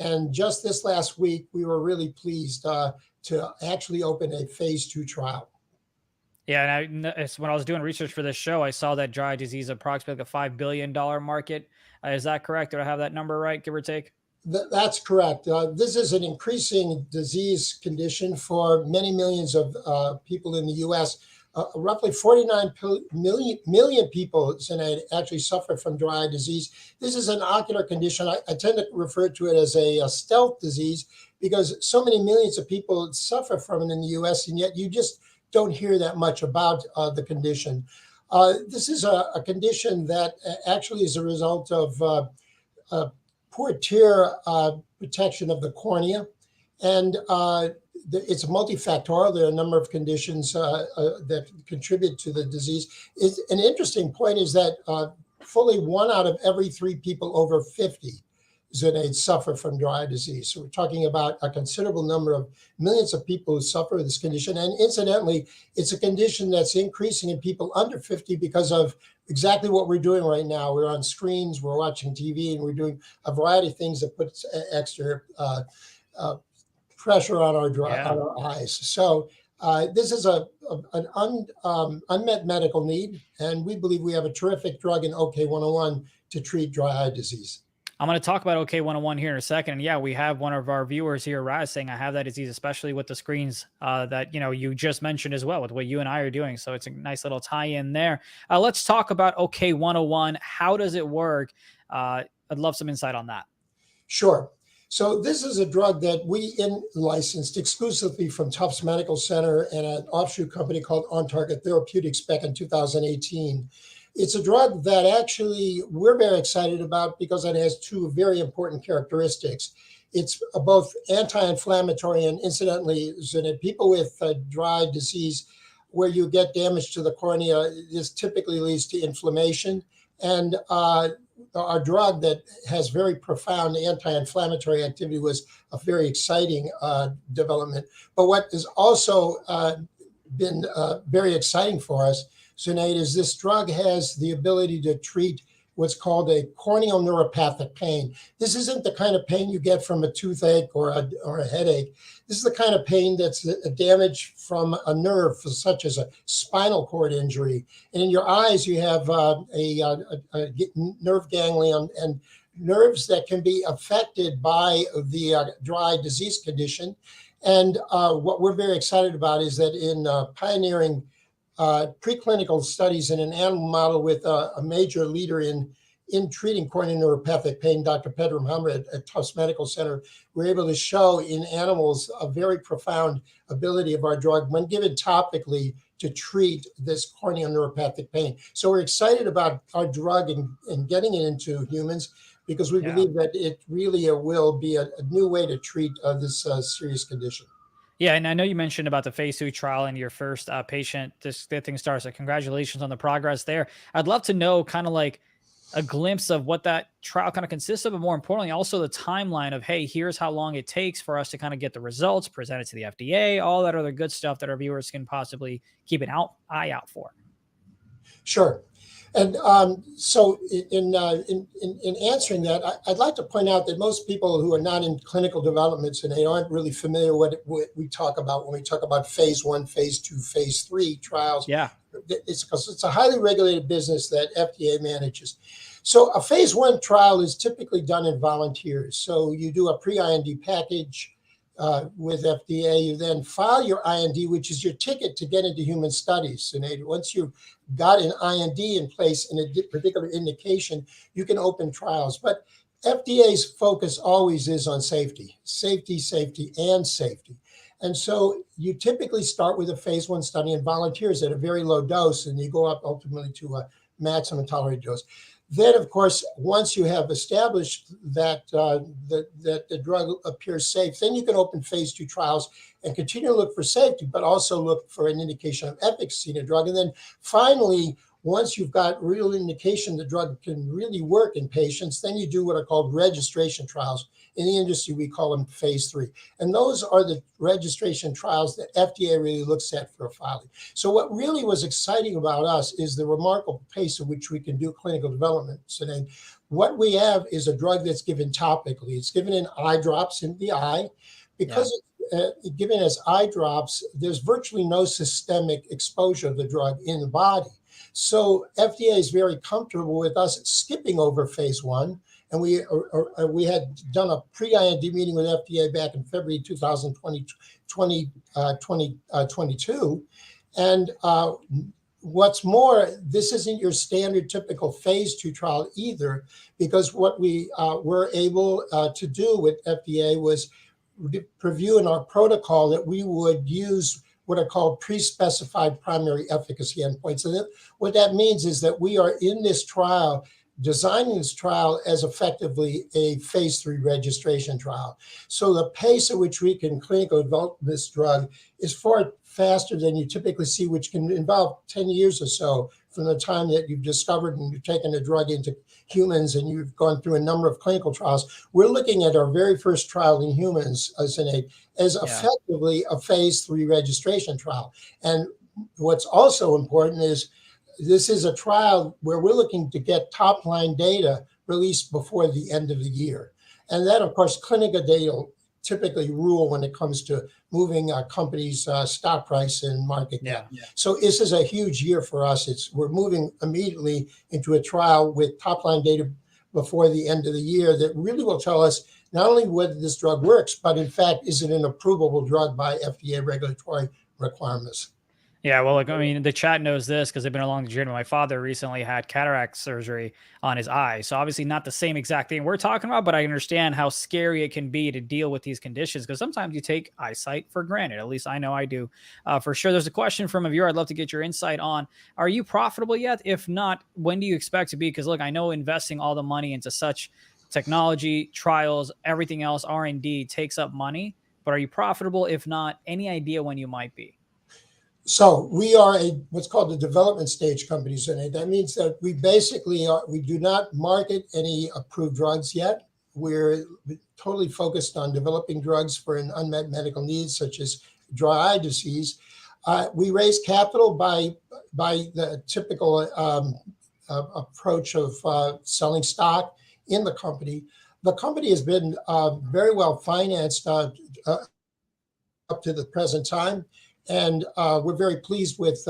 F: And just this last week, we were really pleased to actually open a phase 2 trial.
C: Yeah, and when I was doing research for this show, I saw that dry eye disease is approximately a $5 billion market. Is that correct? Do I have that number right, give or take?
F: That's correct. This is an increasing disease condition for many millions of people in the U.S. Roughly 49 million people actually suffer from dry eye disease. This is an ocular condition. I tend to refer to it as a stealth disease because so many millions of people suffer from it in the U.S., and yet you just don't hear that much about the condition. This is a condition that actually is a result of poor tear protection of the cornea, and it's multifactorial. There are a number of conditions that contribute to the disease. An interesting point is that fully 1 out of every 3 people over 50, Zunaid, suffer from dry eye disease. So we're talking about a considerable number of millions of people who suffer with this condition. And incidentally, it's a condition that's increasing in people under 50 because of exactly what we're doing right now. We're on screens, we're watching TV, and we're doing a variety of things that puts extra pressure on our eyes. So this is an unmet medical need, and we believe we have a terrific drug in OKYO to treat dry eye disease.
C: I'm going to talk about OKYO here in a second. And yeah, we have one of our viewers here, Raz, saying I have that disease, especially with the screens that, you just mentioned as well with what you and I are doing. So it's a nice little tie in there. Let's talk about OKYO. How does it work? I'd love some insight on that.
F: Sure. So this is a drug that we licensed exclusively from Tufts Medical Center and an offshoot company called On Target Therapeutics back in 2018. It's a drug that actually we're very excited about because it has 2 very important characteristics. It's both anti-inflammatory and, incidentally, people with dry eye disease where you get damage to the cornea, this typically leads to inflammation. And our drug that has very profound anti-inflammatory activity was a very exciting development. But what has also been very exciting for us, Zunaid, is this drug has the ability to treat what's called a corneal neuropathic pain. This isn't the kind of pain you get from a toothache or a headache. This is the kind of pain that's a damage from a nerve, such as a spinal cord injury. And in your eyes, you have a nerve ganglion and nerves that can be affected by the dry eye disease condition. And what we're very excited about is that in pioneering preclinical studies in an animal model with a major leader in treating corneal neuropathic pain, Dr. Pedram Hamra at Tufts Medical Center, we're able to show in animals a very profound ability of our drug when given topically to treat this corneal neuropathic pain. So we're excited about our drug and getting it into humans because we believe that it really will be a new way to treat this serious condition.
C: Yeah, and I know you mentioned about the phase 2 trial and your first patient, this thing starts. So congratulations on the progress there. I'd love to know kind of like a glimpse of what that trial kind of consists of, but more importantly, also the timeline of, hey, here's how long it takes for us to kind of get the results, present it to the FDA, all that other good stuff that our viewers can possibly keep an eye out for.
F: Sure. And so in answering that, I'd like to point out that most people who are not in clinical developments and they aren't really familiar with what we talk about when we talk about phase 1, phase 2, phase 3 trials.
C: Yeah.
F: It's because it's a highly regulated business that FDA manages. So a phase 1 trial is typically done in volunteers. So you do a pre-IND package with FDA. You then file your IND, which is your ticket to get into human studies. And once you've got an IND in place in a particular indication, you can open trials. But FDA's focus always is on safety, safety, safety, and safety. And so you typically start with a phase 1 study in volunteers at a very low dose, and you go up ultimately to a maximum tolerated dose. Then, of course, once you have established that that the drug appears safe, then you can open phase 2 trials and continue to look for safety, but also look for an indication of efficacy in a drug. And then finally, once you've got real indication the drug can really work in patients, then you do what are called registration trials. In the industry, we call them phase 3. And those are the registration trials that FDA really looks at for a filing. So what really was exciting about us is the remarkable pace at which we can do clinical development. So then what we have is a drug that's given topically. It's given in eye drops in the eye. Because it's given as eye drops, there's virtually no systemic exposure of the drug in the body. So FDA is very comfortable with us skipping over phase 1. And we had done a pre-IND meeting with FDA back in February 2022. And what's more, this isn't your standard typical phase 2 trial either, because what we were able to do with FDA was preview in our protocol that we would use what are called pre-specified primary efficacy endpoints. And what that means is that we are in this trial designing this trial as effectively a phase 3 registration trial. So the pace at which we can clinically develop this drug is far faster than you typically see, which can involve 10 years or so from the time that you've discovered and you've taken the drug into humans and you've gone through a number of clinical trials. We're looking at our very first trial in humans as effectively a phase 3 registration trial. And what's also important is this is a trial where we're looking to get top-line data released before the end of the year. And that, of course, clinical data typically rule when it comes to moving a company's stock price and market cap. So this is a huge year for us. We're moving immediately into a trial with top-line data before the end of the year that really will tell us not only whether this drug works, but in fact, is it an approvable drug by FDA regulatory requirements.
C: Yeah, well, like, I mean, the chat knows this because they've been along the journey. My father recently had cataract surgery on his eye. So obviously not the same exact thing we're talking about, but I understand how scary it can be to deal with these conditions because sometimes you take eyesight for granted. At least I know I do. For sure, there's a question from a viewer I'd love to get your insight on. Are you profitable yet? If not, when do you expect to be? Because look, I know investing all the money into such technology, trials, everything else, R&D takes up money, but are you profitable? If not, any idea when you might be?
F: So we are what's called a development stage company. So that means that we basically we do not market any approved drugs yet. We're totally focused on developing drugs for an unmet medical needs such as dry eye disease. We raise capital by the typical approach of selling stock in the company. The company has been very well financed up to the present time. And we're very pleased with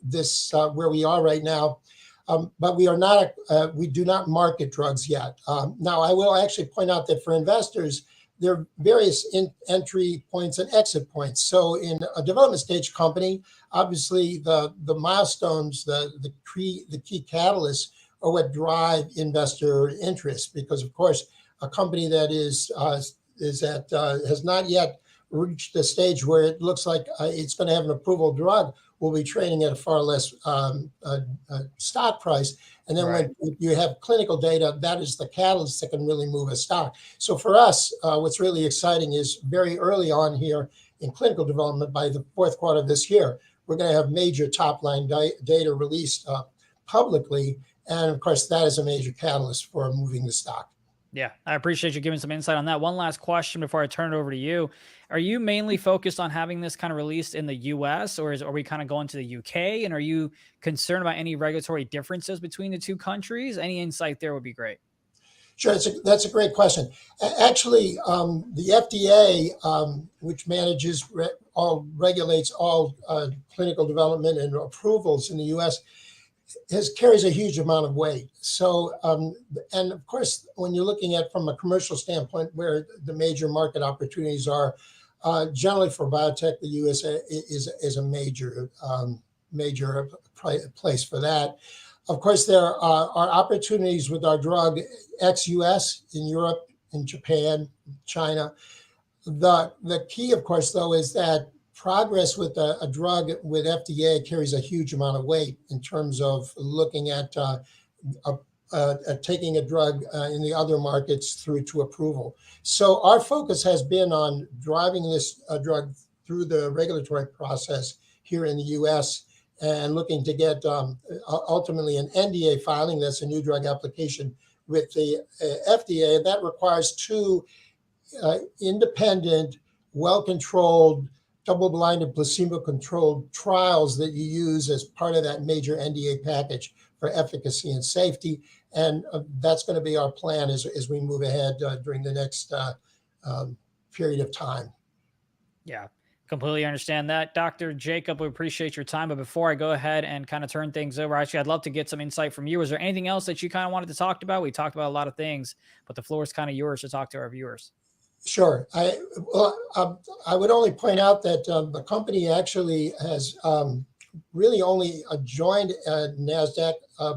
F: this, where we are right now. But we are not, we do not market drugs yet. Now, I will actually point out that for investors, there are various entry points and exit points. So in a development stage company, obviously the milestones, the key catalysts are what drive investor interest. Because of course, a company that has not yet reached the stage where it looks like it's going to have an approval drug will be trading at a far less stock price. And then when you have clinical data, that is the catalyst that can really move a stock. So for us, what's really exciting is very early on here in clinical development, by the fourth quarter of this year, we're going to have major top-line data released publicly. And of course, that is a major catalyst for moving the stock.
C: Yeah, I appreciate you giving some insight on that. One last question before I turn it over to you. Are you mainly focused on having this kind of released in the US, or are we kind of going to the UK? And are you concerned about any regulatory differences between the two countries? Any insight there would be great.
F: Sure, that's a great question. Actually, the FDA, which regulates all clinical development and approvals in the U.S., carries a huge amount of weight. So, and of course, when you're looking at from a commercial standpoint, where the major market opportunities are, generally for biotech, the U.S. is a major place for that. Of course, there are opportunities with our drug ex-US in Europe, in Japan, China. The key, of course, though, is that progress with a drug with FDA carries a huge amount of weight in terms of looking at taking a drug in the other markets through to approval. So our focus has been on driving this drug through the regulatory process here in the U.S. and looking to get ultimately an NDA filing, that's a new drug application, with the FDA. That requires two independent, well-controlled, double-blinded, placebo-controlled trials that you use as part of that major NDA package for efficacy and safety. And that's going to be our plan as we move ahead during the next period of time.
C: Yeah, completely understand that. Dr. Jacob, we appreciate your time. But before I go ahead and kind of turn things over, actually, I'd love to get some insight from you. Is there anything else that you kind of wanted to talk about? We talked about a lot of things, but the floor is kind of yours to talk to our viewers.
F: Sure. I would only point out that the company actually has really only joined NASDAQ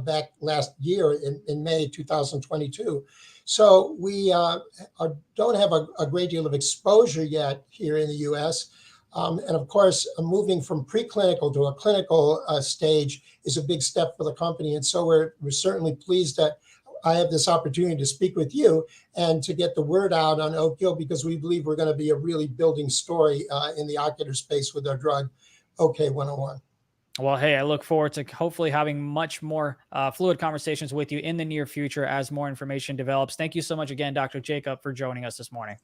F: back last year in May 2022. So we don't have a great deal of exposure yet here in the U.S. And of course, moving from preclinical to a clinical stage is a big step for the company. And so we're certainly pleased that I have this opportunity to speak with you and to get the word out on OKYO, because we believe we're going to be a really building story in the ocular space with our drug OK101.
C: Well, hey, I look forward to hopefully having much more fluid conversations with you in the near future as more information develops. Thank you so much again, Dr. Jacob, for joining us this morning.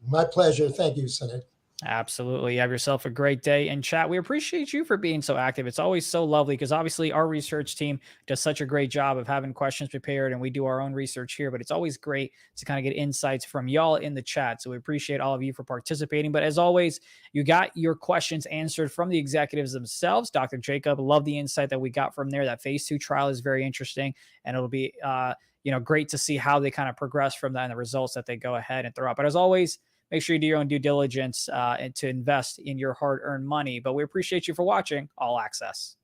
F: My pleasure. Thank you, Senate.
C: Absolutely. You have yourself a great day in chat. We appreciate you for being so active. It's always so lovely because obviously our research team does such a great job of having questions prepared, and we do our own research here, but it's always great to kind of get insights from y'all in the chat. So we appreciate all of you for participating. But as always, you got your questions answered from the executives themselves. Dr. Jacob, love the insight that we got from there. That phase 2 trial is very interesting, and it'll be great to see how they kind of progress from that and the results that they go ahead and throw out. But as always, make sure you do your own due diligence and to invest in your hard-earned money. But we appreciate you for watching All Access.